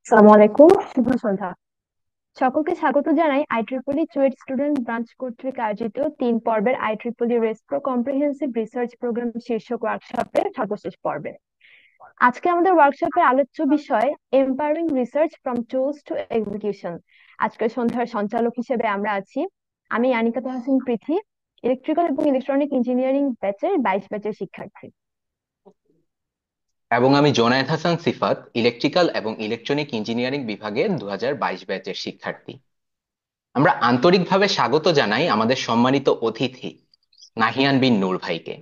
আসসালামু আলাইকুম, শুভ সন্ধ্যা। সকলকে স্বাগত জানাই আইট্রিপলি চুয়েট স্টুডেন্ট ব্রাঞ্চ কর্তৃক আয়োজিত 3 পর্বের আইট্রিপলি রেসপ্রো কম্প্রিহেন্সিভ রিসার্চ প্রোগ্রাম শীর্ষক ওয়ার্কশপের সর্বশেষ পর্বে। আজকে আমাদের ওয়ার্কশপের আলোচ্য বিষয় empowering research from tools to execution. আজকের সন্ধ্যার সঞ্চালক হিসেবে আমরা আছি আমি আনিকা তাহসিন পৃথি, ইলেকট্রিক্যাল এবং ইলেকট্রনিক ইঞ্জিনিয়ারিং ব্যাচের 22 ব্যাচের শিক্ষার্থী। এবং আমি জোনায়েদ হাসান সিফাত, ইলেকট্রিক্যাল এবং ইলেকট্রনিক ইঞ্জিনিয়ারিং বিভাগের 2022 ব্যাচের শিক্ষার্থী। আমরা আন্তরিকভাবে স্বাগত জানাই আমাদের সম্মানিত অতিথি নাহিয়ান বিন নূর ভাইকে।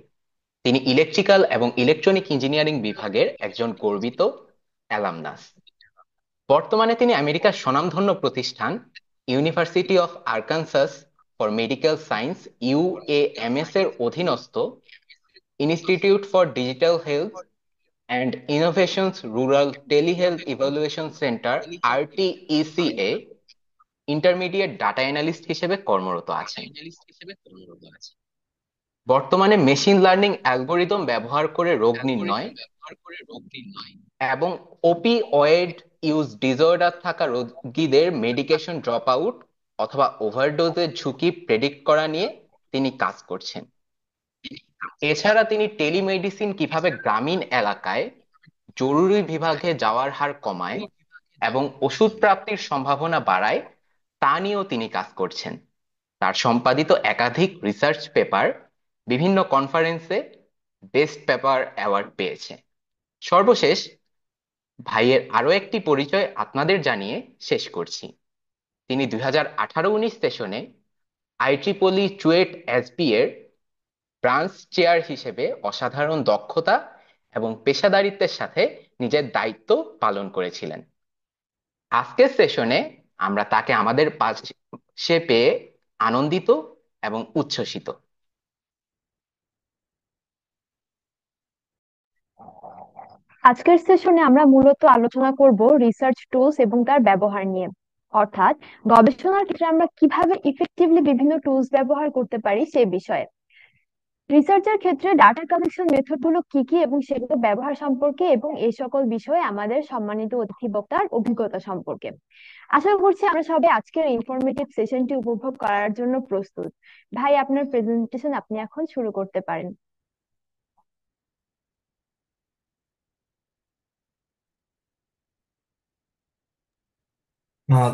তিনি ইলেকট্রিক্যাল এবং ইলেকট্রনিক ইঞ্জিনিয়ারিং বিভাগের একজন গর্বিত অ্যালামনাস। বর্তমানে তিনি আমেরিকার স্বনামধন্য প্রতিষ্ঠান university of Arkansas for medical science UAMS এর অধীনস্থ institute for digital health and Innovations Rural Telehealth Evaluation Center RTECA intermediate data analyst হিসেবে কর্মরত আছেন। বর্তমানে মেশিন লার্নিং অ্যালগোরিদম ব্যবহার করে রোগ নির্ণয় এবং ওপিওয়েড ইউজ ডিসঅর্ডার থাকা রোগীদের মেডিকেশন ড্রপ আউট অথবা ওভারডোজের ঝুঁকি প্রেডিক্ট করা নিয়ে তিনি কাজ করছেন। এছাড়া তিনি টেলিমেডিসিন কিভাবে গ্রামীণ এলাকায় জরুরি বিভাগে যাওয়ার হার কমায় এবং ওষুধ প্রাপ্তির সম্ভাবনা বাড়ায় তা নিয়েও তিনি কাজ করছেন। তার সম্পাদিত একাধিক রিসার্চ পেপার বিভিন্ন কনফারেন্সে বেস্ট পেপার অ্যাওয়ার্ড পেয়েছে। সর্বশেষ ভাইয়ের আরো একটি পরিচয় আপনাদের জানিয়ে শেষ করছি। তিনি 2018-19 সেশনে আইট্রিপলি চুয়েট এসবি এর ব্রাঞ্চ চেয়ার হিসেবে অসাধারণ দক্ষতা এবং পেশাদারিত্বের সাথে নিজের দায়িত্ব পালন করেছিলেন। আজকের সেশনে আমরা তাকে আমাদের পাশে পেয়ে আনন্দিত এবং উচ্ছ্বসিত। আজকের সেশনে আমরা মূলত আলোচনা করব রিসার্চ টুলস এবং তার ব্যবহার নিয়ে, অর্থাৎ গবেষণার ক্ষেত্রে আমরা কিভাবে ইফেক্টিভলি বিভিন্ন টুলস ব্যবহার করতে পারি সে বিষয়ে। রিসার্চের ক্ষেত্রে ডাটা কালেকশন মেথড গুলো কি কি এবং সেগুলো ব্যবহার সম্পর্কে এবং এই সকল বিষয়ে আমাদের সম্মানিত অতিথি বক্তার অভিজ্ঞতা সম্পর্কে। আশা করছি আমরা সবাই আজকের ইনফরমেটিভ সেশনটি উপভোগ করার জন্য প্রস্তুত। ভাই, আপনার প্রেজেন্টেশন আপনি এখন শুরু করতে পারেন। Uh,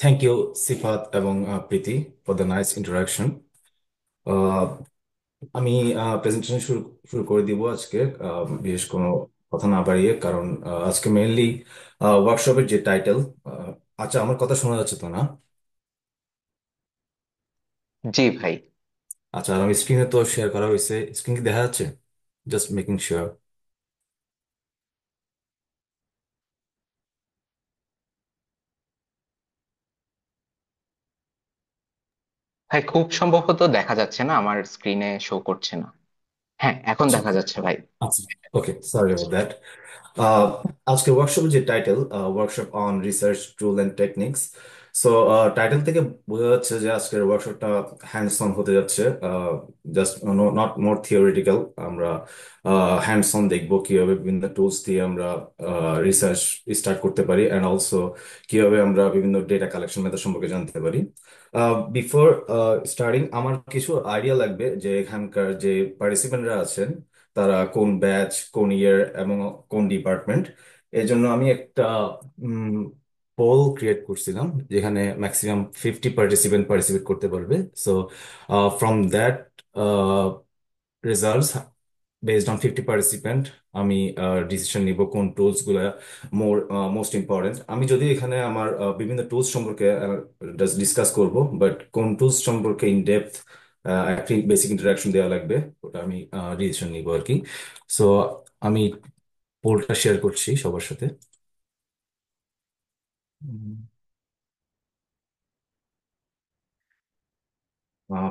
Thank you, Sifat এবং প্রীতি for the nice introduction. Uh, আমি প্রেজেন্টেশন শুরু শুরু করে দিব আজকে, বিশেষ কোনো কথা না বাড়িয়ে, কারণ আজকে মেইনলি ওয়ার্কশপের যে টাইটেল। আচ্ছা, আমার কথা শোনা যাচ্ছে তো না? জি ভাই। আচ্ছা, আর আমি স্ক্রিনে তো শেয়ার করা হয়েছে, স্ক্রিন কি দেখা যাচ্ছে? Just making sure. ভাই খুব সম্ভবত দেখা যাচ্ছে না, আমার স্ক্রিনে শো করছে না। হ্যাঁ, এখন দেখা যাচ্ছে ভাই। আচ্ছা, ওকে, সরি অ্যাবাউট দ্যাট। আজকে ওয়ার্কশপের যে title, workshop on research tool and techniques. So title থেকে বোঝা যাচ্ছে যে আজকের ওয়ার্কশপটা হ্যান্ডস অন হতে যাচ্ছে। Just not more theoretical. আমরা হ্যান্ডস অন দেখবো কিভাবে বিভিন্ন টুলস দিয়ে আমরা রিসার্চ স্টার্ট করতে পারি, অ্যান্ড অলসো কিভাবে আমরা বিভিন্ন ডেটা কালেকশন মেথড সম্পর্কে জানতে পারি। বিফোর স্টার্টিং আমার কিছু আইডিয়া লাগবে যে এখানকার যে পার্টিসিপেন্টরা আছেন তারা কোন ব্যাচ, কোন ইয়ার এবং কোন ডিপার্টমেন্ট। এই জন্য আমি একটা পোল ক্রিয়েট করছিলাম যেখানে ম্যাক্সিমাম 50 পার্টিসিপেন্ট পার্টিসিপেট করতে পারবে। So from that results, based on 50 participant, আমি ডিসিশন নিব কোন টুলস গুলা মোস্ট ইম্পর্টেন্ট। আমি যদি এখানে আমার বিভিন্ন টুলস সম্পর্কে ডিসকাস করব, বাট কোন টুলস সম্পর্কে ইন ডেপথ একটি বেসিক ইন্ট্রোডাকশন দেওয়া লাগবে, ওটা আমি ডিসিশন নিব আর কি। সো আমি পোলটা শেয়ার করছি সবার সাথে।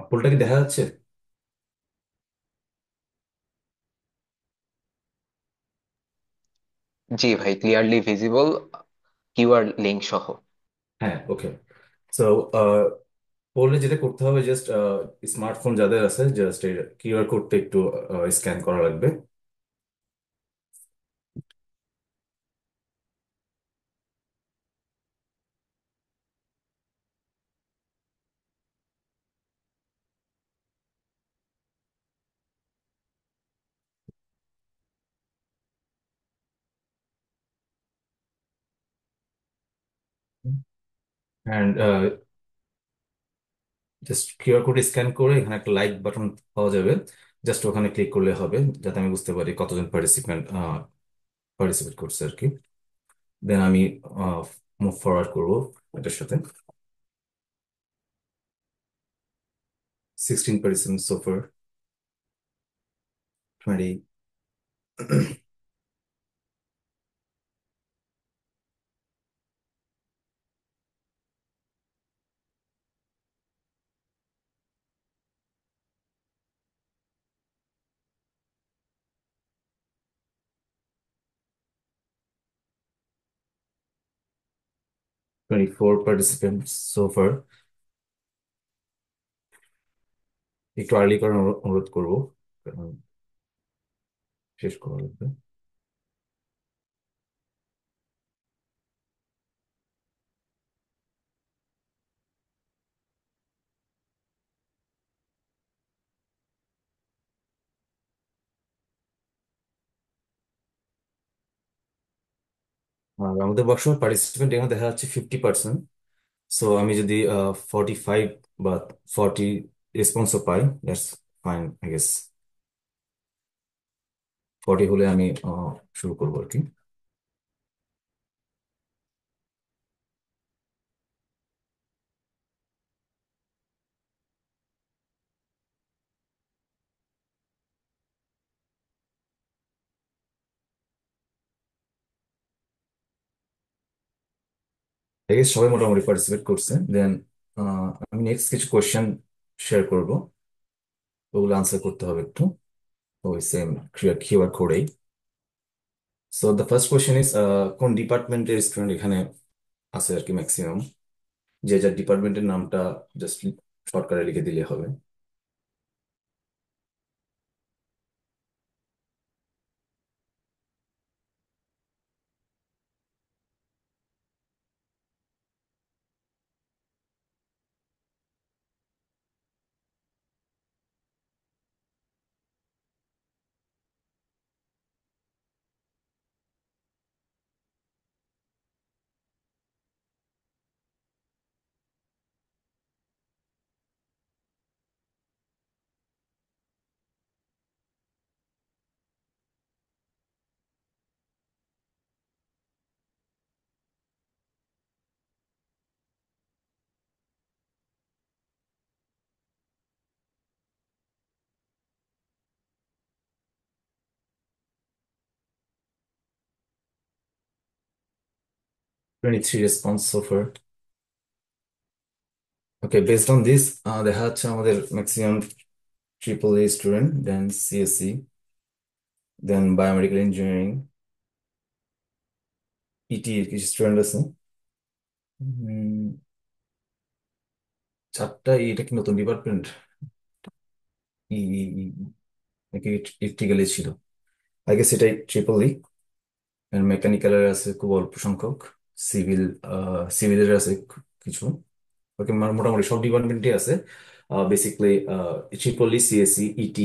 পোলটা কি দেখা যাচ্ছে? জি ভাই, ক্লিয়ারলি ভিজিবল, কিউআর লিংক সহ। হ্যাঁ, ওকে। সো পোলে যেটা করতে হবে, জাস্ট স্মার্টফোন যাদের আছে, জাস্ট কিউআর কোডটা একটু স্ক্যান করা লাগবে। And just QR code scan করে এখানে একটা লাইক বাটন পাওয়া যাবে, জাস্ট ওখানে ক্লিক করলে হবে, যাতে আমি বুঝতে পারি কতজন পার্টিসিপেট করছে আর কি। দেন আমি মুভ ফরওয়ার্ড করবো এটার সাথে। 16 পার্টিসিপেন্ট সোফার, 20। 24 পার্টিসিপেন্ট সোফার। একটু আর্লি করার অনুরোধ করবো, কারণ শেষ করা লাগবে। আর আমাদের বর্তমান পার্টিসিপেন্ট এখানে দেখা যাচ্ছে 50%। সো আমি যদি 45 বা 40 রেসপন্সও পাই, দ্যাটস ফাইন আই গেস। 40 হলে আমি শুরু করবো আর কি। আই গেস সবাই মোটামুটি পার্টিসিপেট করছে। দেন আমি নেক্সট কিছু কোয়েশ্চেন শেয়ার করব, ওগুলো আনসার করতে হবে একটু ওই সেম কিউআর কোডেই। So the first question is, কোন ডিপার্টমেন্টের স্টুডেন্ট এখানে আছে আর কি ম্যাক্সিমাম। যে যার ডিপার্টমেন্টের নামটা জাস্ট শর্টকাটে লিখে দিলে হবে। 23 response so far. Okay, based on this দেখা যাচ্ছে আমাদের maximum triple E student, then CSC, then biomedical engineering, ET এর কিছু স্টুডেন্ট আছে। উম, 4টা। এটা কি নতুন ডিপার্টমেন্ট? ই ই- ই- নাকি ইলেকট্রিক্যালে ছিল? আই গেস এটাই ট্রিপল ই। মেকানিক্যালের আছে খুব অল্প সংখ্যক, সিভিল সিভিলের আছে কিছু। ওকে, মোটামুটি সব ডিপার্টমেন্টই আছে basically. Triple E, CSC, ET,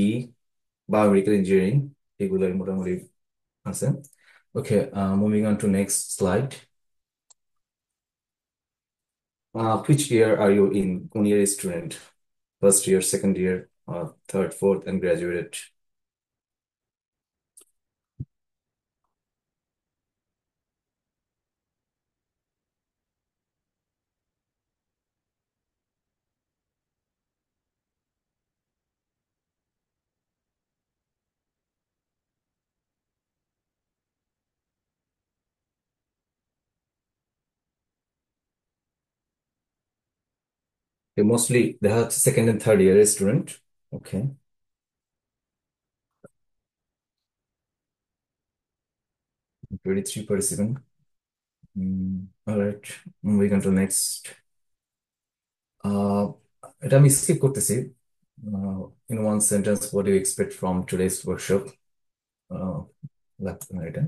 biomedical engineering, এগুলোই মোটামুটি আছে। Okay, moving on to next slide. Which year are you in? কোন year student? First year, second year, third, fourth, and graduate? Mostly দেখা যাচ্ছে সেকেন্ড এন্ড থার্ড ইয়ারের student. Okay, 23 participant. Alright, moving on to next. এটা আমি skip করতেছি। In one sentence, what you expect from today's workshop? লাগবে না এটা।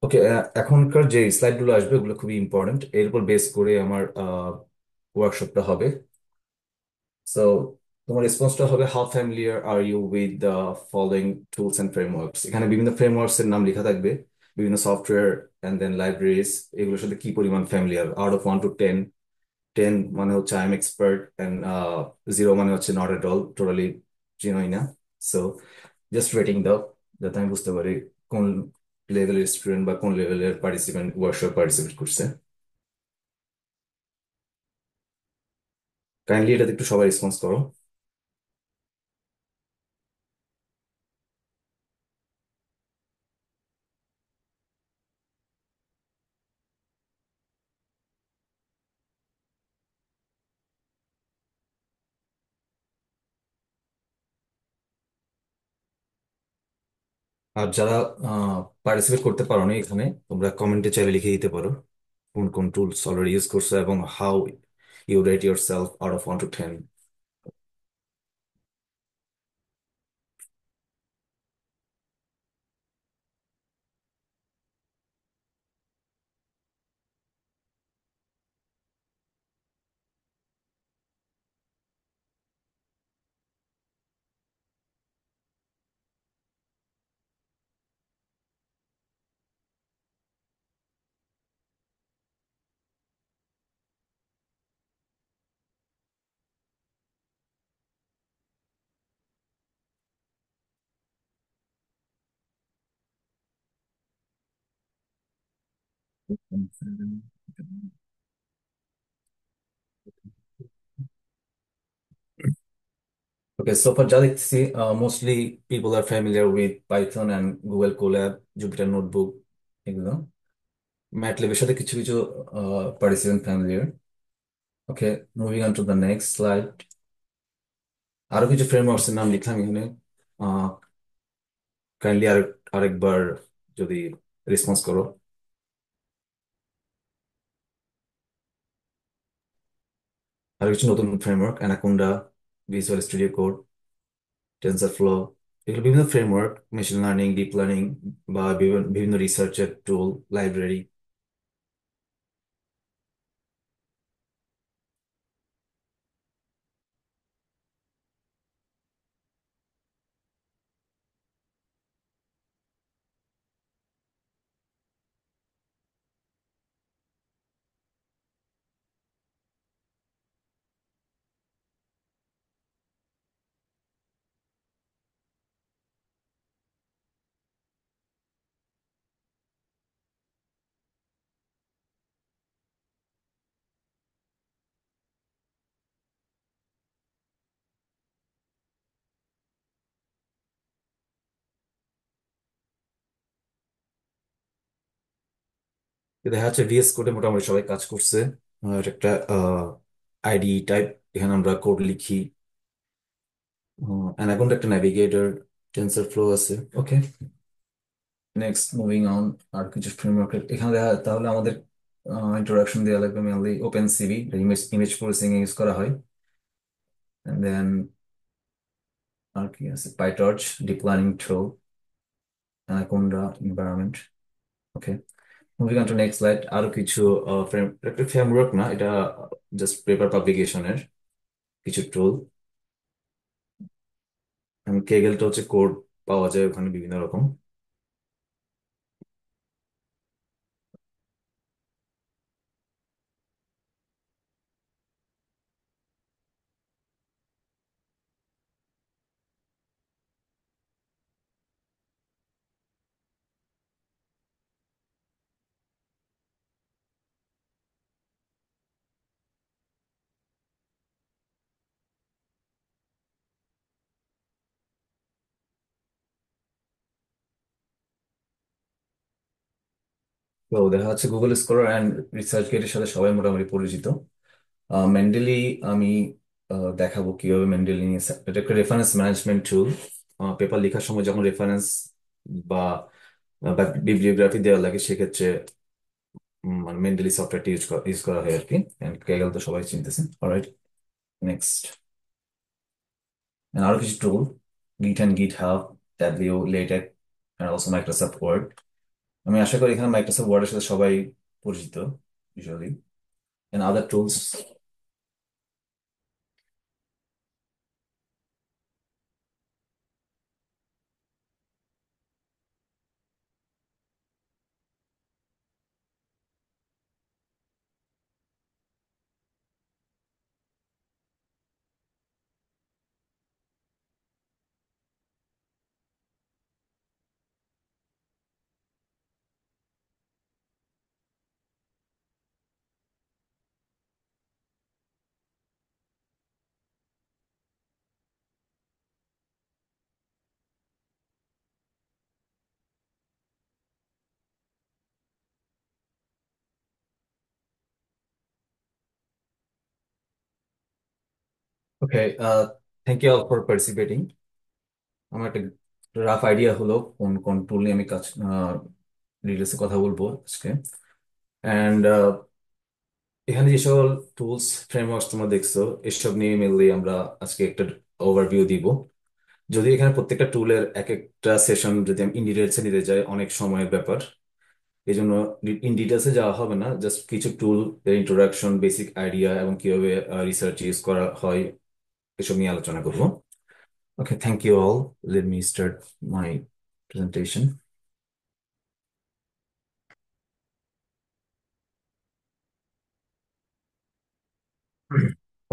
ওকে, এখনকার যে স্লাইড গুলো আসবে ওগুলো খুবই ইম্পর্টেন্ট, এর উপর বেস করে আমার ওয়ার্কশপটা হবে। সো তোমার রেসপন্সটা হবে, how familiar are you with the following tools and frameworks. এখানে বিভিন্ন ফ্রেমওয়ার্কস এর নাম লেখা থাকবে, বিভিন্ন সফটওয়্যার অ্যান্ড দেন লাইব্রেরিজ, এগুলোর সাথে কি পরিমাণ familiar out of 1 to 10। Ten মানে হচ্ছে I am expert, and zero মানে হচ্ছে নট এট অল, টোটালি চিনোই না। সো জাস্ট রেটিং দাও, যাতে আমি বুঝতে পারি কোন লেভেলের স্টুডেন্ট বা কোন লেভেলের পার্টিসিপেন্ট ওয়ার্কশপ পার্টিসিপেট করছে। কাইন্ডলি এটাতে একটু সবাই রেসপন্স করো। আর যারা পার্টিসিপেট করতে পারো না এখানে, তোমরা কমেন্টে চাইলে লিখে দিতে পারো কোন কোন টুলস অলরেডি ইউজ করছো এবং how you rate yourself out of 1 to 10। Okay, so far যা দেখতেছি, mostly people are familiar with Python and Google Colab, Jupyter notebook, এগুলো। ম্যাটল্যাবের সাথে কিছু কিছু participant familiar. Okay, moving on to the next slide. আরো কিছু frameworks এর নাম লিখলাম এখানে। কাইন্ডলি আরেকবার যদি রেসপন্স করো। আর কিছু নতুন framework: Anaconda, Visual Studio Code, TensorFlow. এগুলো বিভিন্ন framework, machine learning, deep learning বা বিভিন্ন বিভিন্ন রিসার্চের টুল, লাইব্রেরি। দেখা যাচ্ছে ভিএস কোডে মোটামুটি সবাই কাজ করছে। আর একটা আইডি টাইপ, এখানে আমরা কোড লিখি। অ্যানাকোন্ডা একটা ন্যাভিগেটর, টেনসর ফ্লো আছে। Okay, next moving on. আর কিছু ফ্রেমওয়ার্ক এখানে দেখা, তাহলে আমাদের ইন্ট্রোডাকশন দেওয়া লাগবে। Mainly OpenCV, image image processing use করা হয়। দেন আর কি আছে, PyTorch, deep learning tool, Anaconda environment. Okay, moving on to next slide. আরো কিছু একটা ফ্রেমওয়ার্ক না, এটা জাস্ট পেপার পাবলিকেশনের কিছু টুল। কেগেলটা হচ্ছে কোড পাওয়া যায় ওখানে বিভিন্ন রকম। তো দেখা যাচ্ছে গুগল স্কলার অ্যান্ড রিসার্চ গেটের সাথে সবাই মোটামুটি পরিচিত। মেন্ডেলি আমি দেখাবো কিভাবে মেন্ডেলি নিয়ে। এটা একটা রেফারেন্স ম্যানেজমেন্ট টুল। পেপার লেখার সময় যখন রেফারেন্স বা বিবলিওগ্রাফি দেওয়া লাগে, সেক্ষেত্রে মানে মেন্ডেলি সফটওয়্যারটি ইউজ করা হয় আর কি। কেগেল তো সবাই চিনতেছেন। Alright, next. আরো কিছু টুল: Git and GitHub, Tableau, LaTeX, also Microsoft Word. আমি আশা করি এখানে মাইক্রোসফট ওয়ার্ডের সাথে সবাই পরিচিত usually. and other tools. Okay, thank you all for participating. আমার একটা রাফ আইডিয়া হলো কোন কোন টুল নিয়ে আমি কাজ ডিটেলসে কথা বলবো আজকে। অ্যান্ড এখানে যে সকল টুলস ফ্রেমওয়ার্কস তোমরা দেখছো, এসব নিয়ে মেনলি আমরা আজকে একটা ওভারভিউ দিব। যদি এখানে প্রত্যেকটা টুলের এক একটা সেশন যদি আমি ইন ডিটেলসে নিতে যাই, অনেক সময়ের ব্যাপার। এই জন্য ইন ডিটেলসে যাওয়া হবে না, জাস্ট কিছু টুল এর ইন্ট্রোডাকশন, বেসিক আইডিয়া এবং কিভাবে রিসার্চ ইউজ করা হয় এসব নিয়ে আলোচনা করব। Okay, thank you all. Let me start my presentation.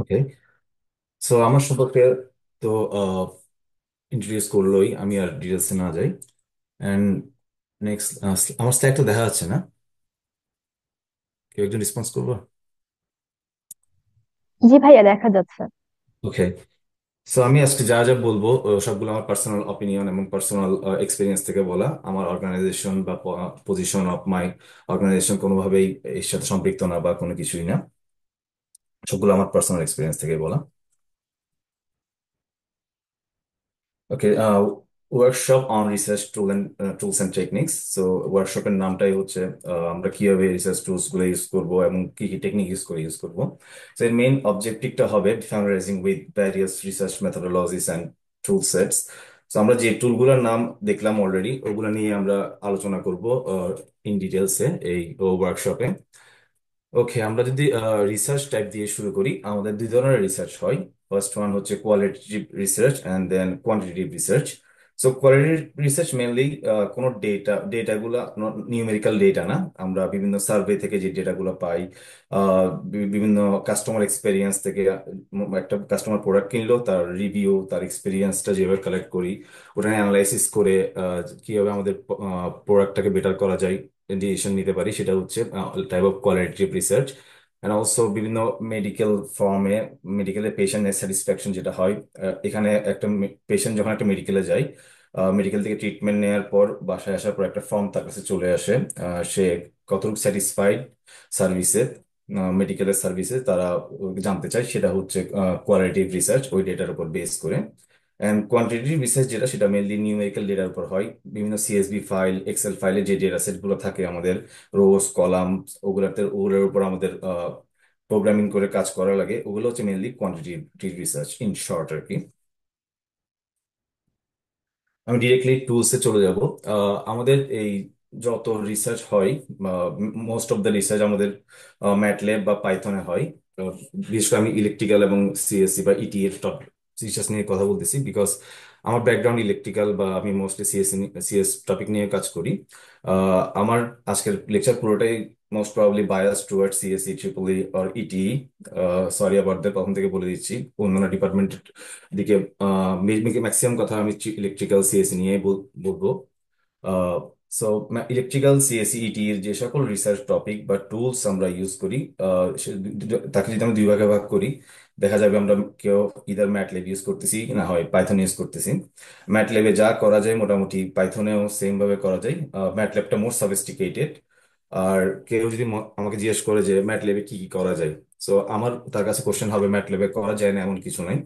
Okay, so আমার সম্পর্কে তো ইন্ট্রোডিউস করলোই, আমি আর ডিটেলসে না যাই। অ্যান্ড নেক্সট, আমার স্লাইড তো দেখা যাচ্ছে না, কেউ একজন রেসপন্স করবো? জি ভাইয়া, দেখা যাচ্ছে। ওকে, সো আমি আজকে যা যা বলবো সবগুলো আমার পার্সোনাল অপিনিয়ন এবং পার্সোনাল এক্সপিরিয়েন্স থেকে বলা। আমার অর্গানাইজেশন বা পজিশন অফ মাই অর্গানাইজেশন কোনোভাবেই এর সাথে সম্পৃক্ত না বা কোনো কিছুই না, সবগুলো আমার পার্সোনাল এক্সপিরিয়েন্স থেকে বলা। Okay, workshop on research tools and techniques. So ওয়ার্কশপের নামটাই হচ্ছে আমরা কিভাবে রিসার্চ টুলস গুলো ইউজ করবো এবং কি কি টেকনিক ইউজ করবো। সো এর মেইন অবজেক্টিভটা হবে familiarising with various research methodologies and tool sets. তো আমরা যে টুলগুলোর নাম দেখলাম অলরেডি, ওগুলো নিয়ে আমরা আলোচনা করব ইন ডিটেলসে এই ওয়ার্কশপে। ওকে, আমরা যদি রিসার্চ টাইপ দিয়ে শুরু করি, আমাদের দুই ধরনের রিসার্চ হয়। ফার্স্ট ওয়ান হচ্ছে qualitative research and then quantitative research. So qualitative research mainly কোনো ডেটাগুলা নিউমেরিক্যাল ডেটা না। আমরা বিভিন্ন সার্ভে থেকে যে ডেটাগুলো পাই, বিভিন্ন কাস্টমার এক্সপেরিয়েন্স থেকে, একটা কাস্টমার প্রোডাক্ট কিনলো তার রিভিউ, তার এক্সপিরিয়েন্সটা যেভাবে কালেক্ট করি, ওটা অ্যানালাইসিস করে কিভাবে আমাদের প্রোডাক্টটাকে বেটার করা যায়, ডিসিশন নিতে পারি, সেটা হচ্ছে type of qualitative research. And also বিভিন্ন মেডিকেল ফর্মে, মেডিকেলে পেশেন্টের স্যাটিসফ্যাকশন যেটা হয়, এখানে একটা পেশেন্ট যখন একটা মেডিকেলে যায়, মেডিকেল থেকে ট্রিটমেন্ট নেওয়ার পর বাসায় আসার পর একটা ফর্ম তার কাছে চলে আসে, সে কতটুকু স্যাটিসফাইড সার্ভিসে, মেডিকেলের সার্ভিসে তারা জানতে চায়। সেটা হচ্ছে কোয়ালিটিভ রিসার্চ, ওই ডেটার উপর বেস করে। অ্যান্ড কোয়ান্টিটেটিভ রিসার্চ যেটা, সেটা মেনলি নিউমেরিক্যাল ডেটার উপর হয়। বিভিন্ন সিএসভি ফাইল, এক্সেল ফাইলে যে ডেটা সেট গুলো থাকে আমাদের, রোস কলাম, ওগুলোর উপর আমাদের প্রোগ্রামিং করে কাজ করা লাগে, ওগুলো হচ্ছে mainly quantitative research in short আর কি। আমি ডিরেক্টলি টুলসে চলে যাব। আমাদের এই যত রিসার্চ হয়, মোস্ট অফ দ্য রিসার্চ আমাদের ম্যাটল্যাব বা পাইথনে হয়। বিশেষ করে আমি ইলেকট্রিক্যাল এবং সিএসসি বা ইটি এর রিসার্চ নিয়ে কথা বলতেছি, বিকজ আমার ব্যাকগ্রাউন্ড ইলেকট্রিক্যাল, বা আমি মোস্টলি সিএস টপিক নিয়ে কাজ করি। আমার আজকের লেকচার পুরোটাই most probably bias toward CSC, triple E or ET. Sorry about that, প্রথম থেকে বলে দিচ্ছি। অন্যান্য ডিপার্টমেন্টের দিকে ম্যাক্সিমাম কথা আমি ইলেকট্রিক্যাল সিএসসি নিয়ে বলবো। সো ইলেকট্রিক্যাল সিএসসি ইটি এর যে সকল রিসার্চ টপিক বা টুলস আমরা ইউজ করি, তাকে যদি আমরা দুই ভাগে ভাগ করি, দেখা যাবে আমরা কেউ ইদার ম্যাটল্যাব ইউজ করতেছি, না হয় পাইথন ইউজ করতেছি। ম্যাটল্যাবে যা করা যায় মোটামুটি পাইথনেও সেম ভাবে করা যায়। ম্যাটল্যাবটা মোর সফিস্টিকেটেড। আর কেউ যদি আমাকে জিজ্ঞেস করে যে ম্যাটল্যাবে কি কি করা যায়, সো আমার তার কাছে কোশ্চেন হবে, ম্যাটল্যাবে করা যায় না এমন কিছু নাই।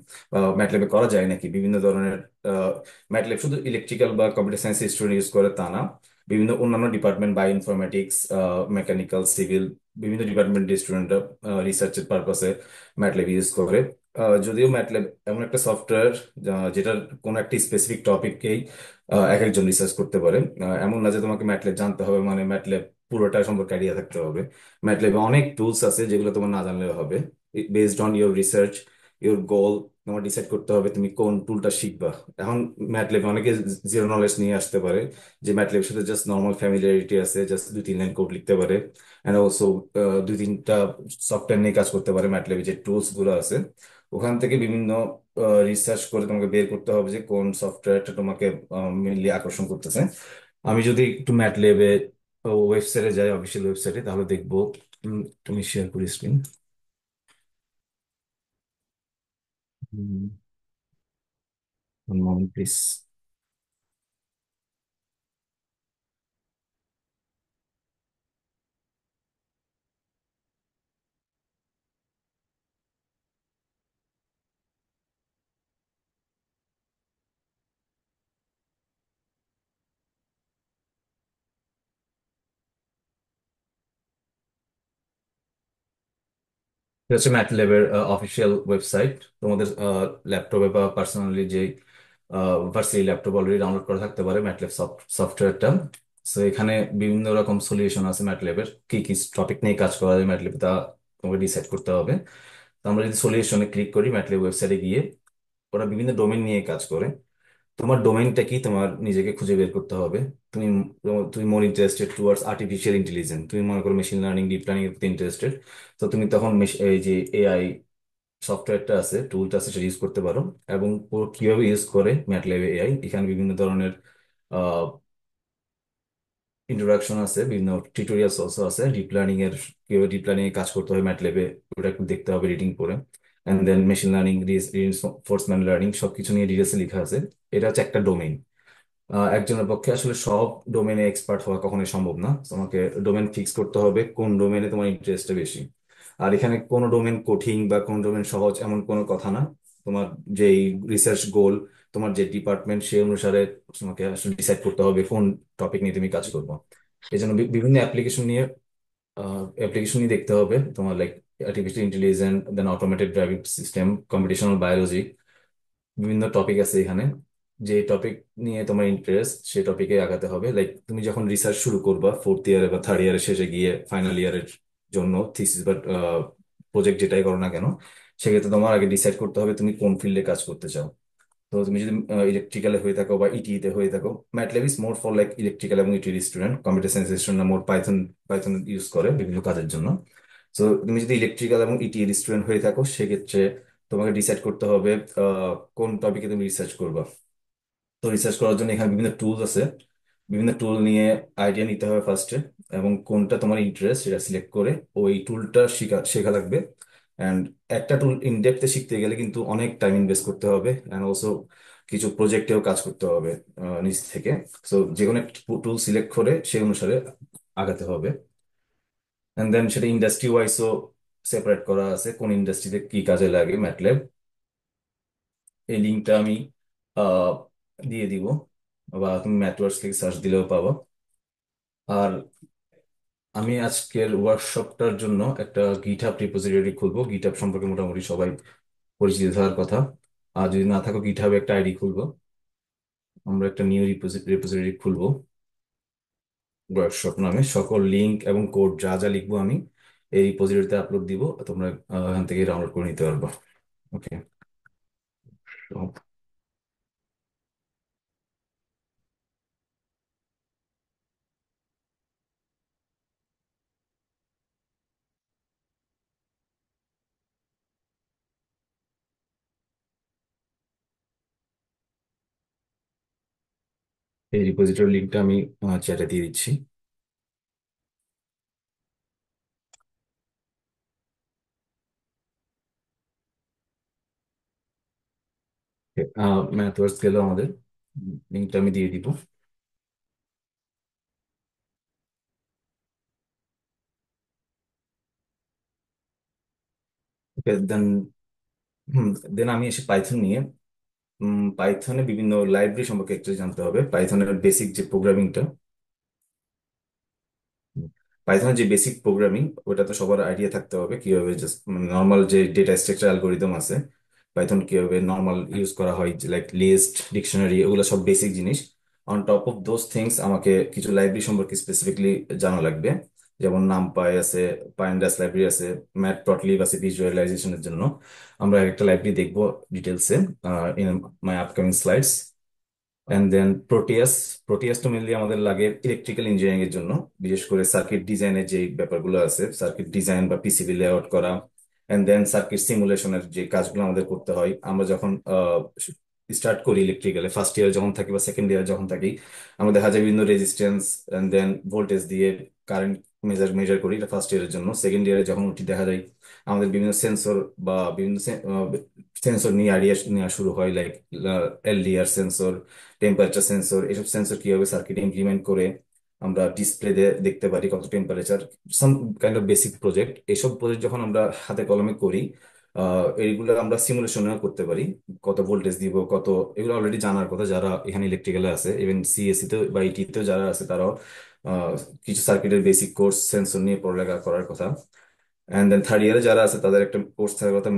ম্যাটল্যাবে করা যায় নাকি, বিভিন্ন ধরনের ম্যাটল্যাব শুধু ইলেকট্রিক্যাল বা কম্পিউটার সায়েন্স স্টুডেন্ট ইউজ করে তা না। বিভিন্ন অন্যান্য department, bio informatics, mechanical, civil, বিভিন্ন ডিপার্টমেন্টের স্টুডেন্টরা রিসার্চের পারপাসে ম্যাটল্যাব ইউজ করে। যদিও ম্যাটল্যাব এমন একটা সফটওয়্যার যেটার কোনো একটা স্পেসিফিক টপিককেই এক একজন রিসার্চ করতে পারে। এমন না যে তোমাকে ম্যাটল্যাব জানতে হবে মানে ম্যাটল্যাব পুরোটা সম্পর্কে আইডিয়া থাকতে হবে। ম্যাটল্যাবে অনেক টুলস আছে যেগুলো তোমার না জানলেও হবে। Based on your research, your goal, তোমার ডিসাইড করতে হবে তুমি কোন টুলটা শিখবা। এখন ম্যাটল্যাবে অনেকে জিরো নলেজ নিয়ে আসতে পারে, যে ম্যাটল্যাবের সাথে জাস্ট নর্মাল ফ্যামিলিয়ারিটি আছে, জাস্ট দুই তিন লাইন কোড লিখতে পারে। এন্ড অলসো দুই তিনটা সফটওয়্যার নিয়ে কাজ করতে পারে। ম্যাটল্যাবে যে টুলস গুলো আছে, ওখান থেকে বিভিন্ন রিসার্চ করে তোমাকে বের করতে হবে যে কোন সফটওয়্যারটা তোমাকে মেনলি আকর্ষণ করতেছে। আমি যদি একটু ম্যাটল্যাবে ওয়েবসাইটে যাই, অফিসিয়াল ওয়েবসাইটে, তাহলে দেখবো। তুমি শেয়ার করি স্ক্রিন। প্লিজ। এটা হচ্ছে ম্যাটল্যাবের অফিসিয়াল ওয়েবসাইট। তোমাদের ল্যাপটপে বা পার্সোনালি যে ভার্সিটি ল্যাপটপ অলরেডি ডাউনলোড করা থাকতে পারে ম্যাটল্যাব সফটওয়্যারটা। সো এখানে বিভিন্ন রকম সলিউশন আছে ম্যাটল্যাবের, কি কি টপিক নিয়ে কাজ করা যায় ম্যাটল্যাবে তা তোমাকে ডিসাইড করতে হবে। তো আমরা যদি সলিউশনে ক্লিক করি ম্যাটল্যাব ওয়েবসাইটে গিয়ে, ওরা বিভিন্ন ডোমেন নিয়ে কাজ করে। তোমার ডোমেইনটা কি তোমার নিজেকে খুঁজে বের করতে হবে। তুমি তুমি more interested towards artificial intelligence, তুমি মনে করো মেশিন লার্নিং ডিপ লার্নিং এর প্রতি ইন্টারেস্টেড। তো তুমি তখন এই যে এআই সফটওয়্যারটা আছে, টুলটা আছে, সেটা ইউজ করতে পারো। এবং ও কিভাবে ইউজ করে ম্যাটল্যাব এআই, এখানে বিভিন্ন ধরনের ইন্ট্রোডাকশন আছে, বিভিন্ন টিউটোরিয়ালস অলসো আছে ডিপ লার্নিং এর, কিভাবে ডিপ লার্নিং এ কাজ করতে হয় ম্যাটল্যাবে, ওটা একটু দেখতে হবে রিডিং করে। And then machine learning, reinforcement learning সবকিছু নিয়ে ডিটেলসে লেখা আছে। এটা হচ্ছে একটা ডোমেইন। একজনের পক্ষে আসলে সব ডোমেনে এক্সপার্ট হওয়া কখনোই সম্ভব না। তোমাকে ডোমেন ফিক্স করতে হবে কোন ডোমেনে তোমার ইন্টারেস্টটা বেশি। আর এখানে কোনো ডোমেন কঠিন বা কোন ডোমেন সহজ এমন কোনো কথা না। তোমার যেই রিসার্চ গোল, তোমার যে ডিপার্টমেন্ট, সেই অনুসারে তোমাকে আসলে ডিসাইড করতে হবে কোন টপিক নিয়ে তুমি কাজ করবো। এই জন্য বিভিন্ন অ্যাপ্লিকেশনই দেখতে হবে তোমার, like artificial intelligence, then automated driving system, computational biology, বিভিন্ন টপিক আছে এখানে। যে টপিক নিয়ে তোমার ইন্টারেস্ট সেই টপিকে আগাতে হবে। লাইক তুমি যখন রিসার্চ শুরু করবা ফোর্থ ইয়ারে বা থার্ড ইয়ারের শেষে গিয়ে ফাইনাল ইয়ারের জন্য থিসিস বা প্রজেক্ট যেটাই করো না কেন, সেক্ষেত্রে তোমার আগে ডিসাইড করতে হবে তুমি কোন ফিল্ডে কাজ করতে চাও। তো তুমি যদি ইলেকট্রিক্যালে হয়ে থাকো বা ইটিতে হয়ে থাকো, MATLAB is more for like electrical এবং ইটি স্টুডেন্ট। কম্পিউটার সায়েন্স স্টুডেন্ট মোর পাইথন, পাইথন ইউজ করে বিভিন্ন কাজের জন্য। তো তুমি যদি ইলেকট্রিক্যাল এবং ইটি স্টুডেন্ট হয়ে থাকো, সেক্ষেত্রে তোমাকে ডিসাইড করতে হবে কোন টপিকে তুমি রিসার্চ করবা। তো রিসার্চ করার জন্য এখানে বিভিন্ন টুলস আছে, বিভিন্ন টুল নিয়ে আইডিয়া নিতে হবে ফার্স্টে, এবং কোনটা তোমার ইন্টারেস্ট সেটা সিলেক্ট করে ওই টুলটা শেখা শেখা লাগবে। অ্যান্ড একটা টুল ইনডেপথে শিখতে গেলে কিন্তু অনেক টাইম ইনভেস্ট করতে হবে, অ্যান্ড অলসো কিছু প্রজেক্টেও কাজ করতে হবে নিজ থেকে। সো যে কোনো একটা টুল সিলেক্ট করে সেই অনুসারে আগাতে হবে। অ্যান্ড দেন সেটা ইন্ডাস্ট্রি ওয়াইজও সেপারেট করা আছে, কোন ইন্ডাস্ট্রিতে কি কাজে লাগে ম্যাটল্যাব। এই লিঙ্কটা আমি আহ, দিয়ে দিব, বা তুমি ম্যাথওয়ার্কস থেকে সার্চ দিলেও পাবো। আর আমি আজকের ওয়ার্কশপটার জন্য একটা গিটহাব রিপোজিটরি খুলবো। গিটহাব সম্পর্কে মোটামুটি সবাই পরিচিত থাকার কথা। আর যদি না থাকো, গিটহাবে একটা আইডি খুলবো, আমরা একটা নিউ রিপোজিটরি খুলবো ওয়ার্কশপ নামে। সকল লিঙ্ক এবং কোড যা যা লিখবো আমি এই রিপোজিটরিতে আপলোড দিব, তোমরা এখান থেকে ডাউনলোড করে নিতে পারবো। ওকে। এই রিপোজিটরি লিঙ্কটা আমি চ্যাটে দিয়ে দিচ্ছি। ম্যাথওয়ার্কস গেল আমাদের, লিঙ্কটা আমি দিয়ে দিব। দেন দেন আমি এসে পাইথন নিয়ে, পাইথনে বিভিন্ন লাইব্রেরি সম্পর্কে একটু জানতে হবে। পাইথনের বেসিক যে প্রোগ্রামিংটা, পাইথনের যে বেসিক প্রোগ্রামিং, ওটা তো সবার আইডিয়া থাকতে হবে কিভাবে জাস্ট নর্মাল যে ডেটা স্ট্রাকচার অ্যালগোরিদম আছে, পাইথন কিভাবে নর্মাল ইউজ করা হয়, লাইক লিস্ট, ডিকশনারি, ওগুলো সব বেসিক জিনিস। On top of those things আমাকে কিছু লাইব্রেরি সম্পর্কে স্পেসিফিকলি জানা লাগবে। যেমন নামপাই আছে, পাইন্ডাস লাইব্রেরি আছে, ম্যাটপ্লটলিব আছে ভিজুয়ালাইজেশনের জন্য। আমরা একটা লাইব্রেরি দেখবো ডিটেলসে in my upcoming slides. And then Proteus. Proteus তো মেনলি আমাদের লাগে ইলেকট্রিক্যাল ইঞ্জিনিয়ারিং এর জন্য, বিশেষ করে সার্কিট ডিজাইনের যে ব্যাপারগুলো আছে, সার্কিট ডিজাইন বা পিসিবি লেআউট করা। এন্ড দেন সার্কিট সিমুলেশনের যে কাজগুলো আমাদের করতে হয় আমরা যখন স্টার্ট করি ইলেকট্রিক্যালে, ফার্স্ট ইয়ার যখন থাকি বা সেকেন্ড ইয়ার যখন থাকি, আমরা দেখা যায় বিভিন্ন রেজিস্ট্যান্স এন্ড দেন ভোল্টেজ দিয়ে কারেন্ট মেজার মেজার করি, এটা ফার্স্ট ইয়ারের জন্য। সেকেন্ড ইয়ারে যখন উঠি দেখা যায় আমাদের বিভিন্ন সেন্সর বা বিভিন্ন সেন্সর নিয়ে আইডিয়া নেওয়া শুরু হয়, like LDR sensor, temperature sensor. এসব সেন্সর কিভাবে সার্কিটে ইমপ্লিমেন্ট করে আমরা ডিসপ্লে দেখতে পারি কত temperature, some kind of basic project. এইসব প্রজেক্ট যখন আমরা হাতে কলমে করি, এইগুলো আমরা সিমুলেশনেও করতে পারি। কত ভোল্টেজ দিব, কত, এগুলো অলরেডি জানার কথা যারা এখানে ইলেকট্রিক্যালে আছে। ইভেন সিএসসি তে বা ইটি তেও যারা আছে তারাও আহ, কিছু সার্কিটের বেসিক কোর্স সেন্সর নিয়ে পড়ালেখা করার কথা। এন্ড দেন থার্ড ইয়ারে যারা আছে তাদের একটা কোর্স থাকার কথা,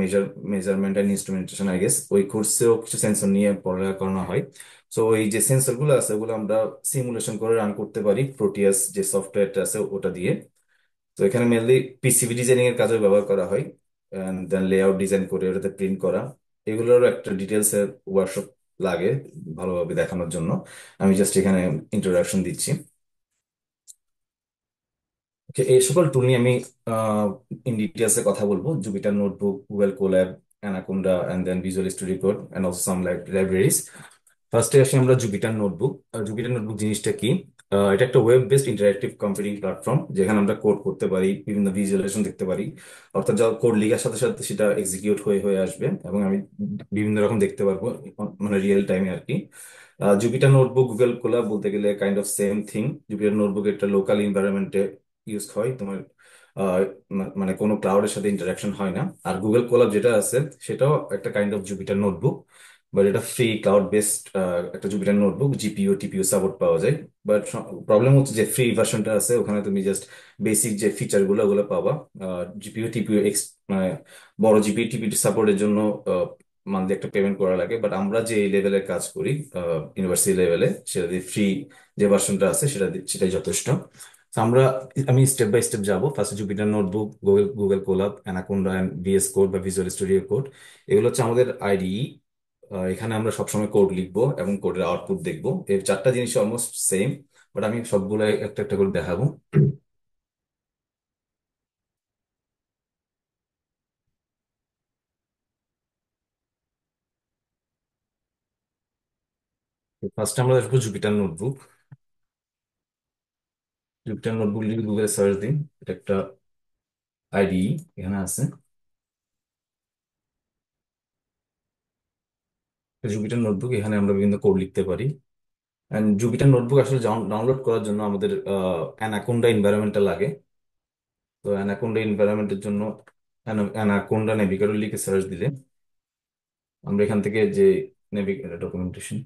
measurement and instrumentation I guess. ওই কোর্সেও কিছু সেন্সর নিয়ে পড়ালেখা করানো হয়। সো ওই যে সেন্সর গুলো আছে ওগুলো আমরা সিমুলেশন করে রান করতে পারি প্রোটিয়াস যে সফটওয়্যারটা আছে ওটা দিয়ে। তো এখানে মেনলি পিসিবি ডিজাইনিং এর কাজে ব্যবহার করা হয়, দেন লেআউট ডিজাইন করে ওটাতে প্রিন্ট করা। এগুলোরও একটা ডিটেলস এর ওয়ার্কশপ লাগে ভালোভাবে দেখানোর জন্য। আমি জাস্ট এখানে ইন্ট্রোডাকশন দিচ্ছি। Okay, এই সকল টুল নিয়ে আমি ইন ডিটেলস এ কথা বলবো: Jupyter notebook, Google Colab, Anaconda, and then Visual Studio Code, and also some libraries. ফার্স্টে আসি আমরা জুপিটার নোটবুক। জুপিটার নোটবুক জিনিসটা কি? এটা একটা web based interactive computing platform যেখানে আমরা কোড করতে পারি, বিভিন্ন ভিজুয়ালাইজেশন দেখতে পারি। অর্থাৎ যা কোড লেখার সাথে সাথে সেটা এক্সিকিউট হয়ে হয়ে আসবে এবং আমি বিভিন্ন রকম দেখতে পারবো, মানে রিয়েল টাইমে আর কি। জুপিটার নোটবুক, গুগল কোলাব বলতে গেলে kind of same thing. Jupiter notebook একটা লোকাল এনভায়রনমেন্টে ইউজ হয় তোমার, আহ, মানে কোনো ক্লাউডের সাথে ইন্টারাকশন হয় না। আর গুগল কোলাব যেটা আছে সেটাও একটা kind of Jupiter notebook, but এটা ফ্রি ক্লাউড বেসড একটা Jupiter notebook. GPU TPU support পাওয়া যায়। বাট প্রবলেম হচ্ছে যে ফ্রি ভার্সনটা আছে ওখানে তুমি জাস্ট বেসিক যে ফিচার গুলো ওগুলো পাবা। জিপিইউ টিপিইউ মানে বড় জিপিইউ টিপিইউ সাপোর্টের জন্য মান্থলি একটা পেমেন্ট করা লাগে। বাট আমরা যে লেভেলের কাজ করি ইউনিভার্সিটি লেভেলে, সেটা দিয়ে ফ্রি যে ভার্সনটা আছে সেটাই যথেষ্ট। তো আমি স্টেপ বাই স্টেপ যাবো। First Jupyter notebook, Google Colab, Anaconda, VS Code বা ভিজুয়াল স্টুডিও কোড। এগুলো হচ্ছে আমাদের আইডিই। এখানে আমরা সবসময় কোড লিখবো এবং কোডের আউটপুট দেখবো। এই চারটা জিনিস অলমোস্ট সেম, বাট আমি সবগুলো একটা একটা করে দেখাবো। ফার্স্ট আমরা দেখবো জুপিটার নোটবুক। জুপিটার নোটবুক লিখে গুগলে সার্চ দিন, এটা একটা আইডিই এখানে আছে। জুপিটার নোটবুক, এখানে আমরা বিভিন্ন কোড লিখতে পারি। এন্ড জুপিটার নোটবুক আসলে ডাউনলোড করার জন্য আমাদের অ্যানাকোন্ডা এনভায়রনমেন্টটা লাগে। তো অ্যানাকোন্ডা এনভায়রনমেন্টের জন্য অ্যানাকোন্ডা নেভিগেটর লিখে সার্চ দিলে আমরা এখান থেকে যে নেভিগেটর ডকুমেন্টেশন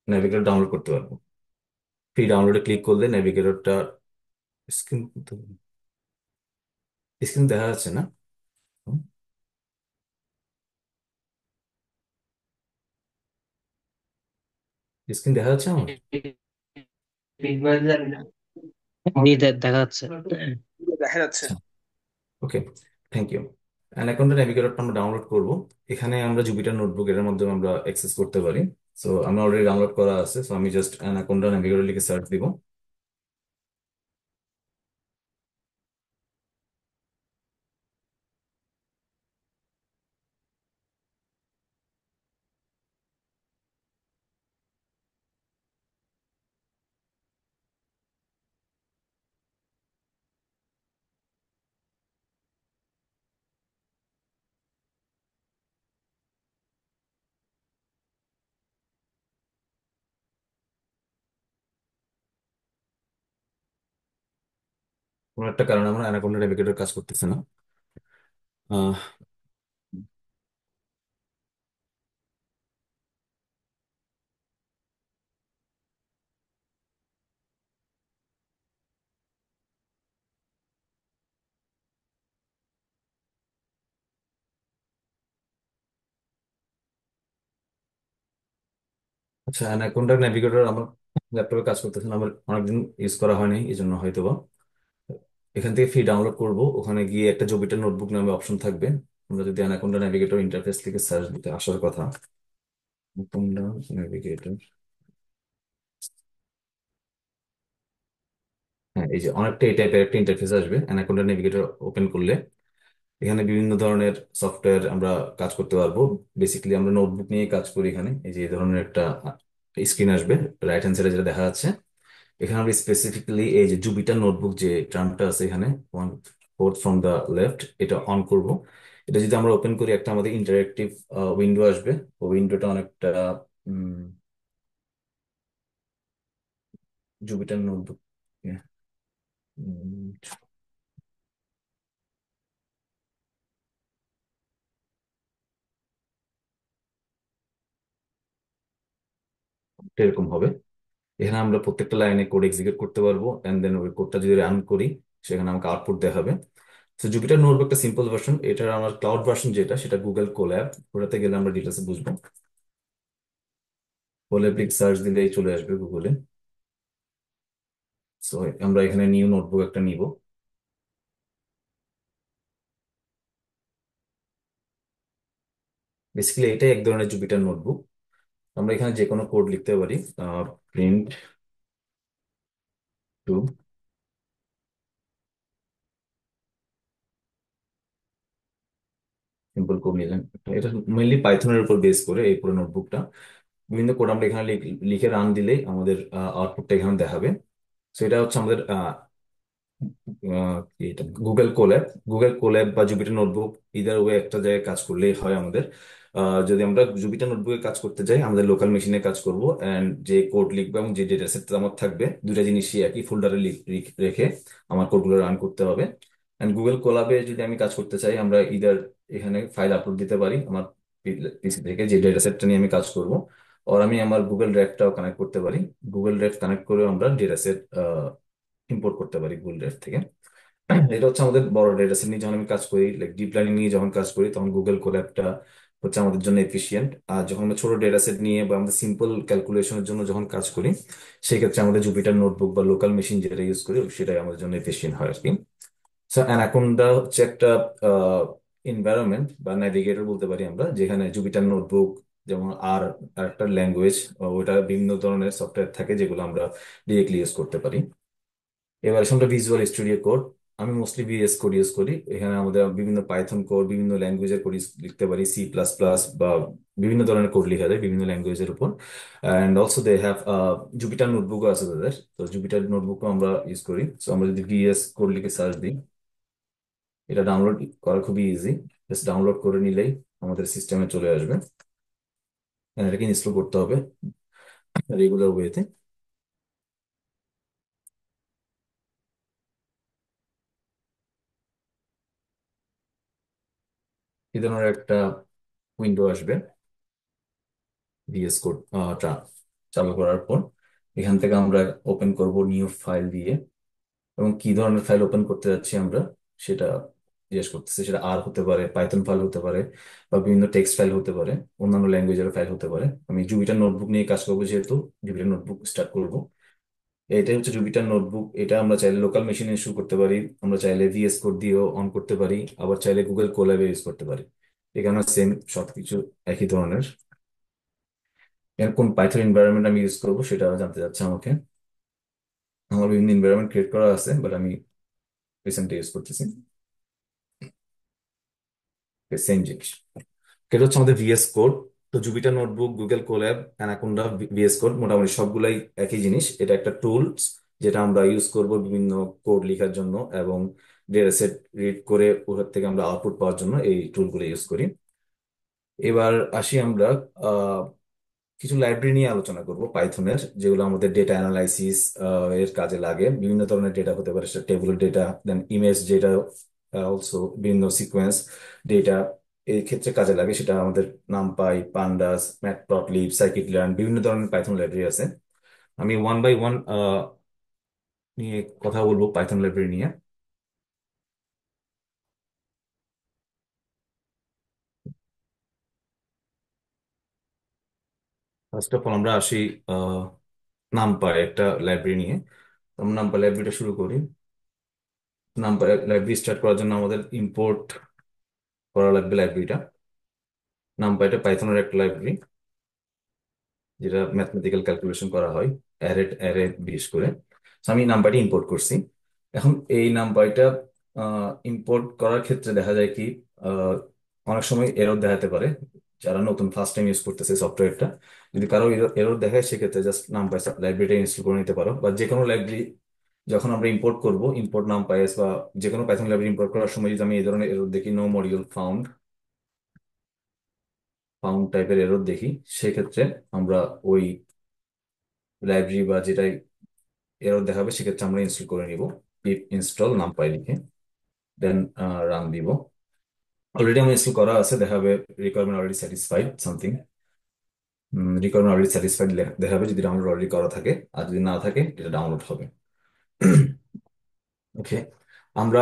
নেভিগেটর ডাউনলোড করতে পারবো। ফ্রি ডাউনলোডে ক্লিক করলে নেভিগেটরটা স্ক্রিন স্ক্রিন দেখা যাচ্ছে না? স্ক্রিন দেখা যাচ্ছে আমার? জি, দেখা যাচ্ছে। দেখা যাচ্ছে। ওকে, থ্যাংক ইউ। অ্যানাকোন্ডা নেভিগেটরটা আমরা ডাউনলোড করব। এখানে আমরা জুপিটার নোটবুক এর মাধ্যমে আমরা অ্যাক্সেস করতে পারি। সো আমরা অলরেডি ডাউনলোড করা আছে, সো আমি জাস্ট অ্যানাকোন্ডা নেভিগেটর লিখে সার্চ দিব। কোনো একটা কারণে আমার অ্যানাকোন্ডা নেভিগেটর কাজ করতেছে না। আহ, আচ্ছা, অ্যানাকোন্ডা নেভিগেটর আমার ল্যাপটপে কাজ করতেছে না, আমার অনেকদিন ইউজ করা হয়নি, এই জন্য হয়তো বা। এখান থেকে ফ্রি ডাউনলোড করব, ওখানে গিয়ে একটা জুপিটার নোটবুক নামে অপশন থাকবে। আমরা যদি অ্যানাকোন্ডা নেভিগেটর ইন্টারফেস থেকে সার্চ দিতে আসার কথা, অ্যানাকোন্ডা নেভিগেটর, হ্যাঁ এই যে অনেকটা এই টাইপের একটা ইন্টারফেস আসবে অ্যানাকোন্ডা নেভিগেটর ওপেন করলে। এখানে বিভিন্ন ধরনের সফটওয়্যার আমরা কাজ করতে পারবো। বেসিক্যালি আমরা নোটবুক নিয়ে কাজ করি। এখানে এই যে এই ধরনের একটা স্ক্রিন আসবে রাইট হ্যান্ড সাইডে, যেটা দেখা যাচ্ছে। এখানে আমরা স্পেসিফিক্যালি এই যে জুপিটার নোটবুক যে টার্মটা আছে এখানে, one fourth from the left, এটা অন করব। এটা যদি আমরা ওপেন করি একটা আমাদের ইন্টারেক্টিভ উইন্ডো আসবে। ও উইন্ডোটা অনেকটা জুপিটার নোটবুক এরকম হবে। এখানে আমরা প্রত্যেকটা লাইনে কোড এক্সিকিউট করতে পারবো, এন্ড দেন ওই কোডটা যদি রান করি সেখানে আমাকে আউটপুট দেখাবে। তো জুপিটার নোটবুকটা সিম্পল ভার্সন, এটার আমার ক্লাউড ভার্সন যেটা সেটা গুগল কোল্যাব, ওটাতে গেলে আমরা ডিটেলসে বুঝবো। কোল্যাব সার্চ দিলেই চলে আসবে গুগলে। সো আমরা এখানে নিউ নোটবুক একটা নিব। বেসিক্যালি এটাই এক ধরনের জুপিটার নোটবুক। আমরা এখানে যে কোনো কোড লিখতে পারি, প্রিন্ট টু, সিম্পল কোড নিলাম। এটা মেনলি পাইথনের উপর বেস করে এই পুরো নোটবুকটা। বিভিন্ন কোড আমরা এখানে লিখে রান দিলেই আমাদের আউটপুটটা এখানে দেখাবে। সো এটা হচ্ছে আমাদের কি এটা গুগল কোল্যাব। গুগল কোল্যাব বা জুপিটার নোটবুক, ইদার ওয়ে একটা জায়গায় কাজ করলেই হয় আমাদের। যদি আমরা জুপিটার নোটবুকে কাজ করতে যাই, আমাদের লোকাল মেশিনে কাজ করব, অ্যান্ড যে কোড লিখবো এবং যে ডেটা সেট আমার থাকবে, দুটা জিনিসই একই ফোল্ডারে রেখে আমার কোডগুলো রান করতে হবে। অ্যান্ড গুগল কোল্যাবে যদি আমি কাজ করতে চাই, আমরা ইদার এখানে ফাইল আপলোড দিতে পারি আমার পিসি থেকে, যে ডেটা সেটটা নিয়ে আমি কাজ করব, আর আমি আমার গুগল ড্রাইভটাও কানেক্ট করতে পারি। গুগল ড্রাইভ কানেক্ট করে আমরা ডেটা সেট ইম্পোর্ট করতে পারি গুগল ড্রাইভ থেকে। এটা হচ্ছে আমাদের বড় ডেটা সেট নিয়ে যখন আমি কাজ করি, লাইক ডিপ লার্নিং নিয়ে যখন কাজ করি, তখন গুগল কোল্যাবটা হচ্ছে আমাদের জন্য এফিশিয়েন্ট। আর যখন আমরা ছোট ডেটা সেট নিয়ে বা আমাদের সিম্পল ক্যালকুলেশনের জন্য যখন কাজ করি, সেক্ষেত্রে আমাদের জুপিটার নোটবুক বা লোকাল মেশিন যেটা ইউজ করি সেটাই আমাদের জন্য এফিশিয়েন্ট হয় আর কি। সো অ্যানাকোন্ডা হচ্ছে একটা এনভায়রনমেন্ট বা ন্যাভিগেটর বলতে পারি আমরা, যেখানে জুপিটার নোটবুক যেমন আর একটা ল্যাঙ্গুয়েজ, ওটা বিভিন্ন ধরনের সফটওয়্যার থাকে যেগুলো আমরা ডিরেক্টলি ইউজ করতে পারি। এবার আসলে আমরা ভিজুয়াল স্টুডিও কোড, আমি মোস্টলি ভিএস কোড ইউজ করি। এখানে আমাদের বিভিন্ন পাইথন কোড, বিভিন্ন ল্যাঙ্গুয়েজের কোড লিখতে পারি, সি প্লাস প্লাস বা বিভিন্ন ধরনের কোড লেখা যায় বিভিন্ন ল্যাঙ্গুয়েজের উপর। And also they have Jupyter নোটবুকও আছে তাদের, তো জুপিটার নোটবুকও আমরা ইউজ করি। তো আমরা যদি ভিএস কোড লিখে সার্চ দিই, এটা ডাউনলোড করা খুবই ইজি। জাস্ট ডাউনলোড করে নিলেই আমাদের সিস্টেমে চলে আসবে। And এটাকে ইনস্টল করতে হবে রেগুলার ওয়েতে। এই ধরনের একটা উইন্ডো আসবে ভিএস কোড চালু করার পর। এখান থেকে আমরা ওপেন করব নিউ ফাইল দিয়ে, এবং কি ধরনের ফাইল ওপেন করতে যাচ্ছি আমরা সেটা জিজ্ঞেস করতেছি। সেটা আর হতে পারে, পাইথন ফাইল হতে পারে, বা বিভিন্ন টেক্সট ফাইল হতে পারে, অন্যান্য ল্যাঙ্গুয়েজের ফাইল হতে পারে। আমি জুপিটার নোটবুক নিয়ে কাজ করবো যেহেতু, জুপিটার নোটবুক স্টার্ট করব। এটাই হচ্ছে জুপিটার নোটবুক। এটা আমরা চাইলে লোকাল মেশিনে ইনস্টল করতে পারি, আমরা চাইলে ভিএস কোড দিয়েও অন করতে পারি, আবার চাইলে গুগল কোল্যাবে ইউজ করতে পারি। এখানে সেম সবকিছু একই ধরনের। এর কোন পাইথন এনভায়রনমেন্ট আমি ইউজ করবো সেটা জানতে চাচ্ছে আমাকে। আমার বিভিন্ন এনভায়রনমেন্ট ক্রিয়েট করা আছে, বাট আমি রিসেন্টলি ইউজ করতেছি সেম জিনিস। এটা হচ্ছে আমাদের ভিএস কোড। তো Jupyter notebook, Google Colab, Anaconda, VS Code মোটামুটি সবগুলাই একই জিনিস। এটা একটা টুলস যেটা আমরা ইউজ করব বিভিন্ন কোড লেখার জন্য, এবং ডেটা সেট রিড করে ওখান থেকে আমরা আউটপুট পাওয়ার জন্য এই টুলগুলো ইউজ করি। এবার আসি আমরা কিছু লাইব্রেরি নিয়ে আলোচনা করব পাইথনের, যেগুলো আমাদের ডেটা অ্যানালাইসিস এর কাজে লাগে। বিভিন্ন ধরনের ডেটা হতে পারে, সেটা টেবিলের ডেটা, দেন ইমেজ ডেটা, অলসো বিভিন্ন সিকোয়েন্স ডেটা এই ক্ষেত্রে কাজে লাগে। সেটা আমাদের NumPy, pandas, matplotlib, scikit learn, বিভিন্ন ধরনের পাইথন লাইব্রেরি আছে। আমি ওয়ান বাই ওয়ান নিয়ে কথা বলবো পাইথন লাইব্রেরি নিয়ে। ফার্স্ট অফ অল আমরা আসি নামপাই একটা লাইব্রেরি নিয়ে। আমরা নামপাই লাইব্রেরিটা শুরু করি। নামপাই লাইব্রেরি স্টার্ট করার জন্য আমাদের ইম্পোর্ট করা লাগবে লাইব্রেরিটা। নামপাইটা পাইথনের একটা লাইব্রেরি যেটা ম্যাথমেটিক্যাল ক্যালকুলেশন করা হয়, অ্যারে অ্যারে বিশেষ করে। So আমি নামপাইটা ইম্পোর্ট করছি। এখন এই নামপাইটা ইম্পোর্ট করার ক্ষেত্রে দেখা যায় কি, আহ, অনেক সময় এরর দেখাতে পারে। যারা নতুন ফার্স্ট টাইম ইউজ করতেছে সফটওয়্যারটা, যদি কারো এরর দেখায়, সেক্ষেত্রে জাস্ট নামপাই লাইব্রেরিটা ইনস্টল করে নিতে পারো। বা যে কোনো লাইব্রেরি যখন আমরা ইম্পোর্ট করব, ইম্পোর্ট নামপাই বা যে কোনো পাইথন লাইব্রেরি ইম্পোর্ট করার সময় যদি আমি এই ধরনের এরর দেখি, নো মডিউল ফাউন্ড ফাউন্ড টাইপের এরর দেখি, সেক্ষেত্রে আমরা ওই লাইব্রেরি বা যেটাই এরর দেখাবে সেক্ষেত্রে আমরা ইনস্টল করে নিব। পিপ ইনস্টল নামপাই লিখে দেন রান দিব। অলরেডি আমার ইনস্টল করা আছে, দেখাবে requirement already satisfied something. Requirement already satisfied দেখাবে যদি ডাউনলোড অলরেডি করা থাকে, আর যদি না থাকে এটা ডাউনলোড হবে। ওকে, আমরা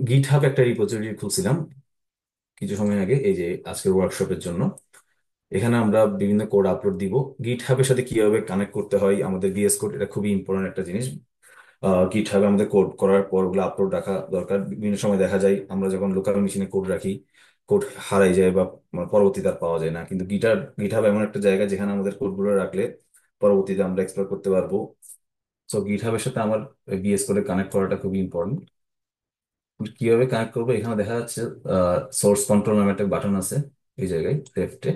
গিট হাব একটা রিপোজিটরি খুলছিলাম কিছু সময় আগে, এই যে আজকের ওয়ার্কশপের জন্য। এখানে আমরা বিভিন্ন কোড আপলোড দিব। গিট হাবের সাথে কিভাবে কানেক্ট করতে হয়, আমাদের ভিএস কোড, এটা খুবই ইম্পর্টেন্ট একটা জিনিস। গিট হাবে আমাদের কোড করার পর ওগুলো আপলোড রাখা দরকার। বিভিন্ন সময় দেখা যায় আমরা যখন লোকাল মেশিনে কোড রাখি, কোড হারাই যায় বা পরবর্তীতে আর পাওয়া যায় না। কিন্তু গিটহাব এমন একটা জায়গা যেখানে আমাদের কোডগুলো রাখলে পরবর্তীতে আমরা এক্সপ্লোর করতে পারবো। সো গিটহাবের সাথে আমার ভিএস কোডে কানেক্ট করাটা খুবই ইম্পর্টেন্ট। কিভাবে কানেক্ট করবো, এখানে দেখা যাচ্ছে সোর্স কন্ট্রোল নামে একটা বাটন আছে এই জায়গায় লেফটে।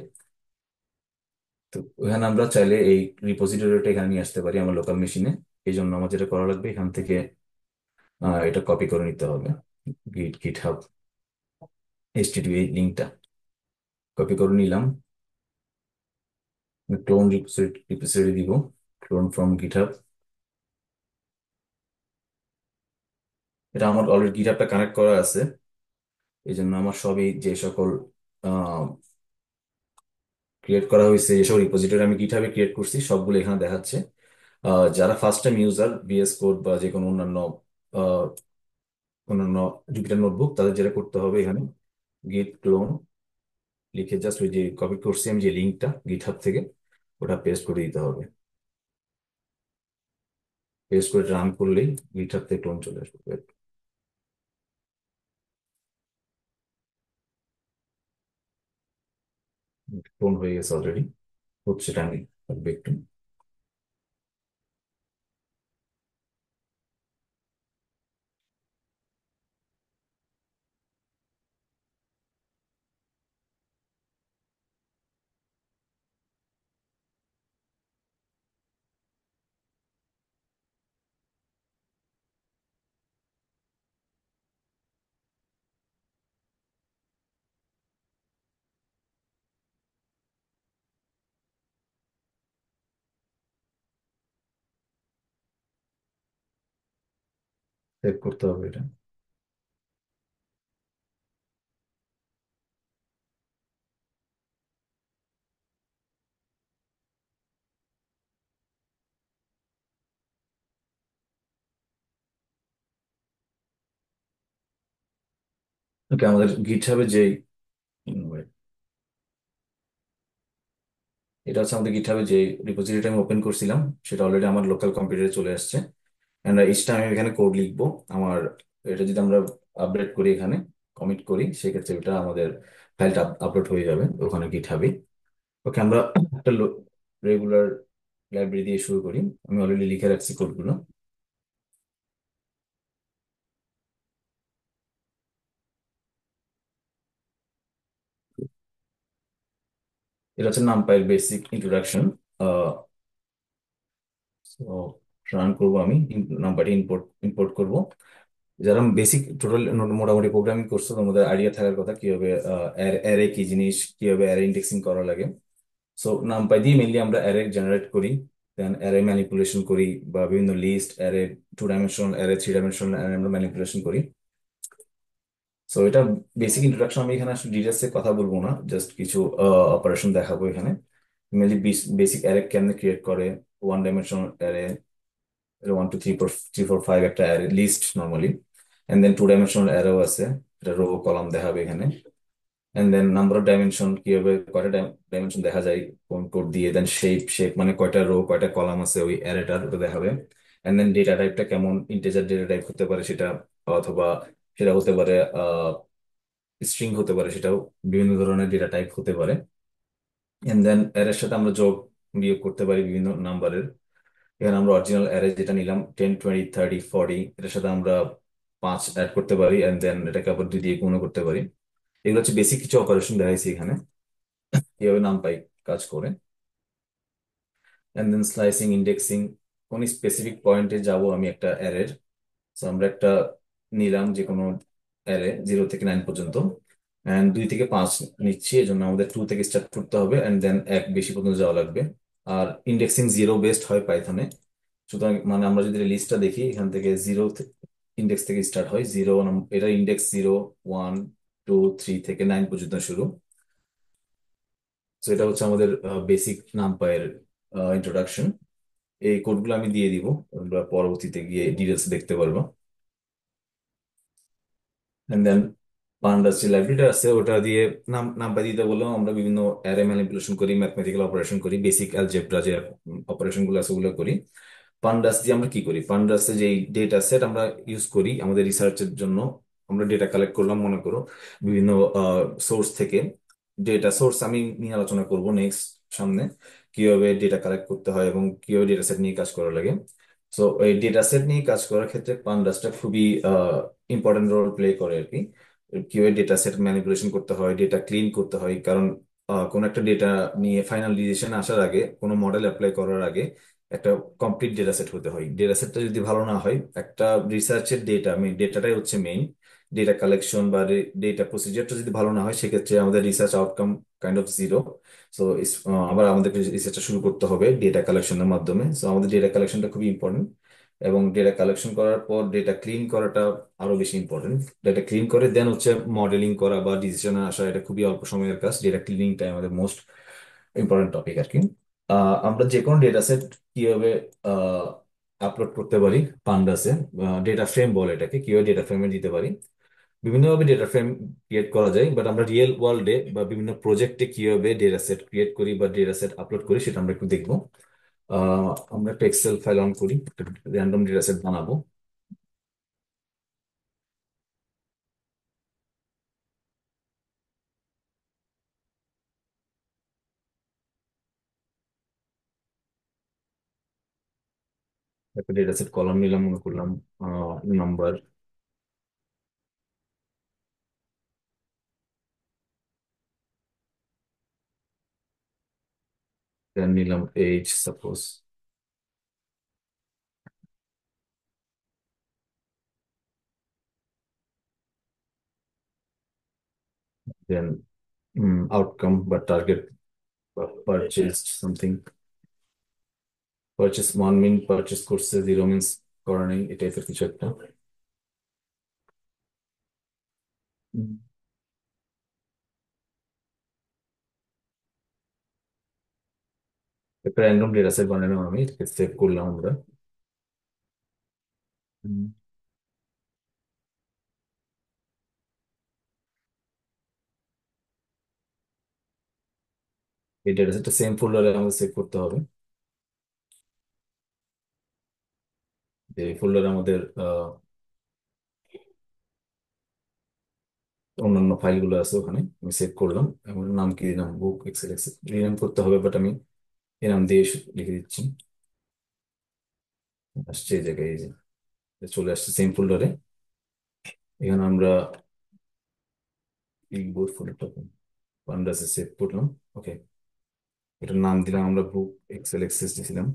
তো এখানে আমরা চাইলে এই রিপোজিটরিটা এখানে নিয়ে আসতে পারি আমার লোকাল মেশিনে। এই জন্য আমার যেটা করা লাগবে, এখান থেকে এটা কপি করে নিতে হবে। গিটহাব HTTP লিঙ্কটা কপি করে নিলাম। ক্লোন রিপোজিটরি দিব, ক্লোন ফ্রম গিটহাব। এটা আমার অলরেডি গিটহাবটা কানেক্ট করা আছে, এই জন্য আমার সবই যে সকল ক্রিয়েট করা হয়েছে, যেসব রিপোজিটরি আমি গিটহাবে ক্রিয়েট করছি সবগুলো এখানে দেখাচ্ছে। যারা first time user VS code বা যে কোনো আহ, অন্যান্য জুপিটার নোটবুক, তাদের যেটা করতে হবে, এখানে গিট ক্লোন লিখে জাস্ট ওই যে কপি করছি আমি যে লিঙ্কটা গিটহাব থেকে, ওটা পেস্ট করে দিতে হবে। পেস্ট করে রান করলেই গিটহাব থেকে ক্লোন চলে আসবে। ক্লোন হয়ে গেছে অলরেডি, হচ্ছে টাইম লাগবে একটু। সেভ করতে হবে এটা। ওকে, আমাদের গিটহাবে যে এটা হচ্ছে আমাদের গিটহাবে যে রিপোজিটরিটা আমি ওপেন করছিলাম, সেটা অলরেডি আমার লোকাল কম্পিউটারে চলে আসছে। এন্ড ইচ টাইম আমি এখানে কোড লিখবো আমার। এটা যদি আমরা আপডেট করি, এখানে কমিট করি, সেক্ষেত্রে এটা আমাদের ফাইলটা আপলোড হয়ে যাবে ওখানে গিটহাবে। ওকে, আমরা একটা রেগুলার লাইব্রেরি দিয়ে শুরু করি। আমি অলরেডি লিখে রাখছি কোডগুলো। এটা হচ্ছে নামপাইয়ের বেসিক ইন্ট্রোডাকশন। রান করবো আমি, নাম্বারটি ইম্পোর্ট ইম্পোর্ট করব। যারা বেসিক টোটাল মোটামুটি প্রোগ্রামিং করছে, তোমাদের আইডিয়া থাকার কথা কিভাবে অ্যারে কি জিনিস, কিভাবে অ্যারে ইন্ডেক্সিং করা লাগে। সো নামপাই দিয়ে মেনলি আমরা অ্যারে জেনারেট করি, দেন অ্যারে ম্যানিপুলেশন করি, বা বিভিন্ন list array, 2 dimensional array, 3 dimensional array আমরা ম্যানিপুলেশন করি। সো এটা বেসিক ইন্ট্রোডাকশন। আমি এখানে আসলে ডিটেলসে কথা বলবো না, জাস্ট কিছু অপারেশন দেখাবো এখানে। মেনলি বেসিক অ্যারে কেমনে ক্রিয়েট করে, 1 ডাইমেনশনাল অ্যারে, 1 2 3 4 3 4 5 একটা array list normally. And then 2 dimensional অ্যারেও আছে, এটা রো কলাম দেখাবে এখানে। And then number of dimension, কিভাবে কয়টা ডাইমেনশন দেখা যায় কোন কোড দিয়ে। দেন শেপ, শেপ মানে কয়টা রো কয়টা কলাম আছে ওই অ্যারেটার, ওটা দেখাবে। এন্ড দেন ডেটা টাইপটা কেমন, ইন্টিজার ডেটা টাইপ হতে পারে সেটা, অথবা সেটা হতে পারে স্ট্রিং হতে পারে, সেটাও বিভিন্ন ধরনের ডেটা টাইপ হতে পারে। এন্ড দেন অ্যারের সাথে আমরা যোগ বিয়োগ করতে পারি বিভিন্ন নাম্বারের। এখানে আমরা অরিজিনাল অ্যারে যেটা নিলাম 10 20 30 40, এটার সাথে আমরা 5 অ্যাড করতে পারি, এন্ড দেন এটাকে আবার 2 দিয়ে গুণ করতে পারি। এগুলো হচ্ছে বেসিক কিছু অপারেশন দেখাইছি এখানে, কিভাবে নামপাই কাজ করে। এন্ড দেন স্লাইসিং, ইন্ডেক্সিং, কোন স্পেসিফিক পয়েন্টে যাব আমি একটা অ্যারের। তো আমরা একটা নিলাম যে কোনো অ্যারে 0 থেকে 9 পর্যন্ত, অ্যান্ড 2 থেকে 5 নিচ্ছি, এজন্য আমাদের 2 থেকে স্টার্ট করতে হবে, অ্যান্ড দেন 1 বেশি পর্যন্ত যাওয়া লাগবে। আর ইন্ডেক্সিং জিরো বেসড হয় পাইথনে। সুতরাং মানে আমরা যদি লিস্টটা দেখি, এখান থেকে জিরো ইন্ডেক্স থেকে স্টার্ট হয়, এটা ইন্ডেক্স 0 1 2 3 থেকে 9 পর্যন্ত শুরু। তো এটা হচ্ছে আমাদের বেসিক নামপাইয়ের ইন্ট্রোডাকশন। এই কোডগুলো আমি দিয়ে দিব, আমরা পরবর্তীতে গিয়ে ডিটেলস দেখতে পারবো। এন্ড দেন পান্ডাস যে লাইব্রেরিটা আছে ওটা দিয়ে নাম্বার দিতে বললাম, আমরা বিভিন্ন অ্যারে ম্যানিপুলেশন করি, ম্যাথমেটিক্যাল অপারেশন করি, বেসিক অ্যালজেব্রা যে অপারেশন গুলো আছে ওগুলো করি। পান্ডাস দিয়ে আমরা কি করি, পান্ডাসে যে ডেটা সেট আমরা ইউজ করি আমাদের রিসার্চের জন্য, আমরা ডেটা কালেক্ট করলাম মনে করো বিভিন্ন সোর্স থেকে। ডেটা সোর্স আমি নিয়ে আলোচনা করব নেক্সট সামনে, কিভাবে ডেটা কালেক্ট করতে হয় এবং কিভাবে ডেটা সেট নিয়ে কাজ করা লাগে। সো এই ডেটা সেট নিয়ে কাজ করার ক্ষেত্রে পান্ডাসটা খুবই ইম্পর্টেন্ট রোল প্লে করে আর কি। কিভাবে ডেটা সেট ম্যানিপুলেশন করতে হয়, ডেটা ক্লিন করতে হয়, কারণ কোনো একটা ডেটা নিয়ে ফাইনাল ডিসিশন আসার আগে, কোনো মডেল অ্যাপ্লাই করার আগে একটা কমপ্লিট ডেটা সেট হতে হয়। ডেটা সেটটা যদি ভালো না হয়, একটা রিসার্চের ডেটা, ডেটাটাই হচ্ছে মেইন, ডেটা কালেকশন বা ডেটা প্রসিজারটা যদি ভালো না হয়, সেক্ষেত্রে আমাদের research outcome kind of zero. So আবার আমাদেরকে রিসার্চটা শুরু করতে হবে ডেটা কালেকশনের মাধ্যমে। সো আমাদের ডেটা কালেকশনটা খুবই ইম্পর্টেন্ট, এবং ডেটা কালেকশন করার পর ডেটা ক্লিন করাটা আরো বেশি ইম্পর্টেন্ট। ডেটা ক্লিন করে দেন হচ্ছে মডেলিং করা বা ডিসিশনে আসা, এটা খুবই অল্প সময়ের কাজ। ডেটা ক্লিনিংটাই আমাদের মোস্ট ইম্পর্টেন্ট টপিক আর কি। আমরা যে কোনো ডেটা সেট কিভাবে আপলোড করতে পারি পান্ডাসে, ডেটা ফ্রেম বলে এটাকে, কিভাবে ডেটা ফ্রেমে দিতে পারি। বিভিন্নভাবে ডেটা ফ্রেম ক্রিয়েট করা যায়, বাট আমরা রিয়েল ওয়ার্ল্ডে বা বিভিন্ন প্রজেক্টে কিভাবে ডেটা সেট ক্রিয়েট করি বা ডেটা সেট আপলোড করি সেটা আমরা একটু দেখবো। আমরা একটা এক্সেল ফাইল অন করি, একটা র্যান্ডম ডেটা সেট বানাবো। একটা ডেটা সেট কলাম নিলাম, মনে করলাম নাম্বার, দেন নিলাম এজ সাপোজ, দেন আউটকাম বা টার্গেট বা পারচেজ সামথিং। পারচেস 1 মিন পারচেস করছে, 0 মিনস করা নেই, এই টাইপের কিছু একটা। হুম। একটা র্যান্ডম ডেটা সেট বানালাম, আমি এটাকে সেভ করলাম আমরা। হুম। এই ডেটা সেটটা সেম ফোল্ডারে আমাদের সেভ করতে হবে। এই ফোল্ডারে আমাদের অন্যান্য ফাইলগুলো আছে, ওখানে আমি সেভ করলাম। এবং নাম কি দিলাম, বুক এক্সেল এক্সেল রিনাম করতে হবে, বাট আমি এই নাম দিয়ে লিখে দিচ্ছি। আসছে এই জায়গায়, এই যে চলে আসছে সেম ফোল্ডারে। এখানে আমরা এই বোর্ড ফোল্ডারটা পান্ডাসে সেভ করলাম। ওকে, এটার নাম দিলাম আমরা বুক এক্সেল এক্সেস দিয়েছিলাম।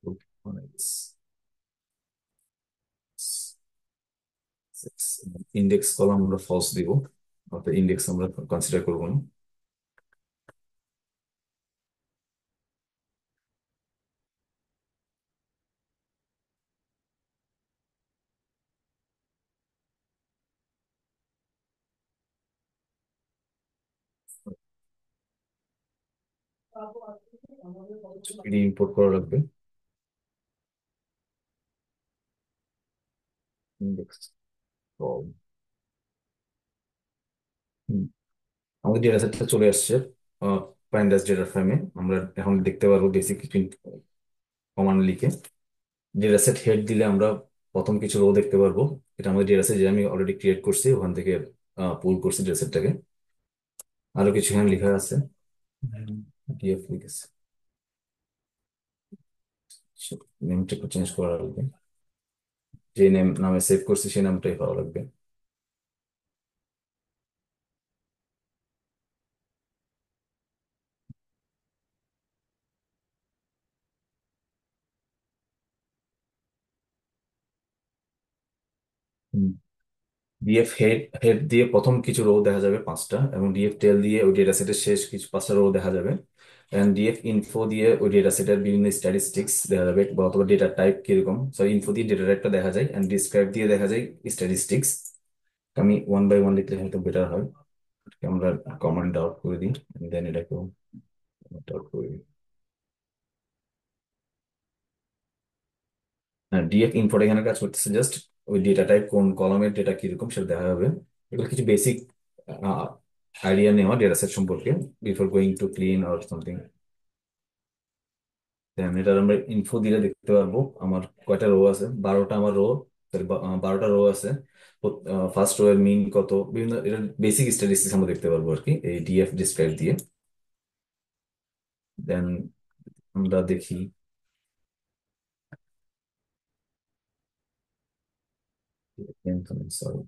বুক ইন্ডেক্স কলাম আমরা ফলস দিব, অর্থাৎ ইন্ডেক্স আমরা কনসিডার করবো না। এটি ইম্পোর্ট করা লাগবে, ইন্ডেক্স কল। আমাদের ডেটা সেটটা চলে আসছে প্যান্ডাস ডেটা ফ্রেমে। আমরা এখন দেখতে পারবো বেসিক কিছু কমান্ড লিখে। ডেটা সেট হেড দিলে আমরা প্রথম কিছু রো দেখতে পারবো। এটা আমাদের ডেটা সেট, যে আমি অলরেডি ক্রিয়েট করছি, ওখান থেকে পুল করছি ডেটা সেটটাকে। আরো কিছু এখানে লেখা আছে, ডিএফ লিখেছে, নেমটা একটু চেঞ্জ করা লাগবে। যে নেম নামে সেভ করছি সেই নামটাই পাওয়া লাগবে। ডিএফ হেড হেড দিয়ে প্রথম কিছু রো দেখা যাবে 5টা, এবং ডিএফ টেল দিয়ে ওই ডেটা সেটের শেষ কিছু 5টা রো দেখা যাবে। এন্ড ডিএফ ইনফো দিয়ে ওই ডেটা সেটের বিভিন্ন স্ট্যাটিস্টিক্স দেখা যাবে, বা অথবা ডেটা টাইপ কিরকম। সরি, ইনফো দিয়ে ডেটা টাইপটা দেখা যায়, এন্ড ডিসক্রাইব দিয়ে দেখা যায় স্ট্যাটিস্টিক্স। আমি ওয়ান বাই ওয়ান লিখলে হয়তো বেটার হয়। এটাকে আমরা কমান্ড আউট করে দিই, দেন এটাকে আউট করে দিই। ডিএফ ইনফোটা এখানে কাজ করতেছে, জাস্ট ওই ডেটা টাইপ কোন কলামের ডেটা কিরকম সেটা দেখা হবে। এগুলো কিছু বেসিক আইডিয়া নেওয়া ডেটা সেট সম্পর্কে before going to clean or something. এটার আমরা ইনফো দিলে দেখতে পারবো আমার কয়টা রো আছে, 12টা আমার রো, সরি 12টা রো আছে। ফার্স্ট রো এর মিন কত, বিভিন্ন এটা বেসিক স্ট্যাটিস্টিক্স আমরা দেখতে পারবো আর কি এই ডিএফ ডিসক্রাইব দিয়ে। দেন আমরা দেখি সরি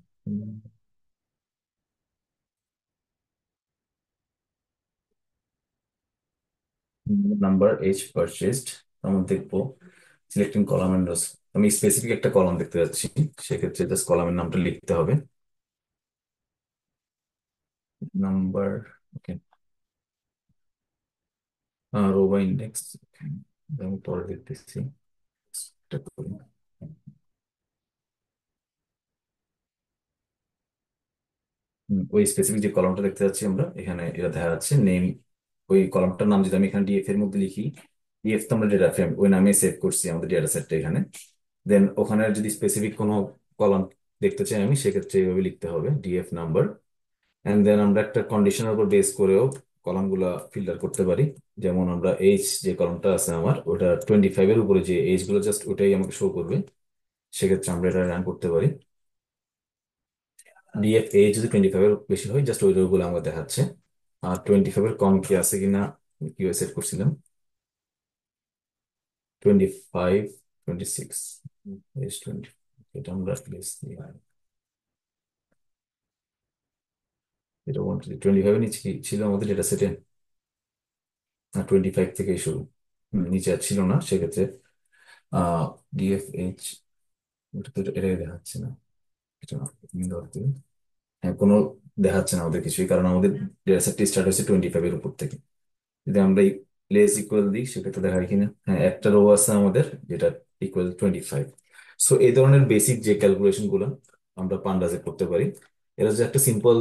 নাম্বার এইচ পারচেজড, আমরা দেখবো সিলেক্টিং কলাম এন্ড রোস। আমি স্পেসিফিক একটা কলাম দেখতে যাচ্ছি, সেক্ষেত্রে জাস্ট কলামের নামটা লিখতে হবে, নাম্বার, ওকে, রো বা ইন্ডেক্স। আমি পরে দেখতেছি, এটা করি। ওই স্পেসিফিক যে কলামটা দেখতে যাচ্ছি আমরা এখানে, এটা দেখা যাচ্ছে নেম। ওই কলামটার নাম যদি আমি এখানে ডিএফ এর মধ্যে লিখি, ডিএফ তো আমরা ডেটা ফ্রেম ওই নামে সেভ করছি আমাদের ডেটা সেটটা এখানে। দেন ওখানে যদি স্পেসিফিক কোনো কলাম দেখতে চাই আমি, সেক্ষেত্রে এইভাবে লিখতে হবে ডিএফ নাম্বার। এন্ড দেন আমরা একটা কন্ডিশনের উপর বেস করেও কলামগুলা ফিল্টার করতে পারি। যেমন আমরা এইজ যে কলামটা আছে আমার, ওটা 25 এর উপরে যে এইজ গুলো জাস্ট ওটাই আমাকে শো করবে, সেক্ষেত্রে আমরা এটা রান করতে পারি। ডিএফ এইজ যদি 25 এর বেশি হয়, জাস্ট ওই রোগুলো আমাকে দেখাচ্ছে। আর 25 এর কম কি আছে কিনা, কিভাবে সেট করছিলাম, 25, 26, এইজ 20, এটা আমরা প্লেস দিই। এটা 25 এর নিচে কি ছিল আমাদের ডেটা সেটে, না 25 থেকে শুরু, নিচে আর ছিল না, সেক্ষেত্রে ডিএফএইচ, ওটা তো এটাই দেখাচ্ছে না, এটা না, ধরতে হবে। হ্যাঁ, কোনো দেখাচ্ছে না আমাদের কিছুই, কারণ আমাদের ডেটা সেটটি স্টার্ট হয়েছে 25 এর উপর থেকে। যদি আমরা লেস ইকুয়াল দিই, সেক্ষেত্রে দেখায় কিনা, হ্যাঁ একটা রো আছে আমাদের যেটা ইকুয়াল 25। সো এই ধরনের বেসিক যে ক্যালকুলেশন গুলো আমরা পান্ডাজে করতে পারি। এটা যে একটা সিম্পল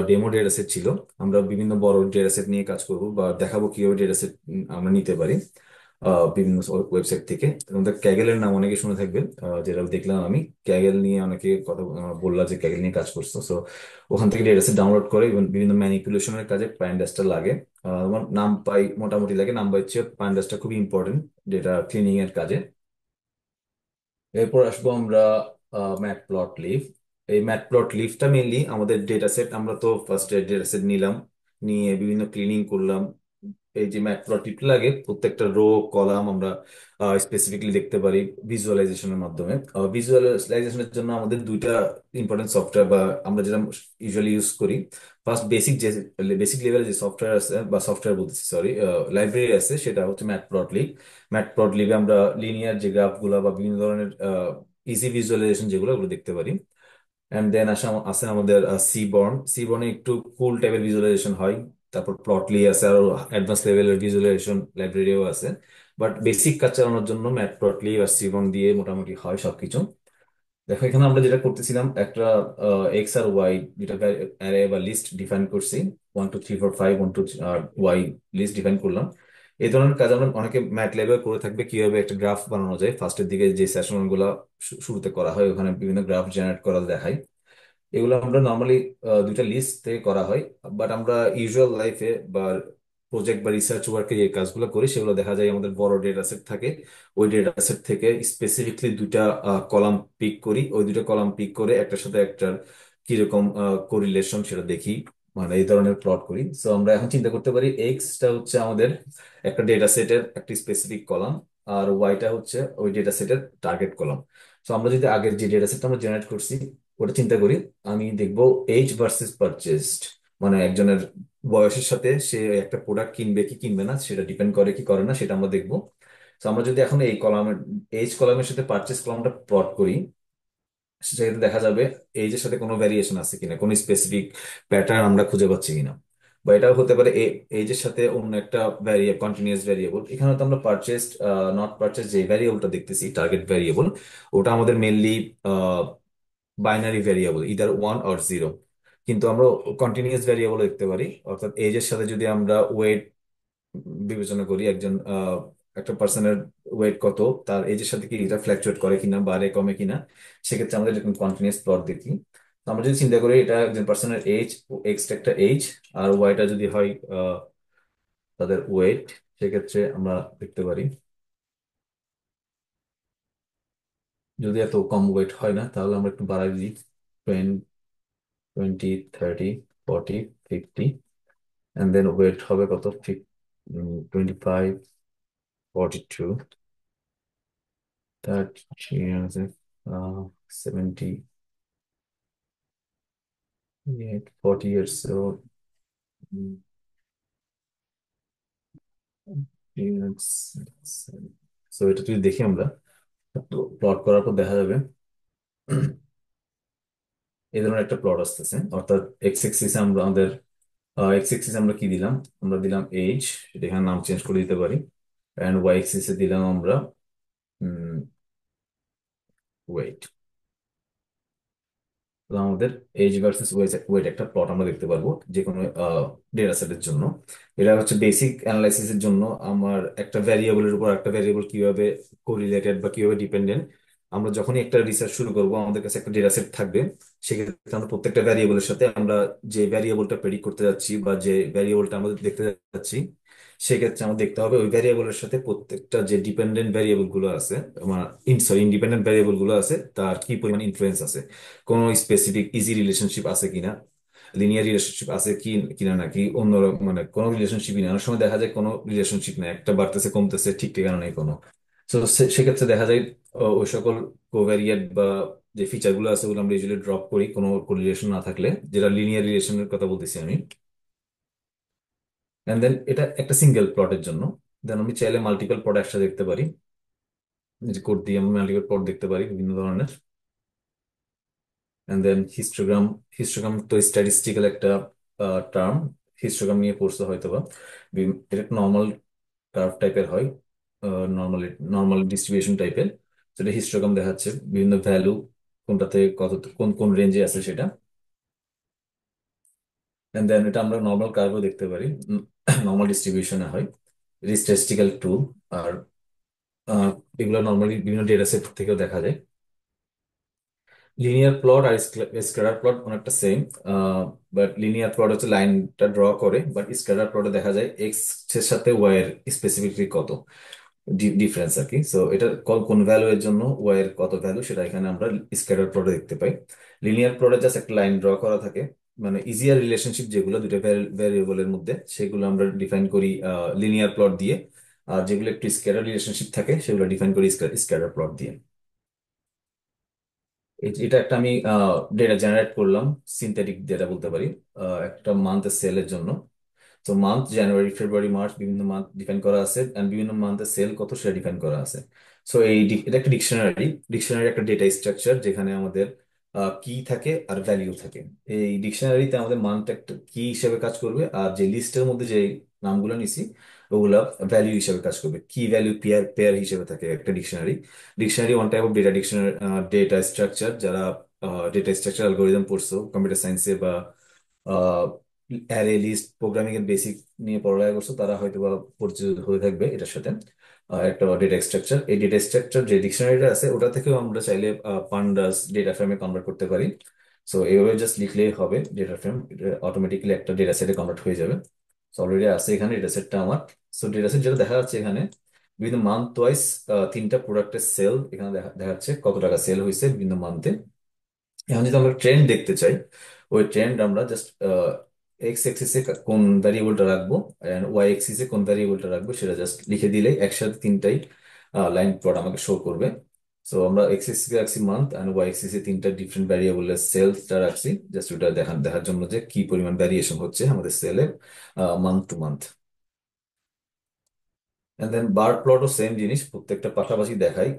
ডেমো ডেটা সেট ছিল, আমরা বিভিন্ন বড় ডেটা সেট নিয়ে কাজ করব বা দেখাবো কিভাবে ডেটা সেট আমরা নিতে পারি বিভিন্ন ওয়েবসাইট থেকে। আমাদের ক্যাগেলের নাম অনেকে শুনে থাকবেন, যেটা দেখলাম আমি, ক্যাগেল নিয়ে অনেকে কথা বললা যে ক্যাগেল নিয়ে কাজ করছো। সো ওখান থেকে ডেটা সেট ডাউনলোড করে এবং বিভিন্ন ম্যানিপুলেশনের কাজে প্যান্ডাসটা লাগে। আমার নাম পাই মোটামুটি লাগে, নাম পাই হচ্ছে প্যান্ডাসটা খুবই ইম্পর্টেন্ট ডেটা ক্লিনিং এর কাজে। এরপর আসবো আমরা ম্যাট প্লট লিভ। এই ম্যাট প্লট লিভটা মেনলি আমাদের ডেটা সেট, আমরা তো ফার্স্ট ডেটা সেট নিলাম, নিয়ে বিভিন্ন ক্লিনিং করলাম। এই যে ম্যাট প্লট লিভ লাগে, প্রত্যেকটা রো কলাম আমরা স্পেসিফিকলি দেখতে পারি ভিজুয়ালাইজেশনের মাধ্যমে। ভিজুয়ালাইজেশনের জন্য আমাদের দুইটা ইম্পর্টেন্ট সফটওয়্যার বা আমরা যেটা ইউজুয়ালি ইউজ করি, ফার্স্ট বেসিক লেভেলে যে সফটওয়্যার আছে, বা সফটওয়্যার বলতেছি সরি, লাইব্রেরি আছে, সেটা হচ্ছে ম্যাট প্লট লিভ। ম্যাট প্লট লিভে আমরা লিনিয়ার যে গ্রাফ গুলা বা বিভিন্ন ধরনের ইজি ভিজুয়ালাইজেশন যেগুলো, ওগুলো দেখতে পারি। এন্ড দেন আছে আমাদের সিবর্ন। সিবর্নে একটু কুল টাইপের ভিজুয়ালাইজেশন হয়। তারপর প্লটলি আছে, আর অ্যাডভান্স লেভেলের ভিজুয়ালাইজেশন লাইব্রেরিও আছে। বাট বেসিক কাজ চালানোর জন্য ম্যাট প্লটলি আর সিবর্ন দিয়ে মোটামুটি হয় সবকিছু। দেখো এখানে আমরা যেটা করতেছিলাম, একটা এক্স আর ওয়াই যেটা অ্যারে বা লিস্ট ডিফাইন করছি, 1 2 3 4 5, 1 2 ওয়াই লিস্ট ডিফাইন করলাম। এই ধরনের কাজ আমরা অনেকে ম্যাট ল্যাবে করে থাকবে, কিভাবে একটা গ্রাফ বানানো যায়। ফার্স্টের দিকে যে সেশন গুলো শুরুতে করা হয়, ওখানে বিভিন্ন গ্রাফ জেনারেট করা দেখায়। এগুলো আমরা নর্মালি দুইটা লিস্ট থেকে করা হয়। বাট আমরা ইউজুয়াল লাইফে বা প্রজেক্ট বা রিসার্চ ওয়ার্কে যে কাজগুলো করি, সেগুলো দেখা যায় আমাদের বড় ডেটা সেট থাকে। ওই ডেটা সেট থেকে স্পেসিফিকলি দুইটা কলাম পিক করি, ওই দুইটা কলাম পিক করে একটার সাথে একটার কিরকম কোরিলেশন সেটা দেখি, মানে এই ধরনের প্লট করি। সো আমরা এখন চিন্তা করতে পারি, এক্সটা হচ্ছে আমাদের একটা ডেটা সেটের একটা স্পেসিফিক কলাম, আর ওয়াইটা হচ্ছে ওই ডেটা সেটের টার্গেট কলাম। তো আমরা যদি আগের যে ডেটা সেটটা আমরা জেনারেট করছি ওটা চিন্তা করি, আমি দেখবো এইজ ভার্সেস পারচেজড, মানে একজনের বয়সের সাথে সে একটা প্রোডাক্ট কিনবে কি কিনবে না সেটা ডিপেন্ড করে কি করে না, সেটা আমরা দেখবো। তো আমরা যদি এখন এই কলামের এইজ কলামের সাথে পারচেজ কলামটা প্লট করি, সেক্ষেত্রে দেখা যাবে এইজের সাথে কোনো ভ্যারিয়েশন আছে কিনা, কোনো স্পেসিফিক প্যাটার্ন আমরা খুঁজে পাচ্ছি কিনা। বা এটাও হতে পারে এইজের সাথে অন্য একটা কন্টিনিউয়াস ভ্যারিয়েবল। এখানে তো আমরা পারচেজ নট পারচেজ যে ভ্যারিয়েবলটা দেখতেছি টার্গেট ভ্যারিয়েবল, ওটা আমাদের mainly binary variable, either 1 or 0। কিন্তু আমরা কন্টিনিউয়াস ভ্যারিয়েবল দেখতে পারি, অর্থাৎ এজের সাথে যদি আমরা ওয়েট বিবেচনা করি, একজন একটা পার্সনের ওয়েট কত, তার এজের সাথে কি এটা ফ্ল্যাকচুয়েট করে কিনা, বাড়ে কমে কিনা, সেক্ষেত্রে আমাদের এরকম কন্টিনিউয়াস প্লট দেখি। তো আমরা যদি চিন্তা করি এটা একজন পার্সনের এজ, এক্স একটা এজ, আর ওয়াইটা যদি হয় তাদের ওয়েট, সেক্ষেত্রে আমরা দেখতে পারি যদি এত কম ওয়েট হয় না তাহলে আমরা একটু বাড়াই দিই, 20, 30, 40, 50, অ্যান্ড দেন ওয়েট হবে কত, 25, 42, 30, 70, 40 years old. সো এটা যদি দেখি আমরা, প্লট করার পর দেখা যাবে এই ধরনের একটা প্লট আসতেছে। অর্থাৎ এক্স এক্সিস আমরা আমাদের এক্স এক্সিস আমরা কি দিলাম, আমরা দিলাম এজ, এটা এখানে নাম চেঞ্জ করে দিতে পারি, অ্যান্ড ওয়াই এক্সিস এ দিলাম আমরা ওয়েট। তো আমাদের এজ ভার্সেস ওয়েট একটা প্লট আমরা দেখতে পারবো যে কোনো ডেটা সেটের জন্য। এটা হচ্ছে বেসিক অ্যানালাইসিসের জন্য। আমার একটা ভ্যারিয়েবলের উপর একটা ভ্যারিয়েবল কিভাবে কোরিলেটেড বা কিভাবে ডিপেন্ডেন্ট, আমরা যখনই একটা রিসার্চ শুরু করব আমাদের কাছে একটা ডেটা সেট থাকবে। সেক্ষেত্রে আমরা প্রত্যেকটা ভ্যারিয়েবলের সাথে আমরা যে ভ্যারিয়েবলটা প্রেডিক্ট করতে যাচ্ছি বা যে ভ্যারিয়েবলটা আমাদের দেখতে যাচ্ছি, সেক্ষেত্রে আমাদের দেখতে হবে ওই ভ্যারিয়েবলের সাথে প্রত্যেকটা যে ডিপেন্ডেন্ট ভ্যারিয়েবল গুলো আছে, সরি ইন্ডিপেন্ডেন্ট ভ্যারিয়েবল গুলো আছে, তার কি পরিমাণ ইনফ্লুয়েন্স আছে, কোনো স্পেসিফিক ইজি রিলেশনশিপ আছে কিনা, লিনিয়ার রিলেশনশিপ আছে কি কিনা, নাকি অন্য মানে কোনো রিলেশনশিপই নেই। অনেক সময় দেখা যায় কোনো রিলেশনশিপ নেই, একটা বাড়তেছে কমতেছে, ঠিক ঠিকানা নেই কোনো। তো সেক্ষেত্রে দেখা যায় ওই সকল কোভ্যারিয়েট বা যে ফিচার গুলো আছে ওগুলো আমরা ইউজুয়ালি ড্রপ করি কোনো রিলেশন না থাকলে, যেটা লিনিয়ার রিলেশনের কথা বলতেছি আমি। এন্ড দেন এটা একটা সিঙ্গেল প্লটের জন্য। দেন আমি চাইলে মাল্টিপল প্লট একসাথে দেখতে পারি, যে কোড দিয়ে আমি মাল্টিপল প্লট দেখতে পারি বিভিন্ন ধরনের। এন্ড দেন হিস্টোগ্রাম, হিস্টোগ্রাম তো স্ট্যাটিস্টিক্যাল একটা টার্ম, হিস্টোগ্রাম নিয়ে পড়ছে হয়তো বা। এটা নর্মাল কার্ভ টাইপের হয়, নর্মাল নর্মাল ডিস্ট্রিবিউশন টাইপের, যেটা হিস্টোগ্রাম দেখাচ্ছে বিভিন্ন ভ্যালু কোনটাতে কত, কোন কোন রেঞ্জে আছে সেটা। এন্ড দেন এটা আমরা নর্মাল কার্ভও দেখতে পারি, নর্মাল ডিস্ট্রিবিউশনে হয়, স্ট্যাটিস্টিক্যাল টুল। আর আহ, এগুলো নর্মালি বিভিন্ন ডেটা সেট থেকেও দেখা যায়। লিনিয়ার প্লট আর স্ক্যাটার প্লট অনেকটা সেম, বাট লিনিয়ার প্লট হচ্ছে লাইনটা ড্র করে, বাট স্ক্যাটার প্লটে দেখা যায় এক্স এর সাথে ওয়াই এর স্পেসিফিকলি কত ডিফারেন্স আর কি। সো এটা কোন ভ্যালু এর জন্য ওয়াই এর কত ভ্যালু, সেটা এখানে আমরা স্ক্যাটার প্লটে দেখতে পাই। লিনিয়ার প্লটে জাস্ট একটা লাইন ড্র করা থাকে, মানে ইজিয়ার রিলেশনশিপ যেগুলো দুটো ভ্যারিয়েবলের মধ্যে, সেগুলো আমরা ডিফাইন করি লিনিয়ার প্লট দিয়ে। আর যেগুলো একটু স্ক্যাটার রিলেশনশিপ থাকে সেগুলো ডিফাইন করি স্ক্যাটার প্লট দিয়ে। এটা একটা আমি ডেটা জেনারেট করলাম, সিনথেটিক ডেটা বলতে পারি, একটা মান্থের সেলের জন্য। তো মান্থ জানুয়ারি ফেব্রুয়ারি মার্চ বিভিন্ন মান্থ ডিফাইন করা আছে, এন্ড বিভিন্ন মান্থের সেল কত সেটা ডিফাইন করা আছে। সো এটা একটা ডিকশনারি, ডিকশনারি একটা ডেটা স্ট্রাকচার যেখানে আমাদের কি থাকে আর ভ্যালিউ থাকে। এই ডিকশনারিতে আমাদের মান্থ একটা কি হিসেবে কাজ করবে, আর যে লিস্টের মধ্যে যে নামগুলো নিছি ওগুলা ভ্যালু হিসেবে কাজ করবে। কি ভ্যালু পেয়ার পেয়ার হিসেবে থাকে একটা dictionary. Dictionary one type of data, dictionary data structure. যারা ডেটা স্ট্রাকচার অ্যালগোরিদম পড়ছো কম্পিউটার সায়েন্সে বা অ্যারে লিস্ট প্রোগ্রামিং এর বেসিক নিয়ে পড়ালেখা করছো, তারা হয়তো বা পরিচিত হয়ে থাকবে এটার সাথে। একটা ডেটা স্ট্রাকচার, এই ডেটা স্ট্রাকচার যে ডিকশনারিটা আছে ওটা থেকেও আমরা চাইলে পান্ডাস ডেটা ফ্রেমে কনভার্ট করতে পারি। সো এইভাবে জাস্ট লিখলেই হবে ডেটা ফ্রেম, অটোমেটিক্যালি একটা ডেটা সেটে কনভার্ট হয়ে যাবে। সো অলরেডি আছে এখানে ডেটা সেটটা আমার। সো ডেটা সেট যেটা দেখা যাচ্ছে এখানে বিভিন্ন মান্থ ওয়াইজ তিনটা প্রোডাক্টের সেল এখানে দেখাচ্ছে, কত টাকা সেল হয়েছে বিভিন্ন মান্থে। এখন যদি আমরা ট্রেন্ড দেখতে চাই, ওই ট্রেন্ড আমরা জাস্ট এক্স এক্সিসে কোন ভ্যারিয়েবলটা রাখবো এন্ড ওয়াই এক্সিসে কোন ভ্যারিয়েবলটা রাখবো সেটা জাস্ট লিখে দিলেই একসাথে তিনটাই লাইন প্লট আমাকে শো করবে। সো আমরা এক্স এক্সিসে রাখছি মান্থ, এন্ড ওয়াই এক্সিসে তিনটা ডিফারেন্ট ভ্যারিয়েবলের সেলসটা রাখছি, জাস্ট ওটা দেখার জন্য যে কি পরিমাণ ভ্যারিয়েশন হচ্ছে আমাদের সেলে month to month. And then bar প্লটও সেম জিনিস, প্রত্যেকটা পাশাপাশি দেখাই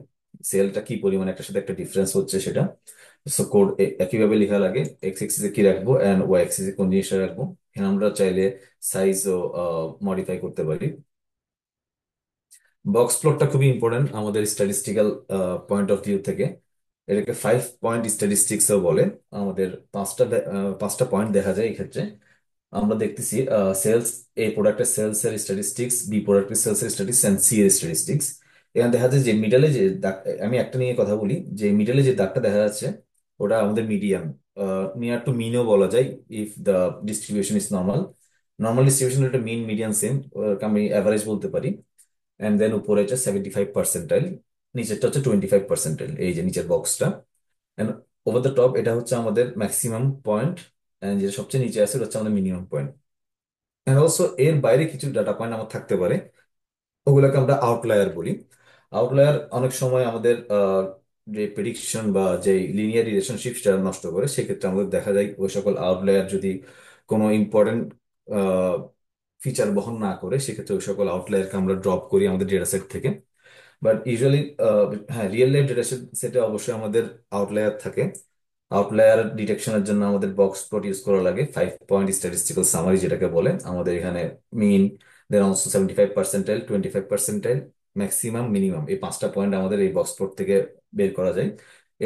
সেলটা কি পরিমাণ একটার সাথে একটা ডিফারেন্স হচ্ছে সেটা। সো কোড একইভাবে লেখা লাগে, এক্স এক্সিস এ কি রাখবো এন্ড ওয়াই এক্সিস এ কোন জিনিসটা রাখবো। এখানে আমরা চাইলে সাইজও মডিফাই করতে পারি। বক্স প্লটটা খুবই ইম্পর্টেন্ট আমাদের স্ট্যাটিস্টিক্যাল পয়েন্ট অফ ভিউ থেকে। এটাকে 5 পয়েন্ট স্ট্যাটিস্টিক্সও বলে। আমাদের পাঁচটা পয়েন্ট দেখা যায় এই ক্ষেত্রে। আমরা দেখতেছি সেলস, এ প্রোডাক্টের সেলস এর স্ট্যাটিস্টিক্স, বি প্রোডাক্টের সেলস এর স্ট্যাটিস্টিক্স এন্ড সি এর স্ট্যাটিস্টিক্স। এখানে দেখা যাচ্ছে যে মিডলে যে দাগ, আমি একটা নিয়ে কথা বলি, যে মিডলে যে দাগটা দেখা যাচ্ছে ওটা আমাদের মিডিয়ান, নিয়ার টু মিনও বলা যায় if the distribution is normal. Normal distribution একটা মিন মিডিয়ান সেম, আমি অ্যাভারেজ বলতে পারি। এন্ড দেন উপরে হচ্ছে 75 পার্সেন্টাইল, নিচেরটা হচ্ছে 25 পার্সেন্টাইল, এই যে নিচের বক্সটা। এন্ড ওভার দ্য টপ এটা হচ্ছে আমাদের ম্যাক্সিমাম পয়েন্ট, এন্ড যেটা সবচেয়ে নিচে আছে ওটা হচ্ছে আমাদের মিনিমাম পয়েন্ট। এন্ড অলসো এর বাইরে কিছু ডাটা পয়েন্ট আমার থাকতে পারে, ওগুলোকে আমরা আউটলায়ার বলি। আউটলায়ার অনেক সময় আমাদের যে প্রেডিকশন বা যে লিনিয়ার রিলেশনশিপ সেটা নষ্ট করে। সেক্ষেত্রে আমাদের দেখা যায় ওই সকল আউটলায়ার যদি কোনো ইম্পর্টেন্ট ফিচার বহন না করে, সেক্ষেত্রে ওই সকল আউটলায়ারকে আমরা ড্রপ করি আমাদের ডেটা সেট থেকে। বাট ইউজুয়ালি, হ্যাঁ, রিয়েল লাইফ ডেটা সেটে অবশ্যই আমাদের আউটলায়ার থাকে। আউটলায়ার ডিটেকশনের জন্য আমাদের বক্স প্লট ইউজ করা লাগে, 5 পয়েন্ট স্ট্যাটিস্টিক্যাল সামারি যেটাকে বলে। আমাদের এখানে mean, then also 75 percentile, 25 percentile, maximum, minimum, এই 5টা পয়েন্ট আমাদের এই বক্স প্লট থেকে বের করা যায়।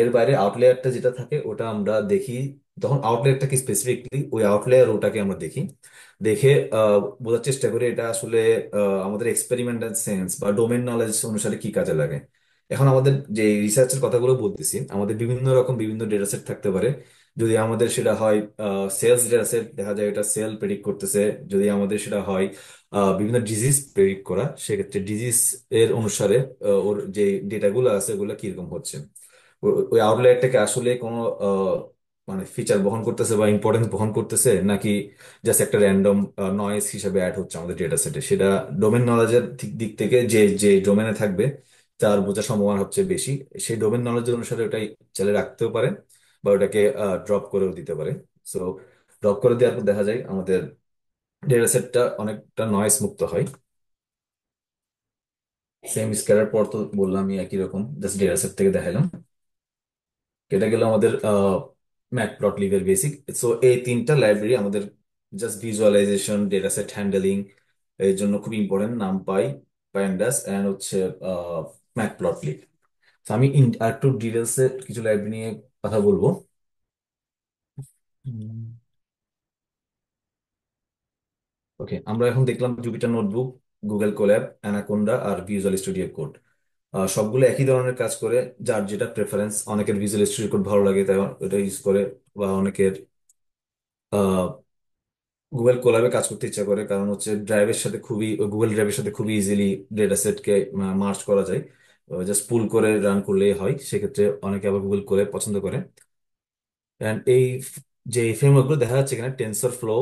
এর বাইরে আউটলায়ারটা যেটা থাকে ওটা আমরা দেখি, তখন আউটলায়ারটাকে স্পেসিফিকলি ওই আউটলায়ার ওটাকে আমরা দেখি, দেখে বোঝার চেষ্টা করি এটা আসলে আমাদের এক্সপেরিমেন্টাল সেন্স বা ডোমেন নলেজ অনুসারে কি কাজে লাগে। এখন আমাদের যে রিসার্চের কথাগুলো বলতেছি, আমাদের বিভিন্ন রকম বিভিন্ন ডেটা সেট থাকতে পারে। যদি আমাদের সেটা হয় সেলস ডেটা সেট, দেখা যায় এটা সেল প্রেডিক্ট করতেছে। যদি আমাদের সেটা হয় বিভিন্ন ডিজিজ প্রেডিক্ট করা, সেক্ষেত্রে ডিজিজ এর অনুসারে ওর যে ডেটাগুলো আছে ওগুলো কিরকম হচ্ছে। ওই আউটলায়ারটাকে আসলে কোনো মানে ফিচার বহন করতেছে বা ইম্পর্টেন্স বহন করতেছে, নাকি জাস্ট একটা র্যান্ডম নয়েজ হিসেবে অ্যাড হচ্ছে আমাদের ডেটা সেটে, সেটা ডোমেন নলেজের দিক থেকে যে যে ডোমেনে থাকবে তার বোঝার সম্ভাবনা হচ্ছে বেশি। সেই ডোমেন নলেজ অনুসারে ওটাই চালিয়ে রাখতেও পারে বা ওটাকে ড্রপ করেও দিতে পারে। সো ড্রপ করে দেওয়ার পর দেখা যায় আমাদের ডেটা সেটটা অনেকটা নয়েজ মুক্ত হয়। সেম স্কেলার পর তো বললামই একই রকম, জাস্ট ডেটা সেট থেকে দেখালাম। এটা গেল আমাদের ম্যাটপ্লটলিব এর বেসিক। সো এই 3টা লাইব্রেরি আমাদের just visualization, data set handling এর জন্য খুব ইম্পর্টেন্ট, নামপাই, প্যান্ডাস এন্ড হচ্ছে ম্যাটপ্লটলিব। আমি আর একটু ডিটেলস এ কিছু লাইব্রেরি নিয়ে কথা বলবো। ওকে, আমরা এখন দেখলাম Jupyter notebook, Google Colab, Anaconda আর ভিজুয়াল স্টুডিও কোড। সবগুলো একই ধরনের কাজ করে, যার যেটা প্রেফারেন্স। অনেকের ভিজুয়াল স্টুডিও কোড ভালো লাগে তাই ওটা ইউজ করে, বা অনেকের গুগল কোলাবে কাজ করতে ইচ্ছা করে, কারণ হচ্ছে ড্রাইভের সাথে খুবই, গুগল ড্রাইভের সাথে খুবই ইজিলি ডেটা সেটকে মার্জ করা যায়, জাস্ট পুল করে রান করলেই হয়। সেক্ষেত্রে অনেকে আবার গুগল কোলাব পছন্দ করে। And এই যে ফ্রেমওয়ার্ক গুলো দেখা যাচ্ছে এখানে, TensorFlow,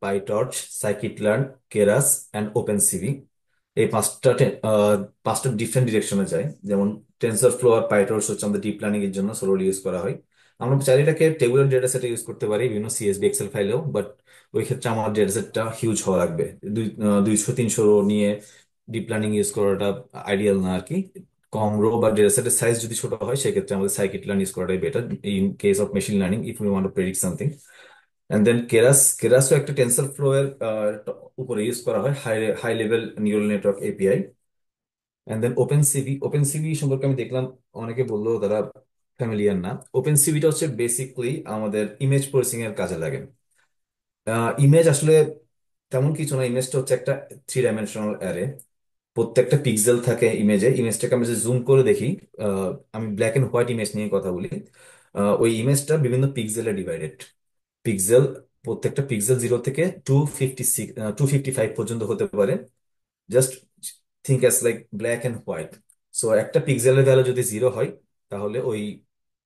PyTorch, scikit-learn, Keras and OpenCV, এই 5টা ডিফারেন্ট ডিরেকশনে যায়। যেমন টেনসর ফ্লো আর পাইটর্চ হচ্ছে আমাদের ডিপ লার্নিং এর জন্য সোলোলি ইউজ করা হয়। আমরা চাইলে এটাকে টেবুলার ডেটা সেটে ইউজ করতে পারি, বিভিন্ন সিএসভি এক্সেল ফাইলেও, বাট ওই ক্ষেত্রে আমার ডেটা সেটটা হিউজ হওয়া লাগবে। 200-300 রো নিয়ে ডিপ লার্নিং ইউজ করাটা আইডিয়াল না আর কি। কম রো বা ডেটা সেটের সাইজ যদি ছোট হয়, সেক্ষেত্রে আমাদের সাইকিট লার্ন ইউজ করাটাই better in case of machine learning, if you want to predict something. And then কেরাসও একটা টেনসর ফ্লো এর উপরে ইউজ করা হয়, high high level neural network API. And then OpenCV সম্পর্কে আমি দেখলাম অনেকে বললো তারা ফ্যামিলিয়ার না। ওপেন সিভিটা হচ্ছে বেসিকলি আমাদের ইমেজ প্রসেসিং এর কাজে লাগে। ইমেজ আসলে তেমন কিছু না, ইমেজটা হচ্ছে একটা 3 ডাইমেনশনাল অ্যারে। প্রত্যেকটা পিক্সেল থাকে ইমেজে। ইমেজটাকে আমরা যে জুম করে দেখি, আমি ব্ল্যাক এন্ড হোয়াইট ইমেজ নিয়ে কথা বলি, ওই ইমেজটা বিভিন্ন পিক্সেলে ডিভাইডেড। পিক্সেল, প্রত্যেকটা পিক্সেল 0 থেকে 255 পর্যন্ত হতে পারে। Just think as like black and white. So একটা পিক্সেলের ভ্যালু যদি 0 হয়, তাহলে ওই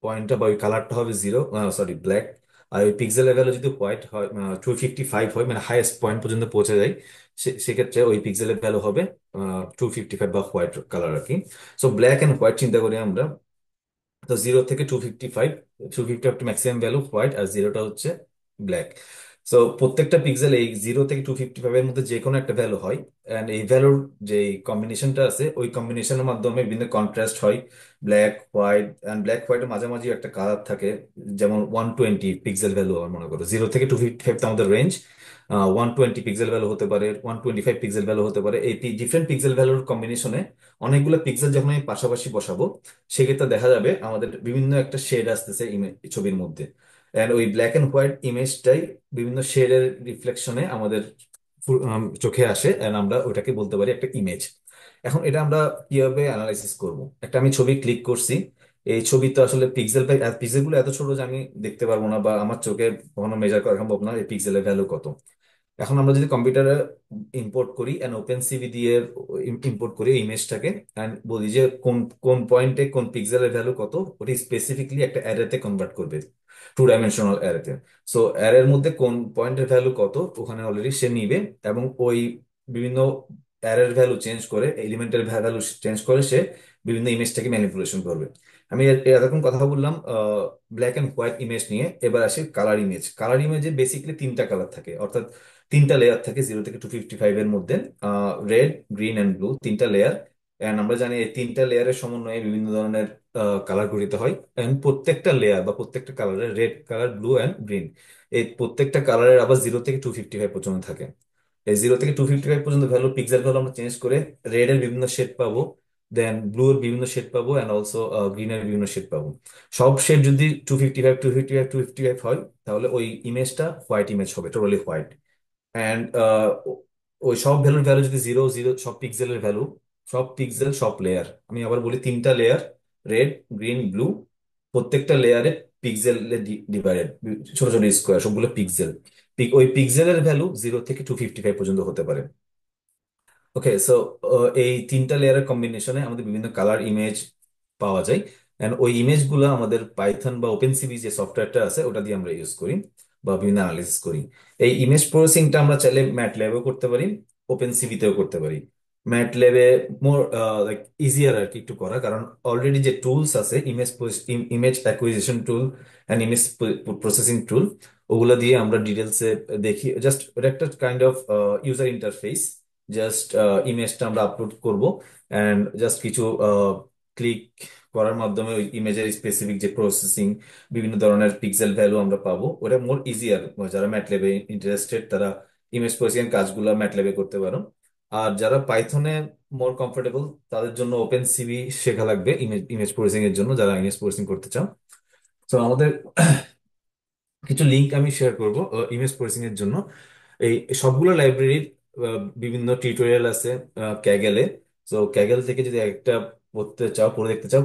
পয়েন্টটা বা ওই কালারটা হবে 0, সরি, ব্ল্যাক। আর ওই পিক্সেলের ভ্যালু যদি হোয়াইট হয়, 255 হয়, মানে হাইয়েস্ট পয়েন্ট পর্যন্ত পৌঁছে যায়, সেক্ষেত্রে ওই পিক্সেলের ভ্যালু হবে 255 বা হোয়াইট কালার আর কি। সো ব্ল্যাক এন্ড হোয়াইট চিন্তা করি আমরা। তো 0 থেকে 255, 255 টু ম্যাক্সিমাম ভ্যালু হোয়াইট, আর জিরোটা হচ্ছে ব্ল্যাক। সো প্রত্যেকটা পিক্সেল এই 0 থেকে 255 এর মধ্যে যে কোনো একটা ভ্যালু হয়। অ্যান্ড এই ভ্যালুর যে কম্বিনেশনটা আছে, ওই কম্বিনেশনের মাধ্যমে বিভিন্ন কন্ট্রাস্ট হয়, ব্ল্যাক হোয়াইট। অ্যান্ড ব্ল্যাক হোয়াইটের মাঝামাঝি একটা কালার থাকে, যেমন 120 পিক্সেল ভ্যালু। আমার মনে করো 0 থেকে 255 তো আমাদের রেঞ্জ, 120 পিক্সেল ভ্যালু হতে পারে, 125 পিক্সেল ভ্যালু হতে পারে। এই ডিফারেন্ট পিক্সেল ভ্যালুর কম্বিনেশনে অনেকগুলো পিক্সেল যখন আমি পাশাপাশি বসাবো, সেক্ষেত্রে দেখা যাবে আমাদের বিভিন্ন একটা শেড আসতেছে ছবির মধ্যে। এন্ড ওই ব্ল্যাক এন্ড হোয়াইট ইমেজটাই বিভিন্ন শেডের রিফ্লেকশনে আমাদের চোখে আসে, এন্ড আমরা ওটাকে বলতে পারি একটা ইমেজ। এখন এটা আমরা কিভাবে অ্যানালাইসিস করব? একটা আমি ছবি ক্লিক করছি, এই ছবি তো আসলে পিক্সেল পিক্সেল গুলো এত ছোট যে আমি দেখতে পারবো না, বা আমার চোখে কখনো মেজার করা সম্ভব না এই পিক্সেলের ভ্যালু কত। এখন আমরা যদি কম্পিউটারে ইম্পোর্ট করি এন্ড ওপেন সিভি দিয়ে ইম্পোর্ট করি ইমেজটাকে, এন্ড বলি যে কোন কোন পয়েন্টে কোন পিক্সেলের ভ্যালু কত, ওটি স্পেসিফিকলি একটা অ্যারেতে কনভার্ট করবে, টু ডাইমেনশনাল অ্যারেতে। সো অ্যারের মধ্যে কোন পয়েন্টের ভ্যালু কত ওখানে অলরেডি সে নিবে, এবং ওই বিভিন্ন অ্যারের ভ্যালু চেঞ্জ করে, এলিমেন্টের ভ্যালু চেঞ্জ করে সে বিভিন্ন ইমেজটাকে ম্যানিপুলেশন করবে। আমি এতক্ষণ কথা বললাম ব্ল্যাক এন্ড হোয়াইট ইমেজ নিয়ে, এবার আসি কালার ইমেজ। কালার ইমেজে বেসিক্যালি তিনটা কালার থাকে, অর্থাৎ তিনটা লেয়ার থাকে 0 থেকে 255 এর মধ্যে, রেড, গ্রিন অ্যান্ড ব্লু, তিনটা লেয়ার। এন্ড আমরা জানি এই তিনটা লেয়ারের সমন্বয়ে বিভিন্ন ধরনের কালার গঠিত হয়। এন্ড প্রত্যেকটা লেয়ার বা প্রত্যেকটা কালারের, red colour, blue and green, এই প্রত্যেকটা কালারের আবার 0 থেকে 255 পর্যন্ত থাকে। এই 0 থেকে 255 পর্যন্ত ভ্যালু, পিক্সেল ভ্যালু আমরা চেঞ্জ করে রেড এর বিভিন্ন শেড পাবো, দেন ব্লু এর বিভিন্ন শেড পাবো, অ্যান্ড অলসো গ্রিন এর বিভিন্ন শেড পাবো। সব শেড যদি 255 হয়, তাহলে ওই ইমেজটা হোয়াইট ইমেজ হবে, টোটালি হোয়াইট। অ্যান্ড ওই সব ভ্যালুর ভ্যালু যদি 0 0, সব পিক্সেলের ভ্যালু, সব পিক্সেল সব লেয়ার, আমি আবার বলি তিনটা লেয়ার, রেড, গ্রিন, ব্লু, প্রত্যেকটা লেয়ারে পিক্সেল ডিভাইডেড, ছোট ছোট স্কোয়ার, সবগুলো পিক্সেল। ওই পিক্সেলের ভ্যালু 0 থেকে 255 পর্যন্ত হতে পারে। ওকে, সো এই তিনটা লেয়ারের কম্বিনেশনে আমাদের বিভিন্ন কালার ইমেজ পাওয়া যায়। এন্ড ওই ইমেজ গুলো আমাদের পাইথন বা ওপেনসিভি যে সফটওয়্যারটা আছে ওটা দিয়ে আমরা ইউজ করি বা বিভিন্ন অ্যানালিসিস করি। এই ইমেজ প্রসেসিংটা আমরা চাইলে ম্যাটল্যাবেও করতে পারি, ওপেনসিভিতেও করতে পারি। ম্যাটল্যাবে মোর লাইক ইজিয়ার আর কি একটু করা, কারণ অলরেডি যে টুলস আছে, image acquisition tool and image processing tool, ওগুলা দিয়ে আমরা ডিটেলসে দেখি। জাস্ট ওটা একটা kind of user interface. Just ইমেজটা আমরা আপলোড করব, অ্যান্ড জাস্ট কিছু ক্লিক করার মাধ্যমে ওই ইমেজের স্পেসিফিক যে প্রসেসিং, বিভিন্ন ধরনের পিক্সেল ভ্যালু আমরা পাবো। ওটা মোর ইজিয়ার, যারা ম্যাটল্যাবে ইন্টারেস্টেড তারা ইমেজ প্রসেসিং কাজগুলো ম্যাটল্যাবে করতে পারো। আর যারা পাইথনে মোর কমফোর্টেবল, তাদের জন্য ওপেন সিভি শেখা লাগবে ইমেজ ইমেজ প্রসেসিং এর জন্য, যারা ইমেজ প্রসেসিং করতে চাও। তো আমাদের কিছু লিংক আমি শেয়ার করব ইমেজ প্রসেসিং এর জন্য। এই সবগুলো লাইব্রেরির বিভিন্ন টিউটোরিয়াল আছে ক্যাগেলে। তো ক্যাগেল থেকে যদি একটা পড়তে চাও, পড়ে দেখতে চাও,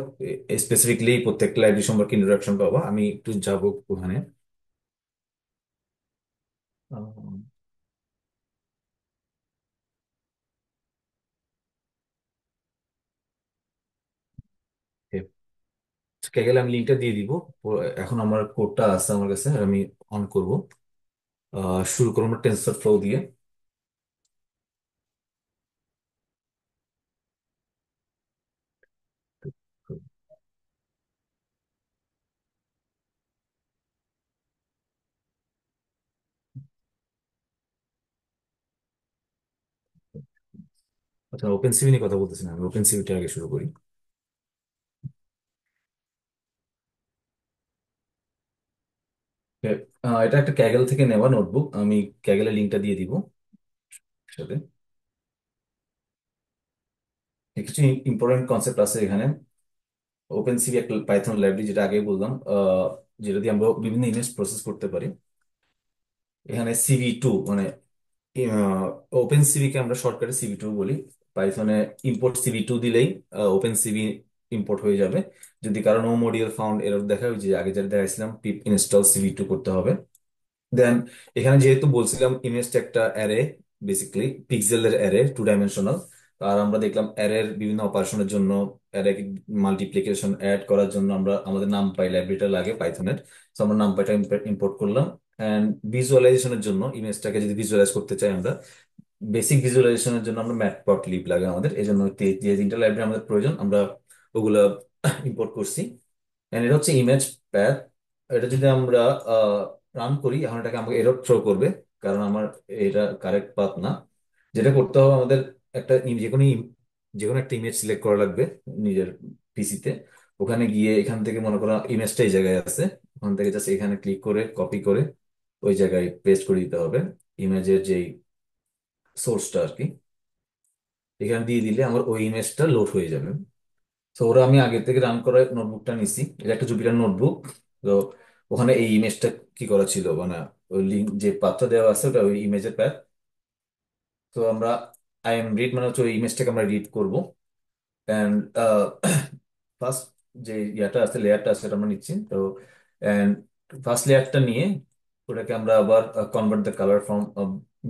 স্পেসিফিকলি প্রত্যেকটা লাইব্রেরি সম্পর্কে ইন্ট্রোডাকশন পাবো। আমি একটু যাবো ওখানে। ক্যাগেলে আমি লিঙ্কটা দিয়ে দিব। এখন আমার কোডটা আছে আমার কাছে, আমি অন করব। শুরু করবো টেনসর ফ্লো দিয়ে। আচ্ছা, ওপেন সিভি নিয়ে কথা বলতেছি না, আমি ওপেন সিভিটা আগে শুরু করি। এটা একটা ক্যাগেল থেকে নেওয়া নোটবুক, আমি ক্যাগেলের লিঙ্কটা দিয়ে দিব সাথে। কিছু ইম্পর্টেন্ট কনসেপ্ট আছে এখানে। ওপেন সিভি একটা পাইথন লাইব্রেরি, যেটা আগে বললাম, যেটা দিয়ে আমরা বিভিন্ন ইমেজ প্রসেস করতে পারি। এখানে CV2 মানে ওপেন সিভিকে আমরা শর্টকাটে CV2 বলি। পাইথনে ইম্পোর্ট CV2 দিলেই ওপেন সিভি ইম্পোর্ট হয়ে যাবে। যদি কারো নো মডিউল ফাউন্ড এরর দেখায়, ওই যে আগে যেটা দেখাইছিলাম, পিপ ইনস্টল CV2 করতে হবে। দেন এখানে যেহেতু বলছিলাম ইমেজটা একটা অ্যারে, বেসিক্যালি পিক্সেলের অ্যারে, 2 ডাইমেনশনাল। আর আমরা দেখলাম অ্যারের বিভিন্ন অপারেশনের জন্য, অ্যারে মাল্টিপ্লিকেশন অ্যাড করার জন্য আমরা আমাদের নামপাই লাইব্রেরিটা লাগে পাইথনের। তো আমরা নামপাইটা ইম্পোর্ট করলাম। অ্যান্ড ভিজুয়ালাইজেশনের জন্য, ইমেজটাকে যদি ভিজুয়ালাইজ করতে চাই আমরা, বেসিক ভিজুয়ালাইজেশনের জন্য আমরা ম্যাটপ্লটলিব লাগে আমাদের। এই জন্য যে তিনটা লাইব্রেরি আমাদের প্রয়োজন, আমরা ওগুলা ইম্পোর্ট করছি। And এটা হচ্ছে ইমেজ প্যাথ। এটা যদি আমরা রান করি, এখন এটাকে আমাকে এরর থ্রো করবে, কারণ আমার এটা কারেক্ট পাথ না। যেটা করতে হবে আমাদের, একটা যে কোনো একটা ইমেজ সিলেক্ট করা লাগবে নিজের পিসিতে। ওখানে গিয়ে এখান থেকে মনে করো ইমেজটা এই জায়গায় আছে, ওখান থেকে জাস্ট এখানে ক্লিক করে কপি করে ওই জায়গায় পেস্ট করে দিতে হবে, ইমেজের যেই সোর্সটা আর কি। এখানে দিয়ে দিলে আমার ওই ইমেজটা লোড হয়ে যাবে। তো ওরা আমি আগে থেকে রান করা নোটবুকটা নিছি, এটা একটা জুপিটার নোটবুক। তো ওখানে এই ইমেজটা কি করা ছিল, মানে ওই লিঙ্ক যে পাথটা দেওয়া আছে ওটা ওই ইমেজের প্যাথ। তো আমরা আই এম রিড মানে হচ্ছে ওই ইমেজটাকে আমরা রিড করবো। অ্যান্ড ফার্স্ট যে ইয়াটা আছে, লেয়ারটা আছে, সেটা আমরা নিচ্ছি। তো অ্যান্ড ফার্স্ট লেয়ারটা নিয়ে ওটাকে আমরা আবার convert the colour from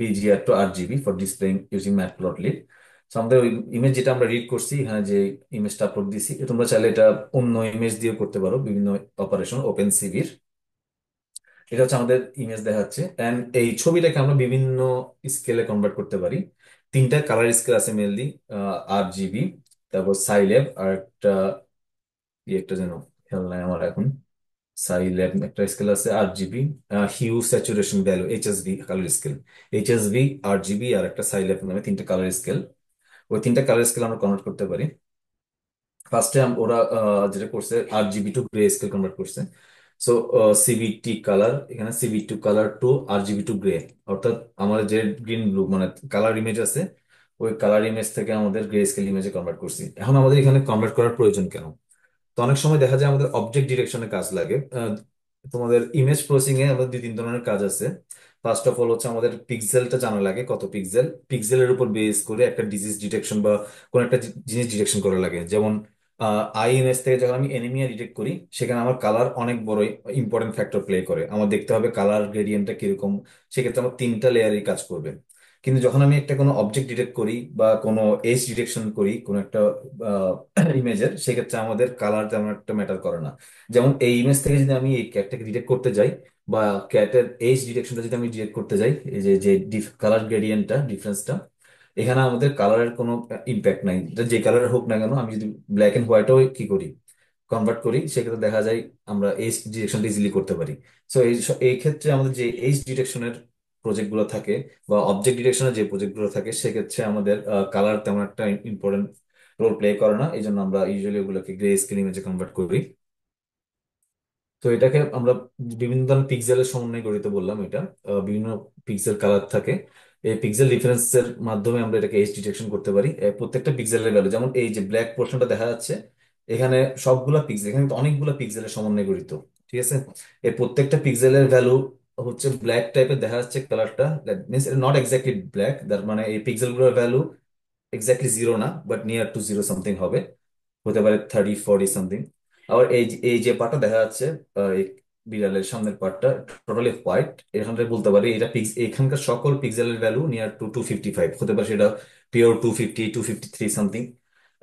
BGR to RGB for displaying using Matplotlib. তো আমাদের ওই ইমেজ যেটা আমরা রিড করছি, এখানে যে ইমেজটা আপলোড দিছি, তোমরা চাইলে এটা অন্য ইমেজ দিয়ে করতে পারো, বিভিন্ন অপারেশন ওপেন সিভির। এটা হচ্ছে আমাদের ইমেজ দেখাচ্ছে। অ্যান্ড এই ছবিটাকে আমরা বিভিন্ন স্কেলে কনভার্ট করতে পারি। তিনটা কালার স্কেল আছে মেনলি, RGB, তারপর সাইল্যাব, আর একটা একটা যেন খেয়াল নাই আমার এখন। সাইল্যাব একটা স্কেল আছে, RGB, hue saturation value, HSV colour scale. HSV, RGB আর একটা সাইল্যাব নামে তিনটা কালার স্কেল। ওই তিনটা কালার স্কেল আমরা কনভার্ট করতে পারি। ফার্স্টে ওরা যেটা করছে, RGB to grey scale convert করছে। সো CBT কালার, এখানে CBT colour to RGB to grey, অর্থাৎ আমাদের যে গ্রিন ব্লু মানে কালার ইমেজ আছে, ওই কালার ইমেজ থেকে আমাদের গ্রে স্কেল ইমেজে কনভার্ট করছি। এখন আমাদের এখানে কনভার্ট করার প্রয়োজন কেন? তো অনেক সময় দেখা যায় আমাদের অবজেক্ট ডিরেকশনে কাজ লাগে। তোমাদের ইমেজ প্রসেসিং এ আমাদের দুই তিন ধরনের কাজ আছে। ফার্স্ট অফ অল হচ্ছে আমাদের পিক্সেলটা জানা লাগে, কত পিক্সেল, পিক্সেলের উপর বেস করে একটা ডিজিজ ডিটেকশন বা কোন একটা জিনিস ডিটেকশন করা লাগে। যেমন আই ইমেজ থেকে যখন আমি এনিমিয়া ডিটেক্ট করি, সেখানে আমার কালার অনেক বড় ইম্পর্টেন্ট ফ্যাক্টর প্লে করে। আমার দেখতে হবে কালার গ্রেডিয়েন্টটা কিরকম, সেক্ষেত্রে আমার তিনটা লেয়ারই কাজ করবে। কিন্তু যখন আমি একটা কোনো অবজেক্ট ডিটেক্ট করি বা কোনো এজ ডিটেকশন করি কোনো একটা ইমেজের, সেক্ষেত্রে আমাদের কালার তেমন একটা ম্যাটার করে না। যেমন এই ইমেজ থেকে যদি আমি এই ক্যাটটাকে ডিটেক্ট করতে যাই, বা ক্যাটের এজ ডিটেকশনটা যদি আমি ডিটেক্ট করতে যাই, এই যে যে কালার গ্রেডিয়েন্টটা ডিফারেন্সটা, এখানে আমাদের কালারের কোনো ইম্প্যাক্ট নাই। এটা যে কালার হোক না কেন, আমি যদি ব্ল্যাক এন্ড হোয়াইটও কি করি, কনভার্ট করি, সেক্ষেত্রে দেখা যায় আমরা এজ ডিটেকশনটা ইজিলি করতে পারি। সো এই ক্ষেত্রে আমাদের যে এজ ডিটেকশনের প্রজেক্ট গুলো থাকে বা অবজেক্ট ডিটেকশনের যে প্রজেক্ট গুলো থাকে, সেক্ষেত্রে আমাদের কালার তেমন একটা ইম্পর্টেন্ট রোল প্লে করে না। এই জন্য আমরা ইউজুয়ালি ওগুলোকে গ্রে স্কেল ইমেজে কনভার্ট করি। তো এটাকে আমরা বিভিন্ন ধরনের পিক্সেলের সমন্বয়ে গঠিত বললাম। এটা বিভিন্ন পিক্সেল কালার থাকে, এই পিক্সেল ডিফারেন্সের মাধ্যমে আমরা এটাকে এজ ডিটেকশন করতে পারি। প্রত্যেকটা পিক্সেলের ভ্যালু, যেমন এই যে ব্ল্যাক পোর্শনটা দেখা যাচ্ছে, এখানে সবগুলা পিক্সেল, এখানে কিন্তু অনেকগুলো পিক্সেলের সমন্বয়ে গঠিত। ঠিক আছে, এই প্রত্যেকটা পিক্সেলের ভ্যালু হচ্ছে ব্ল্যাক টাইপের দেখা যাচ্ছে কালারটা, দ্যাট মিনস এটা নট এক্স্যাক্টলি ব্ল্যাক, তার মানে এই পিক্সেলগুলোর ভ্যালু এক্স্যাক্টলি জিরো না, but near to zero something হবে, হতে পারে 30 40 সামথিং। আবার এই যে পার্টটা দেখা যাচ্ছে, এই বিড়ালের সামনের পার্টটা টোটালি হোয়াইট, এখানটা বলতে পারি এটা এখানকার সকল পিক্সেলের ভ্যালু নিয়ার টু 255 হতে পারে, সেটা পিওর 250 253 সামথিং।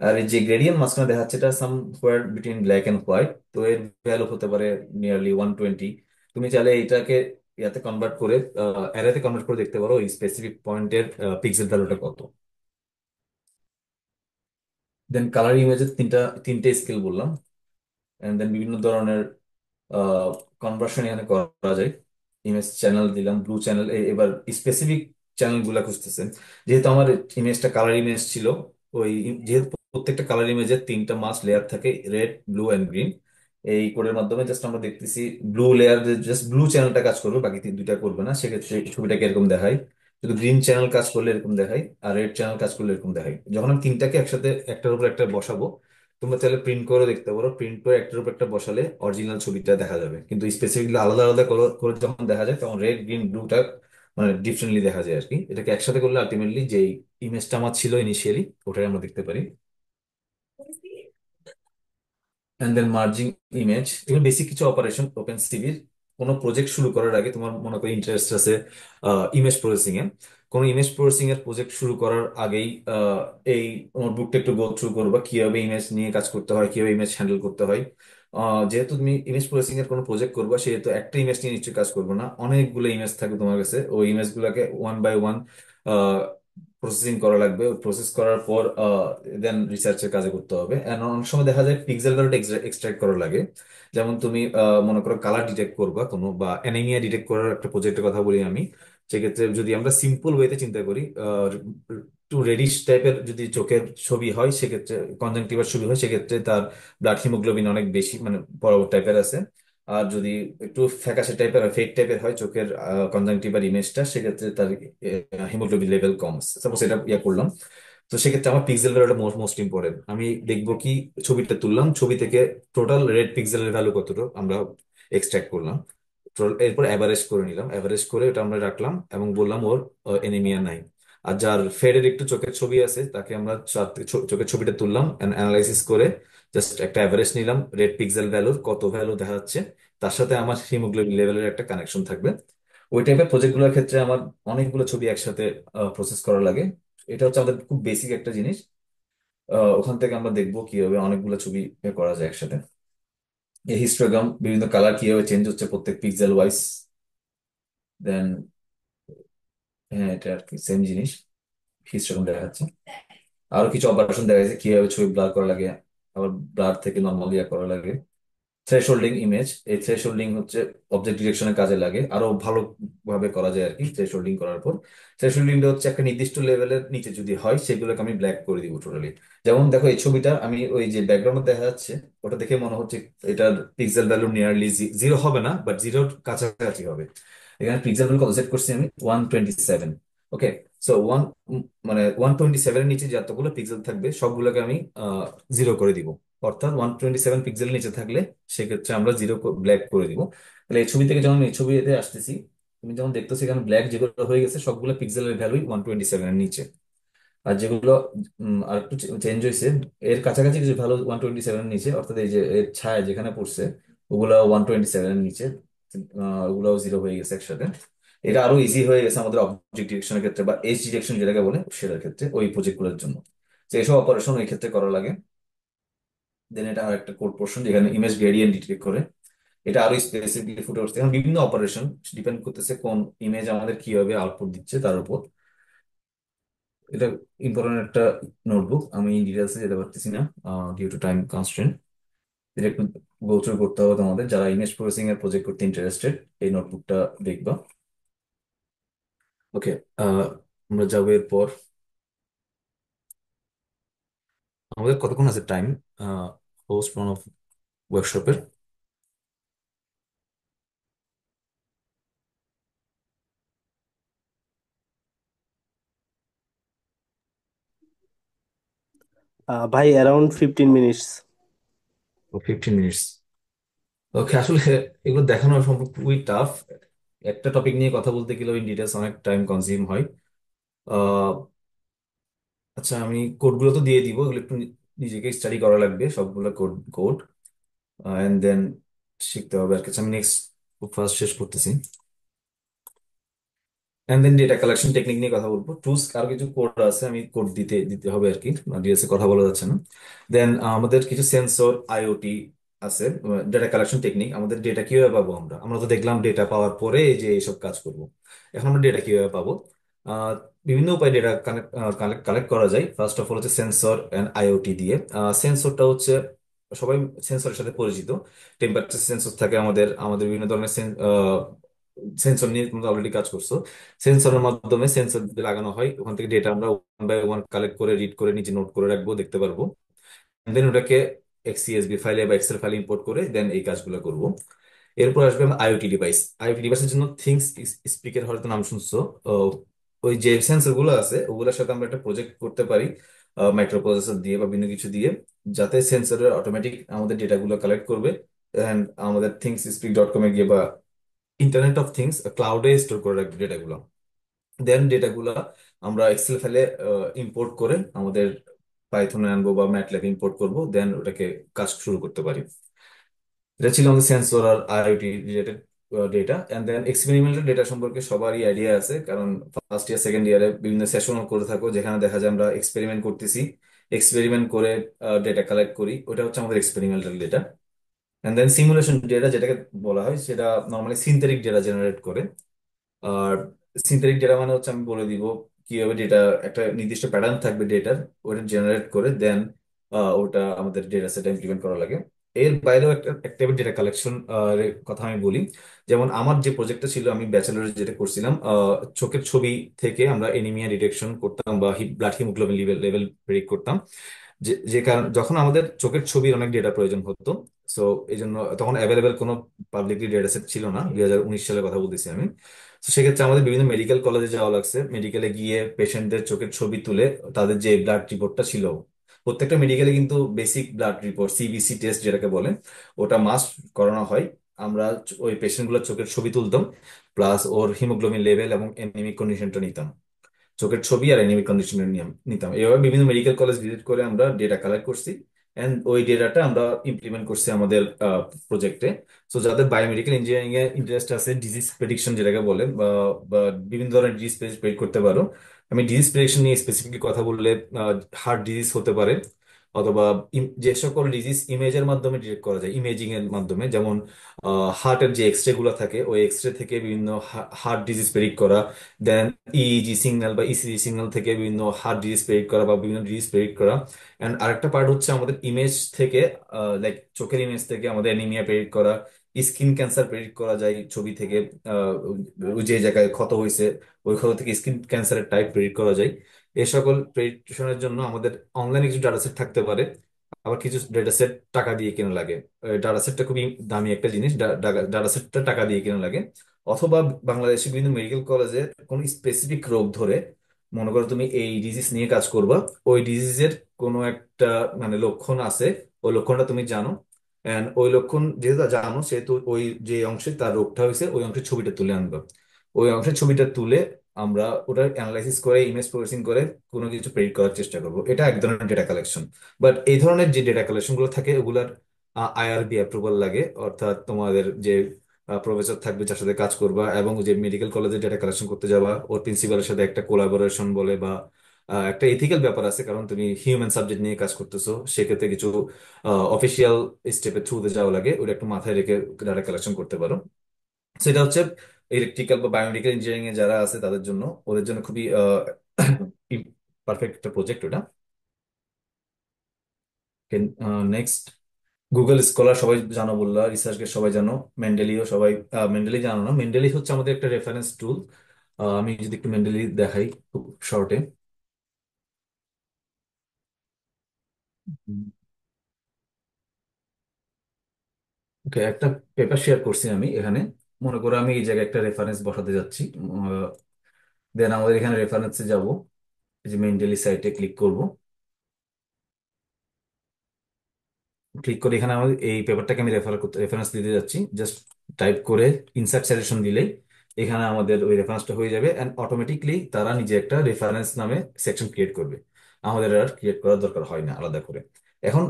আর এই যে গ্রেডিয়েন্ট মাঝখানে দেখা যাচ্ছে, এটা সাম হোয়ার বিটুইন ব্ল্যাক এন্ড হোয়াইট, তো এর ভ্যালু হতে পারে নিয়ারলি 120। তুমি চাইলে এটাকে ইয়াতে কনভার্ট করে, অ্যারেতে কনভার্ট করে দেখতে পারো এই স্পেসিফিক পয়েন্টের পিক্সেল ভ্যালুটা কত। দেন কালার ইমেজের তিনটে স্কেল বললাম। এন্ড দেন বিভিন্ন ধরনের কনভার্সন এখানে করা যায়। ইমেজ চ্যানেল দিলাম, ব্লু চ্যানেল। এবার স্পেসিফিক চ্যানেল গুলা খুঁজতেছেন। যেহেতু আমার ইমেজটা কালার ইমেজ ছিল, যেহেতু প্রত্যেকটা কালার ইমেজের তিনটা মাস্ট লেয়ার থাকে, রেড, ব্লু অ্যান্ড গ্রিন। এই কোডের মাধ্যমে জাস্ট আমরা দেখতেছি ব্লু লেয়ার, জাস্ট ব্লু চ্যানেলটা কাজ করবে, বাকি দুইটা করবে না। সেক্ষেত্রে ছবিটাকে এরকম দেখায়। শুধু গ্রিন চ্যানেল কাজ করলে এরকম দেখায়, আর রেড চ্যানেল কাজ করলে এরকম দেখায়। যখন আমি তিনটাকে একসাথে একটার উপর একটা বসাবো, তোমরা চাইলে প্রিন্ট করে দেখতে পারো, প্রিন্ট করে একটার উপর একটা বসালে অরিজিনাল ছবিটা দেখা যাবে। কিন্তু স্পেসিফিকলি আলাদা আলাদা করে করে যখন দেখা যায়, তখন রেড গ্রিন ব্লুটা মানে ডিফারেন্টলি দেখা যায় আর কি। এটাকে একসাথে করলে আলটিমেটলি যে ইমেজটা আমার ছিল ইনিশিয়ালি, ওটাই আমরা দেখতে পারি। অ্যান্ড দেন মার্জিং ইমেজ, এগুলো বেসিক কিছু অপারেশন ওপেন সিভির। কোনো প্রজেক্ট শুরু করার আগে তোমার মনে করি ইন্টারেস্ট আছে ইমেজ প্রসেসিং এ, কোনো ইমেজ প্রসেসিং এর প্রজেক্ট শুরু করার আগেই এই নোটবুকটা একটু গো থ্রু করবা, কিভাবে ইমেজ নিয়ে কাজ করতে হয়, কিভাবে ইমেজ হ্যান্ডেল করতে হয়। যেহেতু তুমি ইমেজ প্রসেসিং এর কোনো প্রজেক্ট করবা, সেহেতু একটা ইমেজ নিয়ে নিশ্চয়ই কাজ করবে না, অনেকগুলো ইমেজ থাকবে তোমার কাছে। ওই ইমেজ গুলাকে ওয়ান বাই ওয়ান প্রসেসিং করা লাগবে। প্রসেস করার পর দেন রিসার্চের কাজে করতে হবে। And অনেক সময় দেখা যায় পিক্সেল ভ্যালুটা এক্সট্রাক্ট করা লাগে। যেমন তুমি মনে করো কালার ডিটেক্ট করবা কোনো, বা অ্যানিমিয়া ডিটেক্ট করার একটা প্রজেক্টের কথা বলি আমি। সেক্ষেত্রে যদি আমরা সিম্পল ওয়েতে চিন্তা করি, একটু রেডিশ টাইপের যদি চোখের ছবি হয়, সেক্ষেত্রে কনজাংটিভার ছবি হয়, সেক্ষেত্রে তার ব্লাড হিমোগ্লোবিন অনেক বেশি, মানে বড় টাইপের আছে। আর যদি একটু ফ্যাকাশে টাইপের ফেক টাইপের হয় চোখের কনজাংটিভার ইমেজটা, সেক্ষেত্রে তার হিমোগ্লোবিন লেভেল কম। সাপোজ এটা ইয়া করলাম, তো সেক্ষেত্রে আমার পিক্সেল ভ্যালুটা মোস্ট মোস্ট ইম্পর্টেন্ট। আমি দেখবো কি, ছবিটা তুললাম, ছবি থেকে টোটাল রেড পিক্সেলের ভ্যালু কতটুকু আমরা এক্সট্রাক্ট করলাম। তো এরপর অ্যাভারেজ করে নিলাম, অ্যাভারেজ করে ওটা আমরা রাখলাম এবং বললাম ওর এনিমিয়া নাই। আর যার ফেডের একটু চোখের ছবি আছে তাকে আমরা চোখের ছবিটা তুললাম, অ্যানালাইসিস করে জাস্ট একটা অ্যাভারেজ নিলাম, রেড পিক্সেল ভ্যালুর কত ভ্যালু দেখা যাচ্ছে, তার সাথে আমার হিমোগ্লোবিন লেভেলের একটা কানেকশন থাকবে। ওই টাইপের প্রজেক্টগুলোর ক্ষেত্রে আমার অনেকগুলো ছবি একসাথে প্রসেস করা লাগে। এটা হচ্ছে আমাদের খুব বেসিক একটা জিনিস। ওখান থেকে আমরা দেখবো কিভাবে অনেকগুলো ছবি করা যায় একসাথে। এই হিস্টোগ্রাম বিভিন্ন কালার কিভাবে চেঞ্জ হচ্ছে প্রত্যেক পিক্সেল ওয়াইজ। দেন হ্যাঁ, এটা আর কি সেম জিনিস, হিস্টোগ্রাম দেখা যাচ্ছে। আরো কিছু অপারেশন দেখা যাচ্ছে কিভাবে ছবি ব্লার করা লাগে, আবার ব্লার থেকে নর্মাল ইয়া করা লাগে। থ্রেশহোল্ডিং ইমেজ, এই থ্রেশহোল্ডিং হচ্ছে অবজেক্ট ডিরেকশনের কাজে লাগে, আরো ভালো ভাবে করা যায় আর কি। থ্রেশহোল্ডিং করার পর থ্রেশহোল্ডিংটা হচ্ছে একটা নির্দিষ্ট লেভেলের নিচে যদি হয় সেগুলোকে আমি ব্ল্যাক করে দিব টোটালি। যেমন দেখো এই ছবিটা আমি ওই যে ব্যাকগ্রাউন্ডে দেখা যাচ্ছে ওটা দেখে মনে হচ্ছে এটার পিক্সেল ভ্যালু নিয়ারলি জিরো হবে না, বাট জিরোর কাছাকাছি হবে। এখানে পিক্সেল ভ্যালু কত সেট করছি আমি? 127। ওকে, সো মানে 127-এর নিচে যতগুলো পিক্সেল থাকবে সবগুলোকে আমি জিরো করে দিব। অর্থাৎ 127 পিক্সেল নিচে থাকলে সেক্ষেত্রে আমরা জিরো ব্ল্যাক করে দিব। তাহলে এই ছবি থেকে যখন এই ছবিতে আসতেছি, তুমি যেমন দেখতেছি এখানে ব্ল্যাক যেগুলো হয়ে গেছে সবগুলো পিক্সেলের ভ্যালু 127-এর নিচে। আর যেগুলো আর একটু চেঞ্জ হয়েছে, এর কাছাকাছি কিছু ভ্যালু 127-এর নিচে, অর্থাৎ এই যে এর ছায়া যেখানে পড়ছে ওগুলো 127-এর নিচে, ওগুলাও জিরো হয়ে গেছে একসাথে। এটা আরো ইজি হয়ে গেছে আমাদের অবজেক্ট ডিরেকশনের ক্ষেত্রে বা এজ ডিরেকশন যেটাকে বলে সেটার ক্ষেত্রে, ওই প্রজেক্ট গুলোর জন্য। তো এইসব অপারেশন এই ক্ষেত্রে করা লাগে। দেন এটা আর একটা কোড পোর্শন যেখানে ইমেজ গ্রেডিয়েন্ট ডিটেক্ট করে, এটা আরো স্পেসিফিকলি ফুটে উঠছে। এখন বিভিন্ন অপারেশন ডিপেন্ড করতেছে কোন ইমেজ আমাদের কিভাবে আউটপুট দিচ্ছে তার উপর। এটা ইম্পর্টেন্ট একটা নোটবুক, আমি ডিটেলসে যেতে পারতেছি না ডিউ টু টাইম কনস্ট্রেন্ট। এটা একটু গোচর করতে হবে তোমাদের যারা ইমেজ প্রসেসিং এর প্রজেক্ট করতে ইন্টারেস্টেড, এই নোটবুকটা দেখবা। ওকে, আমরা যাবো এরপর। আমাদের কতক্ষণ আছে টাইম হোস্ট ওয়ার্কশপের? ভাই অ্যারাউন্ড 15 মিনিটস। 15 মিনিটস। ওকে, আসলে এগুলো দেখানো সম্ভব খুবই টাফ। একটা টপিক নিয়ে কথা বলতে গেলে ইন ডিটেলস অনেক টাইম কনজিউম হয়। আহ, আচ্ছা, আমি কোডগুলো তো দিয়ে দিব, এগুলো একটু নিজেকে স্টাডি করা লাগবে সবগুলো কোড কোড এন্ড দেন শিখতে হবে আর কিছু। আমি নেক্সট ফার্স্ট শেষ করতেছি। And then data collection technique নিয়ে কথা বলবো। টুলস আর কিছু কোড আছে, আমি কোড দিতে দিতে হবে আর কি, ডিটেলসে কথা বলা যাচ্ছে না। দেন আমাদের কিছু সেন্সর আইওটি আছে। ডেটা কালেকশন টেকনিক, আমাদের ডেটা কিভাবে পাবো? আমরা আমরা তো দেখলাম ডেটা পাওয়ার পরে এই যে এইসব কাজ করব। এখন আমরা ডেটা কিভাবে পাবো? আহ, বিভিন্ন উপায়ে ডেটা কালেক্ট কালেক্ট করা যায়। ফার্স্ট অফ অল হচ্ছে সেন্সর এন্ড আইওটি দিয়ে। সেন্সরটা হচ্ছে সবাই সেন্সরের সাথে পরিচিত। টেম্পারেচার সেন্সর থাকে আমাদের, আমাদের বিভিন্ন ধরনের সেন্সর নিয়ে তোমরা অলরেডি কাজ করছো। সেন্সরের মাধ্যমে সেন্সর লাগানো হয়, ওখান থেকে ডেটা আমরা ওয়ান বাই ওয়ান কালেক্ট করে রিড করে নিচে নোট করে রাখবো, দেখতে পারবো। দেন ওটাকে এক্সসিএসভি ফাইলে বা এক্সেল ফাইলে ইম্পোর্ট করে দেন এই কাজগুলো করব। এরপর আসবে আমার আইওটি ডিভাইস। আইওটি ডিভাইসের জন্য থিংস স্পিকের হয়তো নাম শুনছো। আহ, ওই যে সেন্সর গুলো আছে ওগুলোর সাথে আমরা একটা প্রজেক্ট করতে পারি মাইক্রো প্রসেসর দিয়ে বা বিভিন্ন কিছু দিয়ে, যাতে সেন্সরের অটোমেটিক আমাদের ডেটাগুলো কালেক্ট করবে এন্ড আমাদের thingspeak.com এ গিয়ে বা ইন্টারনেট অফ থিংস ক্লাউডে স্টোর করে রাখবে ডেটাগুলো। দেন ডেটাগুলা আমরা এক্সেল ফাইলে ইম্পোর্ট করে আমাদের পাইথনে আনবো বা ম্যাটল্যাব ইম্পোর্ট করব, দেন ওটাকে কাজ শুরু করতে পারি। এটা ছিল আমাদের সেন্সর আর IoT related data. And then experimental data সম্পর্কে সবারই আইডিয়া আছে, কারণ ফার্স্ট ইয়ার সেকেন্ড ইয়ারে বিভিন্ন সেশন করে থাকো যেখানে দেখা যায় আমরা এক্সপেরিমেন্ট করতেছি, এক্সপেরিমেন্ট করে ডেটা কালেক্ট করি, ওটা হচ্ছে আমাদের experimental data. And then simulation data যেটাকে বলা হয় সেটা নর্মালি সিনথেটিক ডেটা জেনারেট করে। আর সিনথেটিক ডেটা মানে হচ্ছে আমি বলে দিব কিভাবে ডেটা, একটা নির্দিষ্ট প্যাটার্ন থাকবে ডেটার, ওটা জেনারেট করে দেন ওটা আমাদের ডেটা সেটে ইমপ্লিমেন্ট করা লাগে। এর বাইরেও একটা একটা ডেটা কালেকশন কথা আমি বলি। যেমন আমার যে প্রজেক্টটা ছিল, আমি ব্যাচেলর যেটা করছিলাম, চোখের ছবি থেকে আমরা এনিমিয়া ডিটেকশন করতাম বা blood haemoglobin level level predict করতাম। যে যে কারণ যখন আমাদের চোখের ছবির অনেক ডেটা প্রয়োজন হতো, সো এই জন্য তখন অ্যাভেলেবেল কোনো পাবলিকলি ডেটা সেট ছিল না, 2019 সালের কথা বলতেছি আমি। তো সেক্ষেত্রে আমাদের বিভিন্ন মেডিকেল কলেজে যাওয়া লাগছে, মেডিকেলে গিয়ে পেশেন্টদের চোখের ছবি তুলে তাদের যে ব্লাড রিপোর্টটা ছিল, প্রত্যেকটা মেডিকেলে কিন্তু basic blood report CBC test যেটাকে বলে ওটা মাস্ট করানো হয়। আমরা ওই পেশেন্ট গুলোর চোখের ছবি তুলতাম, প্লাস ওর হিমোগ্লোবিন লেভেল এবং এনিমিক কন্ডিশনটা নিতাম। চোখের ছবি আর এনিমিক কন্ডিশনের নিয়ম নিতাম। এভাবে বিভিন্ন মেডিকেল কলেজ ভিজিট করে আমরা ডেটা কালেক্ট করছি, এন্ড ওই ডেটাটা আমরা ইমপ্লিমেন্ট করছি আমাদের প্রজেক্টে। তো যাদের বায়োমেডিকেল ইঞ্জিনিয়ারিং এ ইন্টারেস্ট আছে, ডিজিজ প্রেডিকশন যেটাকে বলে, বা বিভিন্ন ধরনের ডিজিজ প্রেডিক্ট করতে পারো। আমি ডিজিজ প্রেডিকশন নিয়ে স্পেসিফিকলি কথা বললে, হার্ট ডিজিজ হতে পারে, অথবা যে সকল ডিজিজ ইমেজের মাধ্যমে ডিটেক্ট করা যায়, ইমেজিং এর মাধ্যমে, যেমন হার্টের যে এক্সরে গুলো থাকে, ওই এক্সরে থেকে বিভিন্ন হার্ট ডিজিজ প্রেডিক্ট করা, দেন ইইজি সিগন্যাল বা ইসিজি সিগন্যাল থেকে বিভিন্ন হার্ট ডিজিজ প্রেডিক্ট করা বা বিভিন্ন ডিজিজ প্রেডিক্ট করা। এন্ড আরেকটা পার্ট হচ্ছে আমাদের ইমেজ থেকে, লাইক চোখের ইমেজ থেকে আমাদের অ্যানিমিয়া প্রেডিক্ট করা, স্কিন ক্যান্সার প্রেডিক্ট করা যায় ছবি থেকে। ওই যে জায়গায় ক্ষত হয়েছে, ওই ক্ষত থেকে স্কিন ক্যান্সারের টাইপ প্রেডিক্ট করা যায়। এই সকল প্রেডিকশনের জন্য আমাদের অনলাইনে কিছু ডাটা সেট থাকতে পারে, আবার কিছু ডেটা সেট টাকা দিয়ে কেনা লাগে। ডাটা সেটটা খুবই দামি একটা জিনিস, ডাটা সেটটা টাকা দিয়ে কেনা লাগে। অথবা বাংলাদেশে বিভিন্ন মেডিকেল কলেজে কোন স্পেসিফিক রোগ ধরে, মনে করো তুমি এই ডিজিজ নিয়ে কাজ করবা, ওই ডিজিজের কোনো একটা মানে লক্ষণ আছে, ওই লক্ষণটা তুমি জানো, এন্ড ওই লক্ষণ যেহেতু জানো, সেহেতু ওই যে অংশে তার রোগটা হয়েছে ওই অংশের ছবিটা তুলে আনবা। ওই অংশের ছবিটা তুলে আমরা ওটা অ্যানালাইসিস করে ইমেজ প্রসেসিং করে কোনো কিছু প্রেডিক্ট করার চেষ্টা করবো। এটা এক ধরনের ডেটা কালেকশন। বাট এই ধরনের যে ডেটা কালেকশন গুলো থাকে, ওগুলার আইআরবি অ্যাপ্রুভাল লাগে, অর্থাৎ তোমাদের যে প্রফেসর থাকবে যার সাথে কাজ করবা, এবং যে মেডিকেল কলেজে ডেটা কালেকশন করতে যাবা, ওর প্রিন্সিপালের সাথে একটা কোলাবোরেশন বলে বা একটা এথিক্যাল ব্যাপার আছে, কারণ তুমি হিউম্যান সাবজেক্ট নিয়ে কাজ করতেছো, সেক্ষেত্রে কিছু অফিসিয়াল স্টেপের থ্রুতে যাওয়া লাগে, ওটা একটু মাথায় রেখে ডাটা কালেকশন করতে পারো। সেটা হচ্ছে ইলেকট্রিক্যাল বা বায়োমেডিক্যাল ইঞ্জিনিয়ারিং এ যারা আছে তাদের জন্য, ওদের জন্য খুবই পারফেক্ট একটা প্রজেক্ট ওটা। নেক্সট, গুগল স্কলার সবাই জানো, বললা রিসার্চগেট সবাই জানো, মেন্ডেলিও সবাই, মেন্ডেলি জানো না, মেন্ডেলি হচ্ছে আমাদের একটা রেফারেন্স টুল। আমি যদি একটু মেন্ডেলি দেখাই খুব শর্টে। ওকে, একটা পেপার শেয়ার করছি আমি এখানে। মনে করো আমি এই জায়গায় একটা রেফারেন্স বসাতে যাচ্ছি, দেন আমাদের এখানে রেফারেন্সে যাব, এই যে মেন্ডেলি সাইটে ক্লিক করব। ক্লিক করে এখানে আমি এই পেপারটাকে আমি রেফারেন্স দিতে যাচ্ছি, জাস্ট টাইপ করে ইনসার্ট সাজেশন দিলেই এখানে আমাদের ওই রেফারেন্সটা হয়ে যাবে, এন্ড অটোমেটিকলি তারা নিজে একটা রেফারেন্স নামে সেকশন ক্রিয়েট করবে। আমাদের আর ক্রিয়েট করার দরকার হয় না আলাদা করে। এখন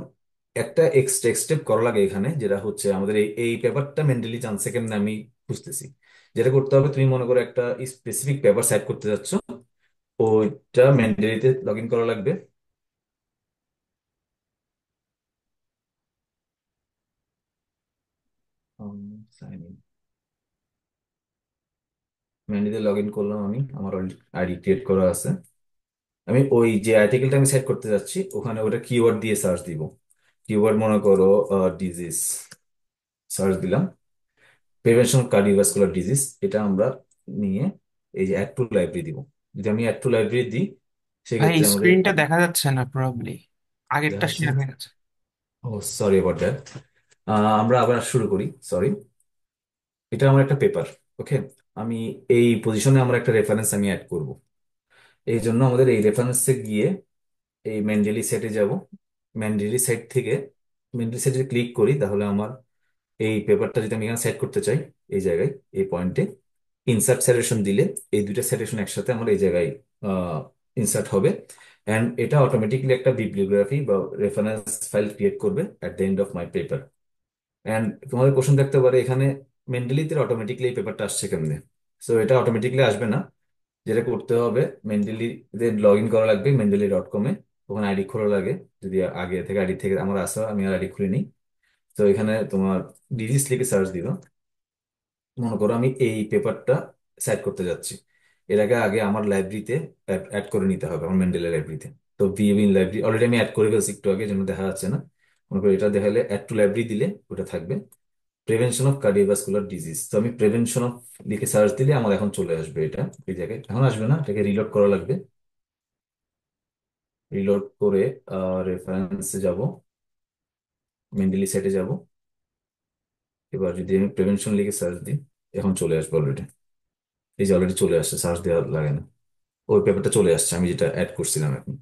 একটা এক্সট্রা স্টেপ করা লাগে এখানে, যেটা হচ্ছে আমাদের এই এই পেপারটা মেন্টালি জানছে কেমনে আমি বুঝতেছি। যেটা করতে হবে, তুমি মনে করো একটা স্পেসিফিক পেপার সাইট করতে যাচ্ছ, ওইটা মেন্টালিতে লগ ইন করা লাগবে। সাইন ইন, মেন্ডিতে লগ ইন করলাম আমি, আমার আইডি ক্রিয়েট করা আছে। আমি ওই যে আর্টিকেলটা আমি সেট করতে যাচ্ছি, ওখানে ওটা কিওয়ার্ড দিয়ে সার্চ দিব। কিওয়ার্ড মনে করো ডিজিজ, সার্চ দিলাম প্রিভেনশন অফ কার্ডিওভাস্কুলার ডিজিজ, এটা আমরা নিয়ে এই যে অ্যাড টু লাইব্রেরি দিব। যদি আমি অ্যাড টু লাইব্রেরি দিই, ভাই সেক্ষেত্রে আমাদের স্ক্রিনটা দেখা যাচ্ছে না প্রবাবলি, আগেরটা দেখাচ্ছে। শেয়ার হয়ে গেছে। ও, সরি অ্যাবাউট দ্যাট। আমরা আবার শুরু করি, সরি। এটা আমার একটা পেপার, ওকে। আমি এই পজিশনে আমার একটা রেফারেন্স আমি অ্যাড করব। এই জন্য আমাদের এই রেফারেন্সে গিয়ে এই মেন্ডেলি সেটে যাব। মেন্ডেলি সেট থেকে মেন্ডেলি সেটে ক্লিক করি, তাহলে আমার এই পেপারটা যদি আমি এখানে সেট করতে চাই, এই জায়গায় এই পয়েন্টে ইনসার্ট সাজেশন দিলে এই দুইটা সাজেশন একসাথে আমার এই জায়গায় ইনসার্ট হবে, এন্ড এটা অটোমেটিকলি একটা বিবলিওগ্রাফি বা রেফারেন্স ফাইল ক্রিয়েট করবে at the end of my paper. And তোমাদের কোশ্চেন থাকতে পারে এখানে, মেন্ডেলিতে অটোমেটিকলি এই পেপারটা আসছে কেমনে? সো এটা অটোমেটিকলি আসবে না, যেটা করতে হবে, মেন্ডেলিতে লগ ইন করা লাগবে mendeley.com-এ, ওখানে আইডি খোলা লাগে। যদি আগে থেকে আইডি থেকে আমার আসা, আমি আর আইডি খুলিনি। তো এখানে তোমার ডিজিজ লিখে সার্চ দিবা। মনে করো আমি এই পেপারটা সেট করতে যাচ্ছি, এর আগে আগে আমার লাইব্রেরিতে অ্যাড করে নিতে হবে, আমার মেন্ডেলের লাইব্রেরিতে। তো ভিউ ইন লাইব্রেরি অলরেডি আমি অ্যাড করে ফেলছি একটু আগে, জন্য দেখা যাচ্ছে না। মনে করো এটা দেখালে অ্যাড টু লাইব্রেরি দিলে ওটা থাকবে, প্রিভেনশন অফ কার্ডিওভাস্কুলার ডিজিজ। তো আমি প্রিভেনশন অফ লিখে সার্চ দিলে আমার এখন চলে আসবে এটা এই জায়গায়। এখন আসবে না, এটাকে রিলোড করা লাগবে। রিলোড করে রেফারেন্সে যাব, মেন্ডেলি সেটে যাব। এবার যদি আমি প্রিভেনশন লিখে সার্চ দিই, এখন চলে আসবে অলরেডি। এই যে অলরেডি চলে আসছে, সার্চ দেওয়া লাগে না, ওই পেপারটা চলে আসছে আমি যেটা অ্যাড করছিলাম এখন।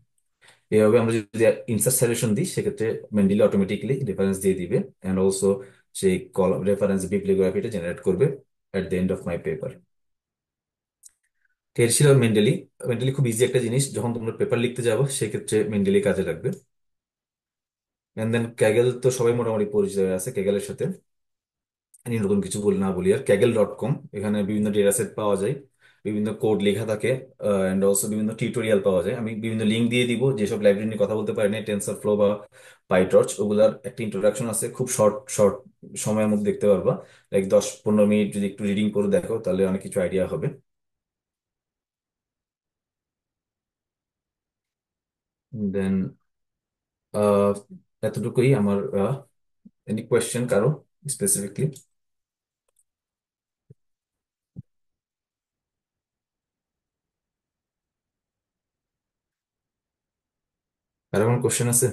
এইভাবে আমরা যদি ইনসার্ট সাজেশন দিই, সেক্ষেত্রে মেন্ডেলি অটোমেটিকলি রেফারেন্স দিয়ে দিবে, অ্যান্ড অলসো সেই রেফারেন্স বিবলিওগ্রাফিটা জেনারেট করবে at the end of my paper. এর ছিল মেন্ডেলি। মেন্ডেলি খুব ইজি একটা জিনিস, যখন তোমরা পেপার লিখতে যাবো সেক্ষেত্রে মেন্ডেলি কাজে লাগবে। এন্ড দেন ক্যাগেল তো সবাই মোটামুটি পরিচয় আছে ক্যাগেলের সাথে, আমি নতুন কিছু না বলি আর। kaggle.com, এখানে বিভিন্ন ডেটা সেট পাওয়া যায়, বিভিন্ন কোড লেখা থাকে, এন্ড অলসো বিভিন্ন টিউটোরিয়াল পাওয়া যায়। আমি বিভিন্ন লিঙ্ক দিয়ে দিব, যেসব লাইব্রেরি নিয়ে কথা বলতে পারি না, টেনসর ফ্লো বা পাইটর্চ, ওগুলার একটা ইন্ট্রোডাকশন আছে, খুব শর্ট শর্ট সময়ের মধ্যে দেখতে পারবা। লাইক 10-15 মিনিট যদি একটু রিডিং করে দেখো তাহলে অনেক কিছু আইডিয়া হবে। দেন এতটুকুই আমার। এনি কোয়েশ্চেন কারো স্পেসিফিকলি? কারো কোনো কোয়েশ্চেন আছে?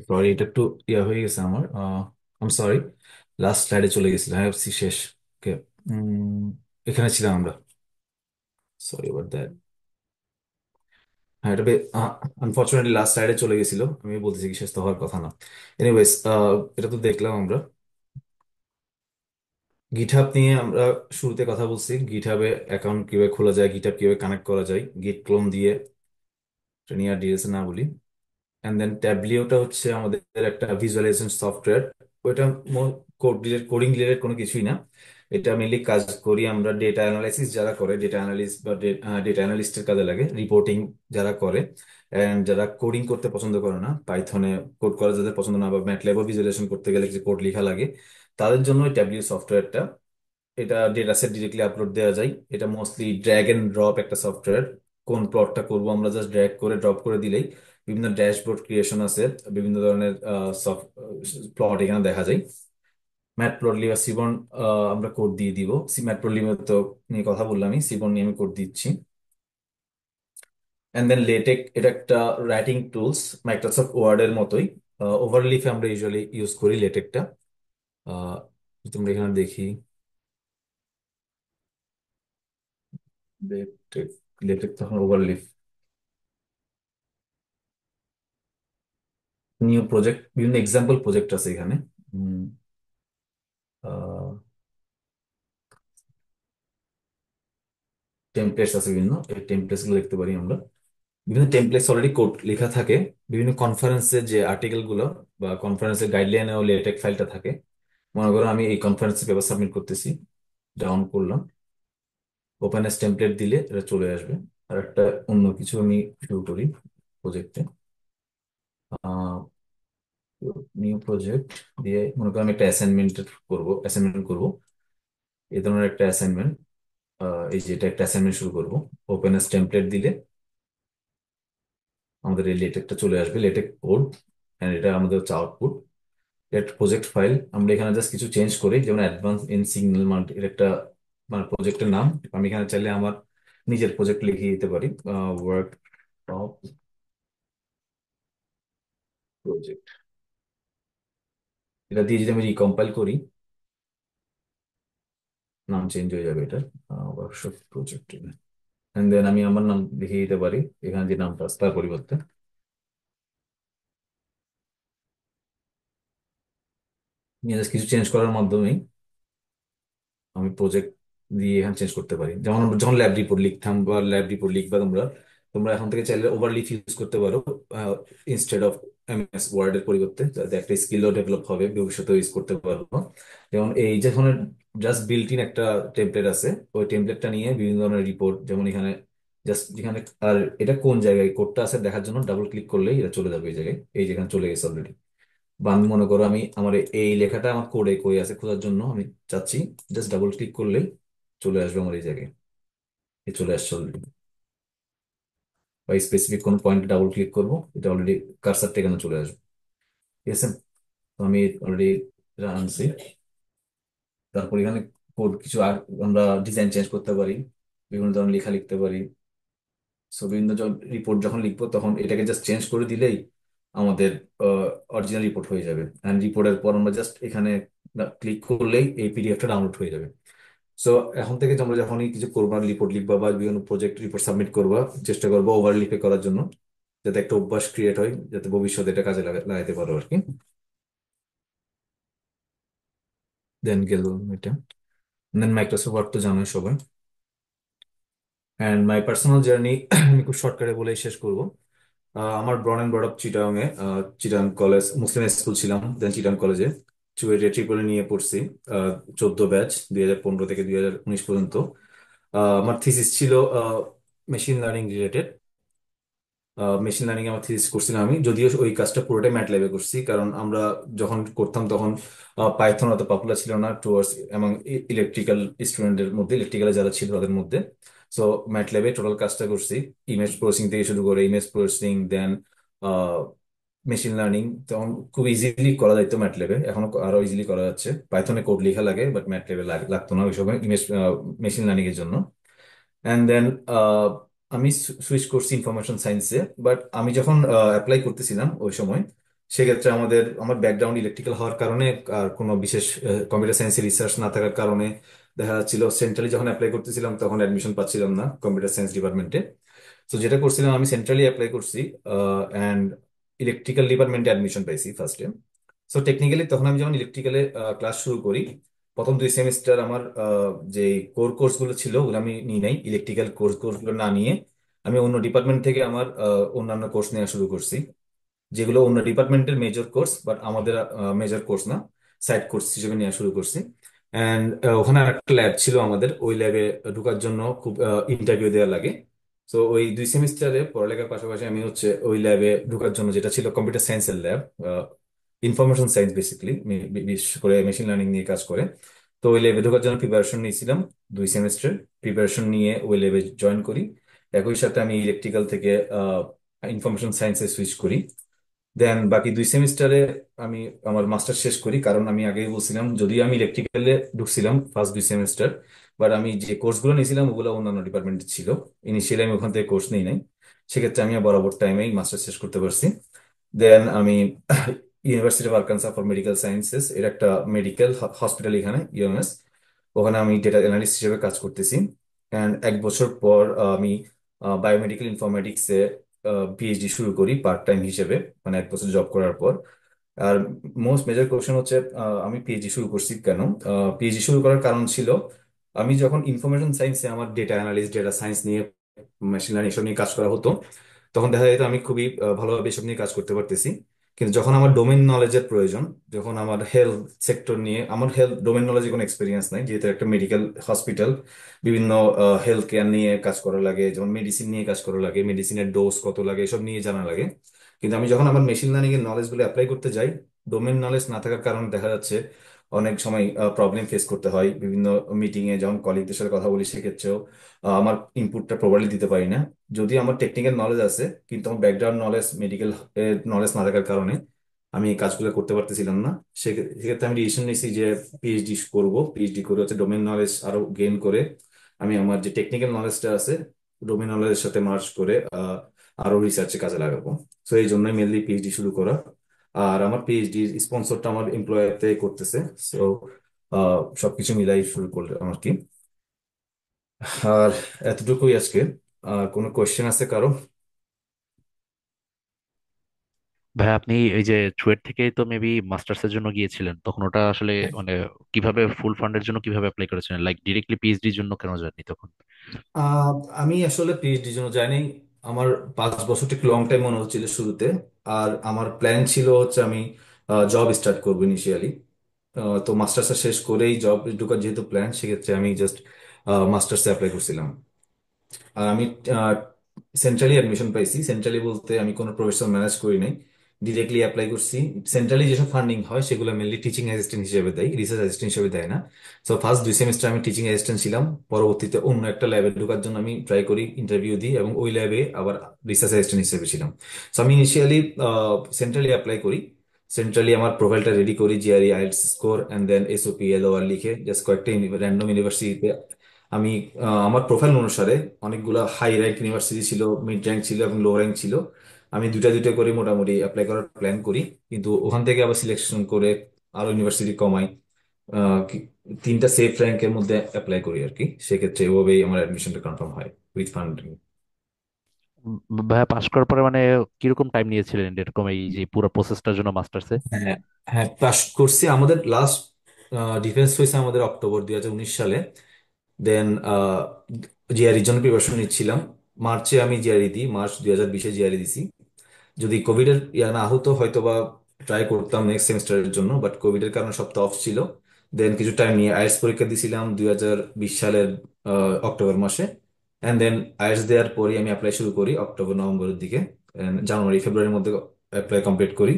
সরি, এটা একটু ইয়া হয়ে গেছে আমার। আম সরি, লাস্ট স্লাইডে চলে গেছিল। হ্যাঁ, শেষ। ওকে, এখানে ছিলাম আমরা। Sorry about that. হ্যাঁ, এটা আনফর্চুনেটলি লাস্ট স্লাইডে চলে গেছিল, আমি বলতেছি কি শেষ তো হওয়ার কথা না। এনিওয়েজ, এটা তো দেখলাম আমরা। গিটহাব নিয়ে আমরা শুরুতে কথা বলছি, গিটহাবে অ্যাকাউন্ট কিভাবে খোলা যায়, গিটহাব কিভাবে কানেক্ট করা যায়, গিট ক্লোন দিয়ে। এটা নিয়ে আর ডিটেলস না বলি। এন্ড দেন ট্যাবলিওটা হচ্ছে আমাদের একটা ভিজুয়ালাইজেশন সফটওয়্যার। ওইটা কোডিং রিলেটেড কোনো কিছুই না। এটা মেনলি কাজ করি আমরা ডেটা অ্যানালাইসিস, যারা করে ডেটা অ্যানালিস্ট বা ডেটা অ্যানালিস্টের কাজে লাগে, রিপোর্টিং যারা করে, এন্ড যারা কোডিং করতে পছন্দ করে না, পাইথনে কোড করা যাদের পছন্দ না, বা ম্যাটল্যাবও ভিজুয়ালাইজেশন করতে গেলে যে কোড লেখা লাগে, তাদের জন্য ওই ট্যাবলিও সফটওয়্যারটা। এটা ডেটা সেট ডিরেক্টলি আপলোড দেওয়া যায়। এটা মোস্টলি ড্র্যাগ এন্ড ড্রপ একটা সফটওয়্যার। কোন প্লটটা করবো আমরা জাস্ট ড্র্যাগ করে ড্রপ করে দিলেই বিভিন্ন ড্যাশবোর্ড ক্রিয়েশন আছে, বিভিন্ন ধরনের প্লট এখানে দেখা যায়। ম্যাটপ্লটলি বা সিবন আমরা কোড দিয়ে দিব। ম্যাটপ্লটলি তো নিয়ে কথা বললামই, সিবন নিয়ে আমি কোড দিচ্ছি। এন্ড দেন লেটেক, এটা একটা রাইটিং টুলস, মাইক্রোসফট ওয়ার্ড এর মতোই। ওভারলিফে আমরা ইউজুয়ালি ইউজ করি লেটেকটা। তোমরা এখানে দেখি লেটেক, লেটেক তখন ওভারলিফ, নিউ প্রজেক্ট, বিভিন্ন এক্সাম্পল প্রজেক্ট আছে এখানে। টেমপ্লেটস আছে বিভিন্ন, এই টেমপ্লেটস গুলো দেখতে পারি আমরা। বিভিন্ন টেমপ্লেটস অলরেডি কোড লেখা থাকে। বিভিন্ন কনফারেন্সের যে আর্টিকেল গুলো বা কনফারেন্সের গাইডলাইনেও লেটেক ফাইলটা থাকে। মনে করো আমি এই কনফারেন্সে পেপার সাবমিট করতেছি, ডাউন করলাম, ওপেন এস টেমপ্লেট দিলে এটা চলে আসবে। আর একটা অন্য কিছু আমি শুরু করি প্রজেক্টে। নিউ প্রজেক্ট দিয়ে মনে করো আমি একটা অ্যাসাইনমেন্ট করবো। এই ধরনের একটা অ্যাসাইনমেন্ট, এই যে এটা একটা অ্যাসাইনমেন্ট শুরু করব। ওপেন এস টেমপ্লেট দিলে আমাদের এই লেটেকটা চলে আসবে, লেটেক কোড। এন্ড এটা আমাদের হচ্ছে আউটপুট। একটা প্রজেক্ট ফাইল, আমরা এখানে জাস্ট কিছু চেঞ্জ করি, যেমন অ্যাডভান্স ইন সিগন্যাল মাল্টি, এর একটা মানে প্রজেক্টের নাম। আমি এখানে চাইলে আমার নিজের প্রজেক্ট লিখে দিতে পারি, ওয়ার্ক অফ প্রজেক্ট। এটা দিয়ে যদি আমি রিকম্পাইল করি, নাম চেঞ্জ হয়ে যাবে এটা, ওয়ার্কশপ প্রজেক্ট। এন্ড দেন আমি আমার নাম লিখে দিতে পারি এখানে যে নামটা আছে তার পরিবর্তে। জাস্ট কিছু চেঞ্জ করার মাধ্যমেই আমি প্রজেক্ট দিয়ে এখানে চেঞ্জ করতে পারি। যেমন আমরা যখন ল্যাব রিপোর্ট লিখতাম বা ল্যাব রিপোর্ট লিখবা তোমরা, তোমরা এখন থেকে চাইলে ওভারলিফ ইউজ করতে পারো ইনস্টেড অফ এমএস ওয়ার্ড এর পরিবর্তে, যাতে একটা স্কিলও ডেভেলপ হবে, ভবিষ্যতে ইউজ করতে পারবো। যেমন এই যখন জাস্ট বিল্ট ইন একটা টেমপ্লেট আছে, ওই টেমপ্লেটটা নিয়ে বিভিন্ন ধরনের রিপোর্ট, যেমন এখানে জাস্ট যেখানে, আর এটা কোন জায়গায় কোডটা আছে দেখার জন্য ডাবল ক্লিক করলেই এটা চলে যাবে এই জায়গায়, এই যেখানে চলে গেছে অলরেডি। বা আমি মনে করো আমি আমার এই লেখাটা আমার কোডে কই আছে খোঁজার জন্য আমি চাচ্ছি, জাস্ট ডাবল ক্লিক করলেই চলে আসবে আমার এই জায়গায়, এই চলে আসছে অলরেডি। বা স্পেসিফিক কোনো পয়েন্টে ডাবল ক্লিক করবো, এটা অলরেডি কার্সারটা এখানে চলে আসবে। ঠিক আছে, তো আমি অলরেডি এটা আনছি। তারপর এখানে কোড কিছু আর আমরা ডিজাইন চেঞ্জ করতে পারি। বিভিন্ন ধরনের লেখা লিখতে পারি। সো বিভিন্ন রিপোর্ট যখন লিখবো তখন এটাকে জাস্ট চেঞ্জ করে দিলেই আমাদের অরিজিনাল রিপোর্ট হয়ে যাবে। অ্যান্ড রিপোর্টের পর আমরা জাস্ট এখানে ক্লিক করলেই এই পিডিএফটা ডাউনলোড হয়ে যাবে। সো এখন থেকে তোমরা যখনই কিছু করবা, রিপোর্ট লিখবা বা বিভিন্ন প্রজেক্ট রিপোর্ট সাবমিট করবা, চেষ্টা করবো ওভারলিপে করার জন্য, যাতে একটা অভ্যাস ক্রিয়েট হয়, যাতে ভবিষ্যতে এটা কাজে লাগাইতে পারো আর কি। দেন গেল এটা। দেন মাইক্রোসফট ওয়ার্ড তো জানোই সবাই। অ্যান্ড মাই পার্সোনাল জার্নি আমি খুব শর্টকাটে বলেই শেষ করবো। আমার born and brought up Chittagong এ। চিটাগাং কলেজ মুসলিম স্কুল ছিলাম, দেন চিটাগাং কলেজে চুয়েটে ট্রিপল নিয়ে পড়ছি। 14 ব্যাচ, 2015 থেকে 2019 পর্যন্ত। আমার থিসিস ছিল machine learning related. Machine learning আমার থিসিস করছিলাম আমি, যদিও ওই কাজটা পুরোটাই ম্যাটল্যাবে করছি, কারণ আমরা যখন করতাম তখন পাইথন অত পপুলার ছিল না টুয়ার্ডস এবং ইলেকট্রিক্যাল স্টুডেন্টের মধ্যে, ইলেকট্রিক্যালে যারা ছিল তাদের মধ্যে। সো ম্যাটল্যাবে টোটাল কাজটা করছি, ইমেজ প্রসেসিং থেকে শুরু করে ইমেজ প্রসেসিং, দেন মেশিন লার্নিং। তখন খুব ইজিলি করা যাইতো ম্যাটল্যাবে, এখনো আরো ইজিলি করা যাচ্ছে। পাইথনে কোড লেখা লাগে, বাট ম্যাটল্যাবে লাগতো না ওই সময় ইমেজ মেশিন লার্নিং এর জন্য। অ্যান্ড দেন আমি সুইচ করছি ইনফরমেশন সায়েন্সে। বাট আমি যখন অ্যাপ্লাই করতেছিলাম ওই সময়, সেক্ষেত্রে আমার ব্যাকগ্রাউন্ড ইলেকট্রিক্যাল হওয়ার কারণে আর কোনো বিশেষ কম্পিউটার সায়েন্সে রিসার্চ না থাকার কারণে দেখা যাচ্ছিল সেন্ট্রালি যখন অ্যাপ্লাই করতেছিলাম তখন অ্যাডমিশন পাচ্ছিলাম না কম্পিউটার সায়েন্স ডিপার্টমেন্টে। তো যেটা করছিলাম, আমি সেন্ট্রালি অ্যাপ্লাই করছি অ্যান্ড ইলেকট্রিক্যাল ডিপার্টমেন্টে অ্যাডমিশন পাইছি ফার্স্টে। সো টেকনিক্যালি তখন আমি যখন ইলেকট্রিক্যালে ক্লাস শুরু করি, প্রথম 2 সেমিস্টার আমার যে কোর কোর্স গুলো ছিল ওগুলো আমি নিই নাই। ইলেকট্রিক্যাল কোর্স গুলো না নিয়ে আমি অন্য ডিপার্টমেন্ট থেকে আমার অন্যান্য কোর্স নেওয়া শুরু করছি, যেগুলো অন্য ডিপার্টমেন্টের মেজর কোর্স বাট আমাদের মেজর কোর্স না, সাইড কোর্স হিসেবে নেওয়া শুরু করছি। অ্যান্ড ওখানে একটা ল্যাব ছিল আমাদের, ওই ল্যাবে ঢোকার জন্য খুব ইন্টারভিউ দেওয়া লাগে। তো ওই 2 সেমিস্টারে পড়ালেখার পাশাপাশি আমি হচ্ছে ওই ল্যাবে ঢোকার জন্য, যেটা ছিল কম্পিউটার সায়েন্সের ল্যাব, ইনফরমেশন সায়েন্স বেসিক্যালি, বিশেষ করে মেশিন লার্নিং নিয়ে কাজ করে। তো ওই ল্যাবে ঢোকার জন্য প্রিপারেশন নিয়েছিলাম 2 সেমিস্টার। প্রিপারেশন নিয়ে ওই ল্যাবে জয়েন করি। একই সাথে আমি ইলেকট্রিক্যাল থেকে ইনফরমেশন সায়েন্সে সুইচ করি। দেন বাকি 2 সেমিস্টারে আমি আমার মাস্টার শেষ করি, কারণ আমি আগেই বলছিলাম যদিও আমি ইলেকট্রিক্যালে ঢুকছিলাম ফার্স্ট 2 সেমিস্টার, বাট আমি যে কোর্সগুলো নিয়েছিলাম ওগুলো অন্যান্য ডিপার্টমেন্টে ছিল। ইনিশিয়ালি আমি ওখান থেকে কোর্স নিই নাই, সেক্ষেত্রে আমি বরাবর টাইমেই মাস্টার শেষ করতে পারছি। দেন আমি university of আরকানসা for medical sciences এর একটা মেডিকেল হসপিটাল এখানে ইউএমএস, ওখানে আমি ডেটা অ্যানালিস্ট হিসেবে কাজ করতেছি। অ্যান্ড 1 বছর পর আমি বায়োমেডিকেল ইনফরমেটিক্সে পিএইচডি শুরু করি পার্ট টাইম হিসেবে, মানে 1 বছর জব করার পর। আর মোস্ট মেজর কোশ্চেন হচ্ছে আমি পিএইচডি শুরু করছি কেন। পিএইচডি শুরু করার কারণ ছিল, আমি যখন ইনফরমেশন সায়েন্সে আমার ডেটা অ্যানালিস্ট, ডেটা সায়েন্স নিয়ে, মেশিন লার্নিং এসব নিয়ে কাজ করা হতো, তখন দেখা যেত আমি খুবই ভালোভাবে এসব নিয়ে কাজ করতে পারতেছি। কিন্তু যখন আমার ডোমেন নলেজের প্রয়োজন, যখন আমার হেলথ সেক্টর নিয়ে, আমার হেলথ ডোমেন নলেজে কোনো এক্সপিরিয়েন্স নাই, যেহেতু একটা মেডিকেল হসপিটাল, বিভিন্ন হেলথ কেয়ার নিয়ে কাজ করা লাগে, যেমন মেডিসিন নিয়ে কাজ করা লাগে, মেডিসিনের ডোজ কত লাগে এসব নিয়ে জানা লাগে। কিন্তু আমি যখন আমার মেশিন লার্নিং এর নলেজ গুলো অ্যাপ্লাই করতে যাই, ডোমেন নলেজ না থাকার কারণে দেখা যাচ্ছে অনেক সময় প্রবলেম ফেস করতে হয়। বিভিন্ন মিটিং এ যখন কলিগদের সাথে কথা বলি, সেক্ষেত্রেও আমার ইনপুটটা প্রপারলি দিতে পারি না। যদি আমার টেকনিক্যাল নলেজ আছে কিন্তু আমার ব্যাকগ্রাউন্ড নলেজ, মেডিকেল নলেজ না থাকার কারণে আমি এই কাজগুলো করতে পারতেছিলাম না। সেক্ষেত্রে আমি ডিসিশন নিয়েছি যে পিএইচডি করব। পিএইচডি করে হচ্ছে ডোমেন নলেজ আরো গেইন করে আমি আমার যে টেকনিক্যাল নলেজটা আছে ডোমেন নলেজের সাথে মার্জ করে আরো রিসার্চে কাজে লাগাবো। তো এই জন্যই মেনলি পিএইচডি শুরু করা। আর আমার পিএইচডি স্পন্সরটা আমার এমপ্লয়ারতে করতেছে। সো সবকিছু মিলাই শুরু করলাম আর কি। আর এতটুকুই আজকে। আর কোনো কোয়েশ্চেন আছে কারো? ভাই আপনি এই যে চুয়েট থেকে তো মেবি মাস্টার্স এর জন্য গিয়েছিলেন, তখন ওটা আসলে মানে কিভাবে ফুল ফান্ডের জন্য কিভাবে অ্যাপ্লাই করেছিলেন, লাইক ডিরেক্টলি পিএইচডির জন্য কেন যাননি তখন? আহ, আমি আসলে পিএইচডির জন্য যাইনি। আমার 5 বছরটা একটু লং টাইম মনে হচ্ছিল শুরুতে। আর আমার প্ল্যান ছিল হচ্ছে আমি জব স্টার্ট করবো ইনিশিয়ালি। তো মাস্টার্সটা শেষ করেই জব ঢোকার যেহেতু প্ল্যান, সেক্ষেত্রে আমি জাস্ট মাস্টার্সে অ্যাপ্লাই করছিলাম। আর আমি সেন্ট্রালি অ্যাডমিশন পাইছি। সেন্ট্রালি বলতে আমি কোনো প্রফেশনাল ম্যানেজ করি নাই, ডিরেক্টলি অ্যাপ্লাই করছি। সেন্ট্রালি যেসব ফান্ডিং হয় সেগুলো মেনলি টিচিং অ্যাসিস্ট্যান্ট হিসেবে দেয়, রিসার্চ অ্যাসিস্ট্যান্ট হিসেবে দেয় না। তো ফার্স্ট 2 সেমিস্টার আমি টিচিং অ্যাসিস্ট্যান্ট ছিলাম। পরবর্তীতে অন্য একটা ল্যাবে ঢোকার জন্য আমি ট্রাই করি, ইন্টারভিউ দিই, এবং ওই ল্যাবে আবার রিসার্চ অ্যাসিস্ট্যান্ট হিসেবে ছিলাম। তো আমি ইনিশিয়ালি সেন্ট্রালি অ্যাপ্লাই করি। সেন্ট্রালি আমার প্রোফাইলটা রেডি করি, GRE IELTS score and then SOP LOR লিখে জাস্ট কয়েকটা র্যান্ডম ইউনিভার্সিটিতে আমি আমার প্রোফাইল অনুসারে অনেকগুলো হাই র্যাঙ্ক ইউনিভার্সিটি ছিল, মিড র্যাঙ্ক ছিল এবং লো র্যাঙ্ক ছিল। আমি দুইটা দুইটা করে মোটামুটি অ্যাপ্লাই করার প্ল্যান করি, কিন্তু ওখান থেকে আবার সিলেকশন করে আরো ইউনিভার্সিটি কমাই, তিনটা সেফ র্যাঙ্কের মধ্যে অ্যাপ্লাই করি আর কি। সেক্ষেত্রে এভাবেই আমার অ্যাডমিশনটা কনফার্ম হয় উইথ ফান্ডিং। ভাইয়া পাশ করার পরে মানে কিরকম টাইম নিয়েছিলেন এরকম এই যে পুরো প্রসেসটার জন্য মাস্টার্সে? হ্যাঁ, হ্যাঁ, পাস করছি। আমাদের লাস্ট ডিফেন্স হয়েছে আমাদের অক্টোবর 2019 সালে। দেন জিআরইর জন্য প্রিপারেশন নিচ্ছিলাম। মার্চে আমি জিআরই দিই, মার্চ 2020-এ জিআরই দিছি। যদি কোভিড এর ইয়া না হতো হয়তো বা ট্রাই করতাম নেক্সট সেমিস্টারের জন্য, বাট কোভিড এর কারণে সপ্তাহ অফ ছিল। দেন কিছু টাইম নিয়ে আইএলটিএস পরীক্ষা দিছিলাম 2020 সালের অক্টোবর মাসে। অ্যান্ড দেন আইএলটিএস দেওয়ার পরই আমি অ্যাপ্লাই শুরু করি অক্টোবর নভেম্বরের দিকে। And জানুয়ারি ফেব্রুয়ারির মধ্যে অ্যাপ্লাই কমপ্লিট করি।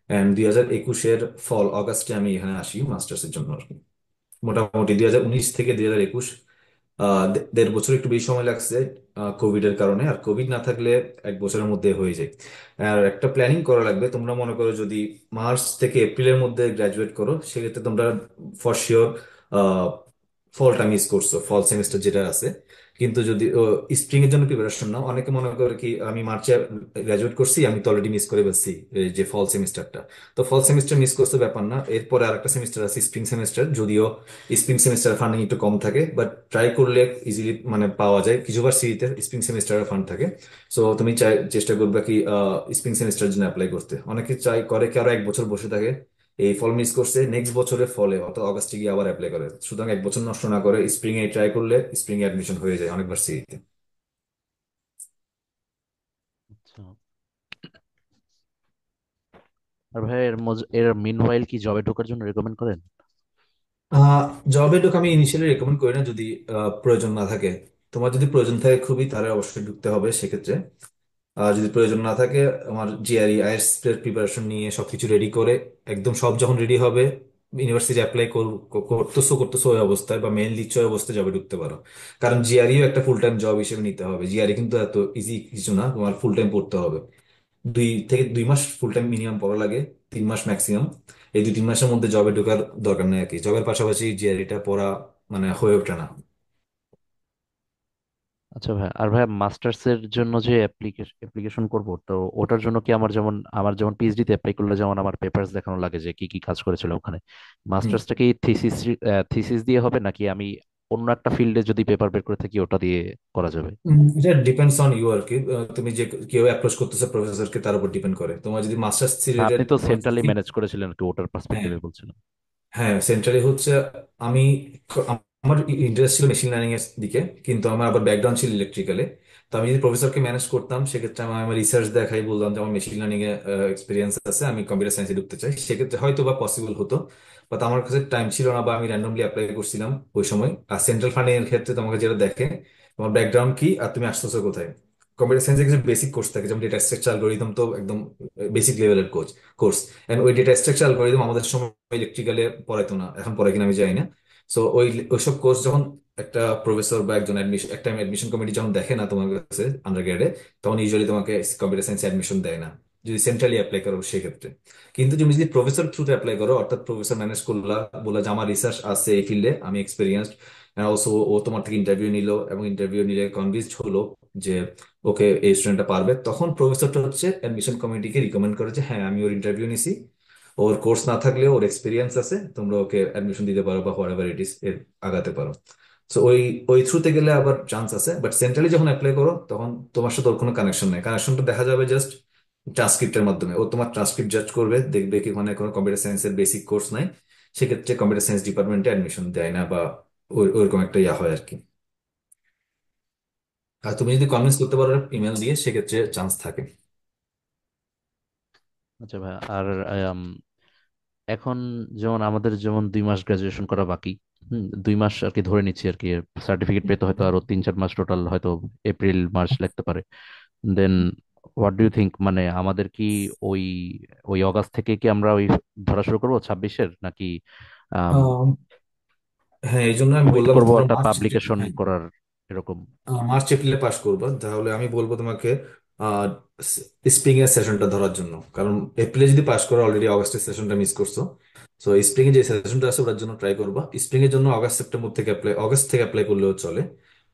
অ্যান্ড 2021-এর ফল অগাস্টে আমি এখানে আসি মাস্টার্সের জন্য আর কি। মোটামুটি 2019 থেকে 2021, 1.5 বছর একটু বেশি সময় লাগছে কোভিড এর কারণে। আর কোভিড না থাকলে 1 বছরের মধ্যে হয়ে যায়। আর একটা প্ল্যানিং করা লাগবে। তোমরা মনে করো যদি মার্চ থেকে এপ্রিলের মধ্যে গ্রাজুয়েট করো, সেক্ষেত্রে তোমরা ফর শিওর ফলটা মিস করছো, ফল সেমিস্টার যেটা আছে। কিন্তু যদি স্প্রিং এর জন্য প্রিপারেশন নাও, অনেকে মনে করে কি আমি মার্চে গ্রাজুয়েট করছি, আমি তো অলরেডি মিস করে ফেলছি এই যে ফল সেমিস্টারটা। তো ফল সেমিস্টার মিস করতে ব্যাপার না, এরপরে আরেকটা সেমিস্টার আছে স্প্রিং সেমিস্টার। যদিও স্প্রিং সেমিস্টার ফান্ডিং একটু কম থাকে, বাট ট্রাই করলে ইজিলি মানে পাওয়া যায়। কিছু ভার্সিটিতে স্প্রিং সেমিস্টারের ফান্ড থাকে। সো তুমি চেষ্টা করবে কি স্প্রিং সেমিস্টার জন্য অ্যাপ্লাই করতে। অনেকে চাই করে কি আরো 1 বছর বসে থাকে, এই ফল মিস করছে নেক্সট বছরের ফলে অর্থাৎ অগাস্টে গিয়ে আবার অ্যাপ্লাই করে। সুতরাং 1 বছর নষ্ট না করে স্প্রিং এ ট্রাই করলে স্প্রিং এ অ্যাডমিশন হয়ে যায় অনেক ভার্সিটিতে। আচ্ছা। আর ভাই এর মিনওয়াইল কি জবে ঢোকার জন্য রেকমেন্ড করেন? জবে ঢুকে আমি ইনিশিয়ালি রেকমেন্ড করি না, যদি প্রয়োজন না থাকে। তোমার যদি প্রয়োজন থাকে খুবই, তাহলে অবশ্যই ঢুকতে হবে সেক্ষেত্রে। আর যদি প্রয়োজন না থাকে, আমার জিআরই আইএলটিএস এর প্রিপারেশন নিয়ে সবকিছু রেডি করে একদম সব যখন রেডি হবে, ইউনিভার্সিটি অ্যাপ্লাই করতেছো ওই অবস্থায় বা মেইন দিচ্ছ ওই অবস্থায় জবে ঢুকতে পারো। কারণ জিআরইও একটা ফুল টাইম জব হিসেবে নিতে হবে। জিআরই কিন্তু এত ইজি কিছু না, তোমার ফুল টাইম পড়তে হবে। 2 থেকে 2 মাস ফুল টাইম মিনিমাম পড়া লাগে, 3 মাস ম্যাক্সিমাম। এই 2-3 মাসের মধ্যে জবে ঢোকার দরকার নেই আর কি। জবের পাশাপাশি জিআরইটা পড়া মানে হয়ে ওঠে না। আচ্ছা ভাই, আর ভাই মাস্টার্স এর জন্য যে অ্যাপ্লিকেশন করব, তো ওটার জন্য কি আমার যেমন পিএইচডি তে অ্যাপ্লাই করলে যেমন আমার পেপারস দেখানো লাগে যে কি কি কাজ করেছিল ওখানে, হুম। মাস্টার্সটা কি থিসিস দিয়ে হবে নাকি আমি অন্য একটা ফিল্ডে যদি পেপার বের করে থাকি ওটা দিয়ে করা যাবে? এটা ডিপেন্ডস অন ইউ আর কি। তুমি যে কেউ অ্যাপ্রোচ করতেছে প্রফেসরকে, তার উপর ডিপেন্ড করে। তোমার যদি মাস্টার্স রিলেটেড আপনি তো তোমার সেন্ট্রালি ম্যানেজ করেছিলেন কি, ওটার হ্যাঁ, পার্সপেক্টিভে বলছিলাম। হ্যাঁ, সেন্ট্রালি হচ্ছে। আমি আমার ইন্টারেস্ট ছিল মেশিন লার্নিং এর দিকে, কিন্তু আমার আবার ব্যাকগ্রাউন্ড ছিল ইলেকট্রিক্যালে। তো আমি যদি প্রফেসরকে ম্যানেজ করতাম, সেক্ষেত্রে আমি আমার রিসার্চ দেখাই বললাম যে আমার মেশিন লার্নিং এ এক্সপিরিয়েন্স আছে, আমি কম্পিউটার সায়েন্সে ঢুকতে চাই, সেক্ষেত্রে হয়তো বা পসিবল হতো। বাট আমার কাছে টাইম ছিল না, বা আমি র্যান্ডমলি অ্যাপ্লাই করছিলাম ওই সময়। আর সেন্ট্রাল ফান্ডিং এর ক্ষেত্রে তোমাকে যেটা দেখে তোমার ব্যাকগ্রাউন্ড কি আর তুমি আসতেছো কোথায়। কম্পিউটার সায়েন্সে কিছু বেসিক কোর্স থাকে, যেমন ডেটা স্ট্রাকচার অ্যালগোরিদম, তো একদম বেসিক লেভেলের কোর্স। এন্ড ওই ডেটা স্ট্রাকচার অ্যালগোরিদম আমাদের সময় ইলেকট্রিক্যালে পড়াইতো না, এখন পড়ায় কিনা আমি জানি না। সো ওইসব কোর্স যখন একটা প্রফেসর বা একজন একটা অ্যাডমিশন কমিটি যখন দেখে না তোমার কাছে আন্ডার গ্রেডে, তখন ইউজুয়ালি তোমাকে কম্পিউটার সায়েন্স অ্যাডমিশন দেয় না, যদি সেন্ট্রালি অ্যাপ্লাই করো সেক্ষেত্রে। কিন্তু তুমি যদি প্রফেসর থ্রুতে অ্যাপ্লাই করো, অর্থাৎ প্রফেসর ম্যানেজ করলা, বলে যে আমার রিসার্চ আছে এই ফিল্ডে, আমি এক্সপিরিয়েন্সড, অলসো ও তোমার থেকে ইন্টারভিউ নিলো এবং ইন্টারভিউ নিলে কনভিন্সড হলো যে ওকে এই স্টুডেন্টটা পারবে, তখন প্রফেসরটা হচ্ছে অ্যাডমিশন কমিটিকে রিকমেন্ড করে যে হ্যাঁ আমি ওর ইন্টারভিউ নিছি, ওর কোর্স না থাকলেও ওর এক্সপিরিয়েন্স আছে, তোমরা ওকে অ্যাডমিশন দিতে পারো বা হোয়াট এভার ইট ইস এর আগাতে পারো। সো ওই ওই থ্রুতে গেলে আবার চান্স আছে। বাট সেন্ট্রালি যখন অ্যাপ্লাই করো, তখন তোমার সাথে ওর কোনো কানেকশন নেই। কানেকশনটা দেখা যাবে জাস্ট ট্রান্সক্রিপ্টের মাধ্যমে। ও তোমার ট্রান্সক্রিপ্ট জাজ করবে, দেখবে কি ওখানে কোনো কম্পিউটার সায়েন্সের বেসিক কোর্স নাই, সেক্ষেত্রে কম্পিউটার সায়েন্স ডিপার্টমেন্টে অ্যাডমিশন দেয় না, বা ওইরকম একটা ইয়া হয় আর কি। আর তুমি যদি কনভিন্স করতে পারো ইমেল দিয়ে, সেক্ষেত্রে চান্স থাকে। আচ্ছা ভাই, আর আম, এখন যেমন আমাদের যেমন 2 মাস গ্রাজুয়েশন করা বাকি, 2 মাস আর কি ধরে নিচ্ছি আর কি, সার্টিফিকেট পেতে হয়তো আরো 3-4 মাস টোটাল, হয়তো এপ্রিল মার্চ লাগতে পারে। দেন হোয়াট ডু ইউ থিঙ্ক, মানে আমাদের কি ওই ওই অগাস্ট থেকে কি আমরা ওই ধরা শুরু করবো 26-এর, নাকি আহ, হ্যাঁ, এই জন্য আমি ওয়েট বললাম করবো ধরো একটা মার্চ, পাবলিকেশন হ্যাঁ, করার এরকম? মার্চ এপ্রিলে পাস করবা, তাহলে আমি বলবো তোমাকে স্প্রিং এর সেশনটা ধরার জন্য। কারণ এপ্রিলে যদি পাস করো, অলরেডি অগস্টের সেশনটা মিস করছো। সো স্প্রিং এ যে সেশনটা আছে ওটার জন্য ট্রাই করবা। স্প্রিং এর জন্য অগস্ট থেকে অ্যাপ্লাই করলেও চলে।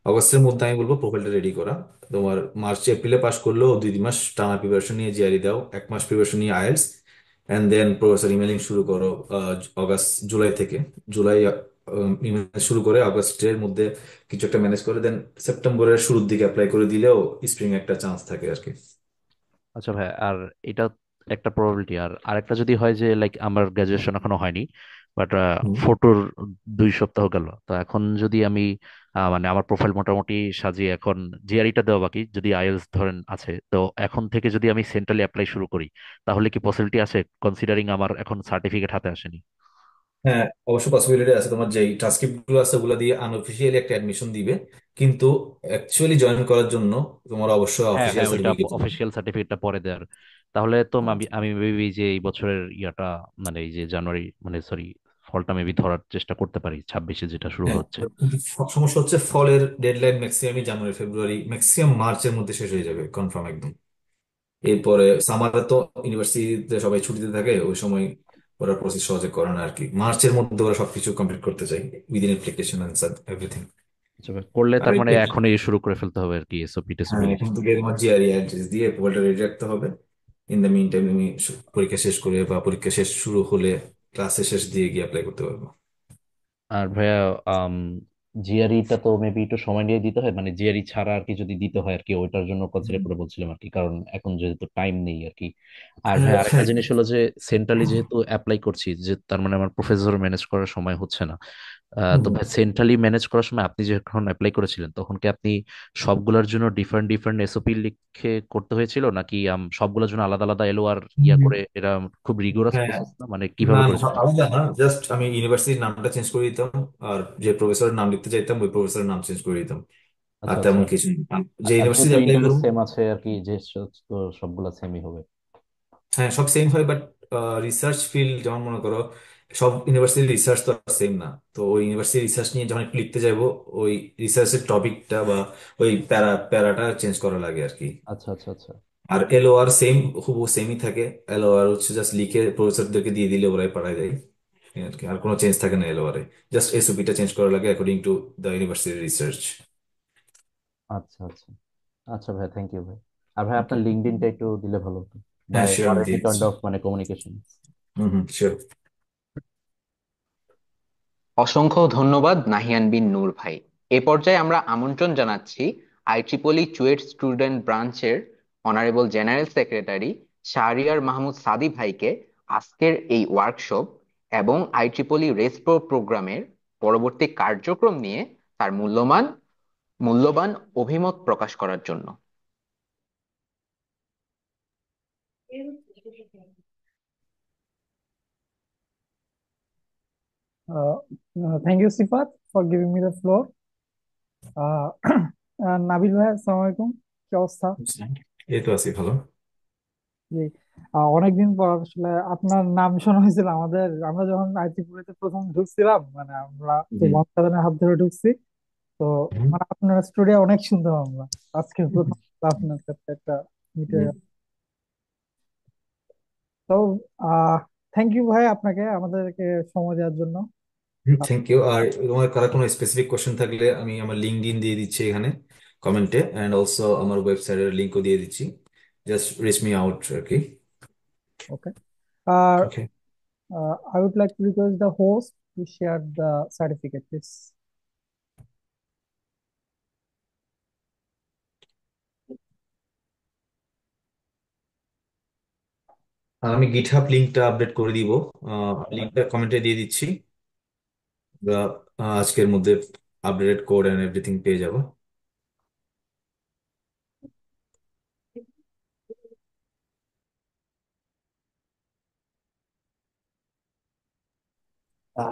অগস্টের মধ্যে আমি বলবো প্রোফাইলটা রেডি করা। তোমার মার্চ এপ্রিলে পাস করলেও 2 মাস টানা প্রিপারেশন নিয়ে জিআরই দাও, 1 মাস প্রিপারেশন নিয়ে IELTS, and then professor emailing শুরু করো জুলাই থেকে। জুলাই ইমেল শুরু করে আগস্টের মধ্যে কিছু একটা ম্যানেজ করে দেন সেপ্টেম্বরের শুরুর দিকে অ্যাপ্লাই করে দিলেও স্প্রিং একটা চান্স থাকে আর কি। আচ্ছা ভাই, আর এটা একটা প্রবাবিলিটি। আর আরেকটা যদি হয় যে লাইক আমার গ্রাজুয়েশন এখনো হয়নি, বাট হুম। ফটোর 2 সপ্তাহ গেল, তো এখন যদি আমি মানে আমার প্রোফাইল মোটামুটি সাজিয়ে এখন জিআরইটা দেওয়া বাকি, যদি আইএলস ধরেন আছে, তো এখন থেকে যদি আমি সেন্ট্রালি অ্যাপ্লাই শুরু করি, তাহলে কি পসিবিলিটি আছে, কনসিডারিং আমার এখন সার্টিফিকেট হাতে আসেনি? হ্যাঁ, অবশ্য পসিবিলিটি আছে। তোমার যে ট্রান্সক্রিপ্ট গুলো আছে ওগুলো দিয়ে আনঅফিসিয়ালি একটা অ্যাডমিশন দিবে, কিন্তু অ্যাকচুয়ালি জয়েন করার জন্য তোমার অবশ্যই হ্যাঁ অফিসিয়াল হ্যাঁ, ওইটা সার্টিফিকেট। অফিসিয়াল সার্টিফিকেটটা পরে দেওয়ার। তাহলে তো আমি আমি মেবি যে এই বছরের ইয়াটা, মানে এই যে জানুয়ারি, মানে সরি, ফলটা মেবি ধরার চেষ্টা করতে পারি 26-এ যেটা শুরু হ্যাঁ, হচ্ছে। কিন্তু সমস্যা হচ্ছে ফলের ডেডলাইন ম্যাক্সিমামই জানুয়ারি ফেব্রুয়ারি, ম্যাক্সিমাম মার্চের মধ্যে শেষ হয়ে যাবে কনফার্ম একদম। এরপরে সামারে তো ইউনিভার্সিটিতে সবাই ছুটিতে থাকে, ওই সময় ওরা প্রসেস সহজে করে না আর কি। মার্চের মধ্যে ওরা সবকিছু কমপ্লিট করতে চাই, উইদিন অ্যাপ্লিকেশন এন্ড এভরিথিং। আচ্ছা ভাই, করলে আর তার মানে এটা এখনই শুরু করে ফেলতে হবে আর কি এসওপি টেসওপি হ্যাঁ, লিখে। এখন থেকে তোমার জিআরই অ্যাড্রেস দিয়ে পোর্টাল রেডি রাখতে হবে। ইন দ্য মিন টাইম তুমি পরীক্ষা শেষ করে বা পরীক্ষা শেষ শুরু হলে ক্লাসে শেষ দিয়ে গিয়ে অ্যাপ্লাই করতে পারবো। আর ভাইয়া, আম, জিআরইটা তো মেবি একটু সময় নিয়ে দিতে হয়, মানে জিআরই ছাড়া আর কি যদি দিতে হয় আর কি, ওইটার জন্য কনসিডার করে বলছিলাম আর কি, কারণ এখন যেহেতু টাইম নেই আর কি। আর ভাই আরেকটা হ্যাঁ। জিনিস হলো যে সেন্ট্রালি যেহেতু অ্যাপ্লাই করছি, যে তার মানে আমার প্রফেসর ম্যানেজ করার সময় হচ্ছে না। তো হুম। ভাই সেন্ট্রালি ম্যানেজ করার সময় আপনি যখন অ্যাপ্লাই করেছিলেন, তখন কি আপনি সবগুলোর জন্য ডিফারেন্ট ডিফারেন্ট এসওপি লিখে করতে হয়েছিল, নাকি সবগুলোর জন্য আলাদা আলাদা এলো আর ইয়া হুম। করে, এরা খুব রিগোরাস হ্যাঁ, প্রসেস না, মানে না কিভাবে না, করেছিলেন? আলাদা না, জাস্ট আমি ইউনিভার্সিটির নামটা চেঞ্জ করে দিতাম, আর যে প্রফেসরের নাম লিখতে চাইতাম ওই প্রফেসরের নাম চেঞ্জ করে দিতাম। আর আচ্ছা আচ্ছা। তেমন কিছু না। যে আর ইউনিভার্সিটি যেহেতু অ্যাপ্লাই ইমেল করবো, সেম আছে আর কি, যে তো সবগুলা সেমই হবে। হ্যাঁ সব সেম হয়, বাট রিসার্চ ফিল্ড যেমন মনে করো সব ইউনিভার্সিটির রিসার্চ তো সেম না। তো ওই ইউনিভার্সিটি রিসার্চ নিয়ে যখন একটু লিখতে যাবো, ওই রিসার্চের টপিকটা বা ওই প্যারাটা চেঞ্জ করা লাগে আর কি। আচ্ছা আচ্ছা আচ্ছা। আর এলওআর সেম, হুবহু সেমই থাকে। এলওআর হচ্ছে জাস্ট লিখে প্রফেসরদেরকে দিয়ে দিলে ওরাই পাঠায় দেয়, এই আর কি। আর কোনো চেঞ্জ থাকে না এলওআর এ, জাস্ট এসওপিটা চেঞ্জ করা লাগে according to the university research. আচ্ছা আচ্ছা। আচ্ছা ভাই, থ্যাংক ইউ ভাই। আর ভাই আপনার লিঙ্কডইনটা একটু দিলে ভালো হতো, বা হ্যাঁ শিওর, আর আমি এনি দিয়ে কাইন্ড দিচ্ছি। অফ মানে কমিউনিকেশন। হুম হুম, শিওর। অসংখ্য ধন্যবাদ নাহিয়ান বিন নূর ভাই। এ পর্যায়ে আমরা আমন্ত্রণ জানাচ্ছি আইট্রিপলি চুয়েট স্টুডেন্ট ব্রাঞ্চের honourable general secretary Shahriar Mahmud সাদি ভাইকে আজকের এই ওয়ার্কশপ এবং আইট্রিপলি রেসপ্রো প্রোগ্রামের পরবর্তী কার্যক্রম নিয়ে তার মূল্যবান অভিমত প্রকাশ করার জন্য। Uh, Thank you, Sifat, for giving me the floor. Uh, Nabil ভাই, আসসালামু আলাইকুম। কি অবস্থা? এই তো আছি ভালো। জি। অনেকদিন পর আসলে আপনার নাম শোনা হয়েছিল আমাদের। আমরা যখন আইটিপুরিতে প্রথম ঢুকছিলাম, মানে আমরা তো হুম। বংশালের হাত ধরে ঢুকছি, তো হুম। মানে আপনার স্টোরি অনেক শুনতাম আমরা। আজকে প্রথম আপনার সাথে একটা মিটে। হুম। তো থ্যাংক ইউ ভাই আপনাকে আমাদেরকে সময় দেওয়ার জন্য। Thank you. আর তোমার কারো কোনো স্পেসিফিক কোশ্চেন থাকলে আমি আমার লিঙ্কডইন দিয়ে দিচ্ছি এখানে কমেন্টে, এন্ড অলসো আমার ওয়েবসাইটের লিঙ্কও দিয়ে দিচ্ছি। জাস্ট রিচ মি আউট আর কি। ওকে। আর ওকে। I would like to request the host to share the certificate, please. আর আমি গিটহাব লিঙ্কটা আপডেট করে দিব, লিঙ্কটা কমেন্টে দিয়ে দিচ্ছি। আমরা আজকের মধ্যে আপডেটেড কোড এন্ড এভরিথিং পেয়ে যাব।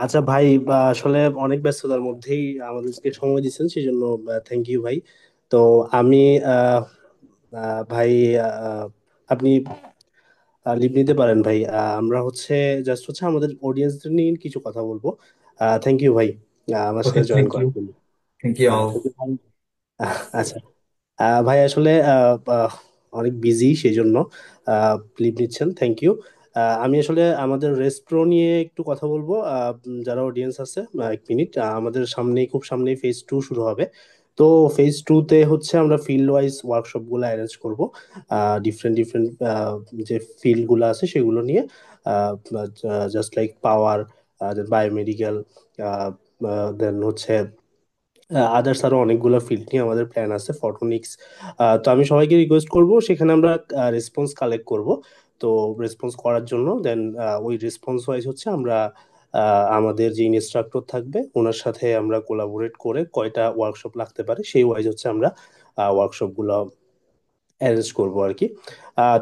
আচ্ছা ভাই, আসলে অনেক ব্যস্ততার মধ্যেই আমাদেরকে সময় দিচ্ছেন, সেই জন্য থ্যাংক ইউ ভাই। তো আমি আহ, ভাই, আহ, আপনি লিভ নিতে পারেন ভাই। আমরা হচ্ছে জাস্ট হচ্ছে আমাদের অডিয়েন্সদের নিয়ে কিছু কথা বলবো। থ্যাংক ইউ ভাই আমার ওকে, সাথে জয়েন থ্যাংক ইউ। করার জন্য। Thank you all. Thank you ভাই। আচ্ছা, ভাই আসলে অনেক বিজি, সেই জন্য লিভ নিচ্ছেন। Thank you. আমি আসলে আমাদের রেস্ট্রো নিয়ে একটু কথা বলবো। যারা অডিয়েন্স আছে, 1 মিনিট। আমাদের সামনেই, খুব সামনেই ফেজ 2 শুরু হবে। তো ফেজ 2-তে হচ্ছে আমরা ফিল্ড ওয়াইজ ওয়ার্কশপ গুলো অ্যারেঞ্জ করবো, ডিফারেন্ট ডিফারেন্ট যে ফিল্ড গুলো আছে সেগুলো নিয়ে, জাস্ট লাইক পাওয়ার, বায়োমেডিকেল, দেন হচ্ছে আদার্স আরো অনেকগুলো ফিল্ড নিয়ে আমাদের প্ল্যান আছে, ফটোনিক্স। তো আমি সবাইকে রিকোয়েস্ট করব, সেখানে আমরা রেসপন্স কালেক্ট করব। তো রেসপন্স করার জন্য দেন ওই রেসপন্স ওয়াইজ হচ্ছে আমরা আমাদের যে ইনস্ট্রাক্টর থাকবে ওনার সাথে আমরা কোলাবোরেট করে কয়টা ওয়ার্কশপ লাগতে পারে সেই ওয়াইজ হচ্ছে আমরা ওয়ার্কশপ গুলো অ্যারেঞ্জ করবো আর কি।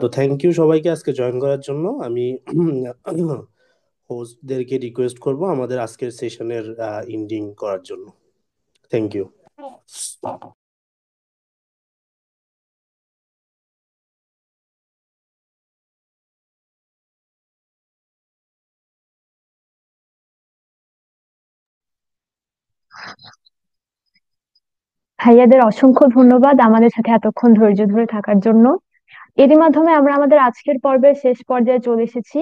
তো থ্যাংক ইউ সবাইকে আজকে জয়েন করার জন্য। আমি হোস্টদেরকে রিকোয়েস্ট করব আমাদের আজকের সেশনের এন্ডিং করার জন্য। Thank you. ভাইয়াদের অসংখ্য ধন্যবাদ আমাদের সাথে এতক্ষণ ধৈর্য ধরে থাকার জন্য। এরই মাধ্যমে আমরা আমাদের আজকের পর্বের শেষ পর্যায়ে চলে এসেছি।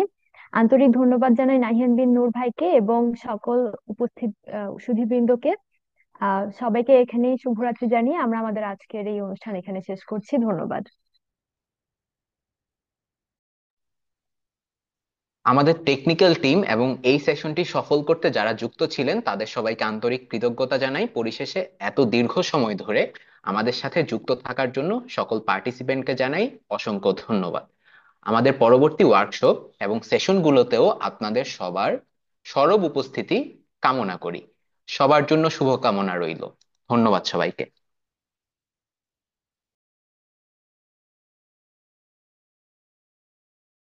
আন্তরিক ধন্যবাদ জানাই নাহিয়ান বিন নূর ভাইকে এবং সকল উপস্থিত সুধীবৃন্দকে। সবাইকে এখানেই শুভরাত্রি জানিয়ে আমরা আমাদের আজকের এই অনুষ্ঠান এখানে শেষ করছি। ধন্যবাদ। আমাদের টেকনিক্যাল টিম এবং এই সেশনটি সফল করতে যারা যুক্ত ছিলেন তাদের সবাইকে আন্তরিক কৃতজ্ঞতা জানাই। পরিশেষে এত দীর্ঘ সময় ধরে আমাদের সাথে যুক্ত থাকার জন্য সকল পার্টিসিপেন্টকে জানাই অসংখ্য ধন্যবাদ। আমাদের পরবর্তী ওয়ার্কশপ এবং সেশনগুলোতেও আপনাদের সবার সরব উপস্থিতি কামনা করি। সবার জন্য শুভকামনা রইল। ধন্যবাদ সবাইকে।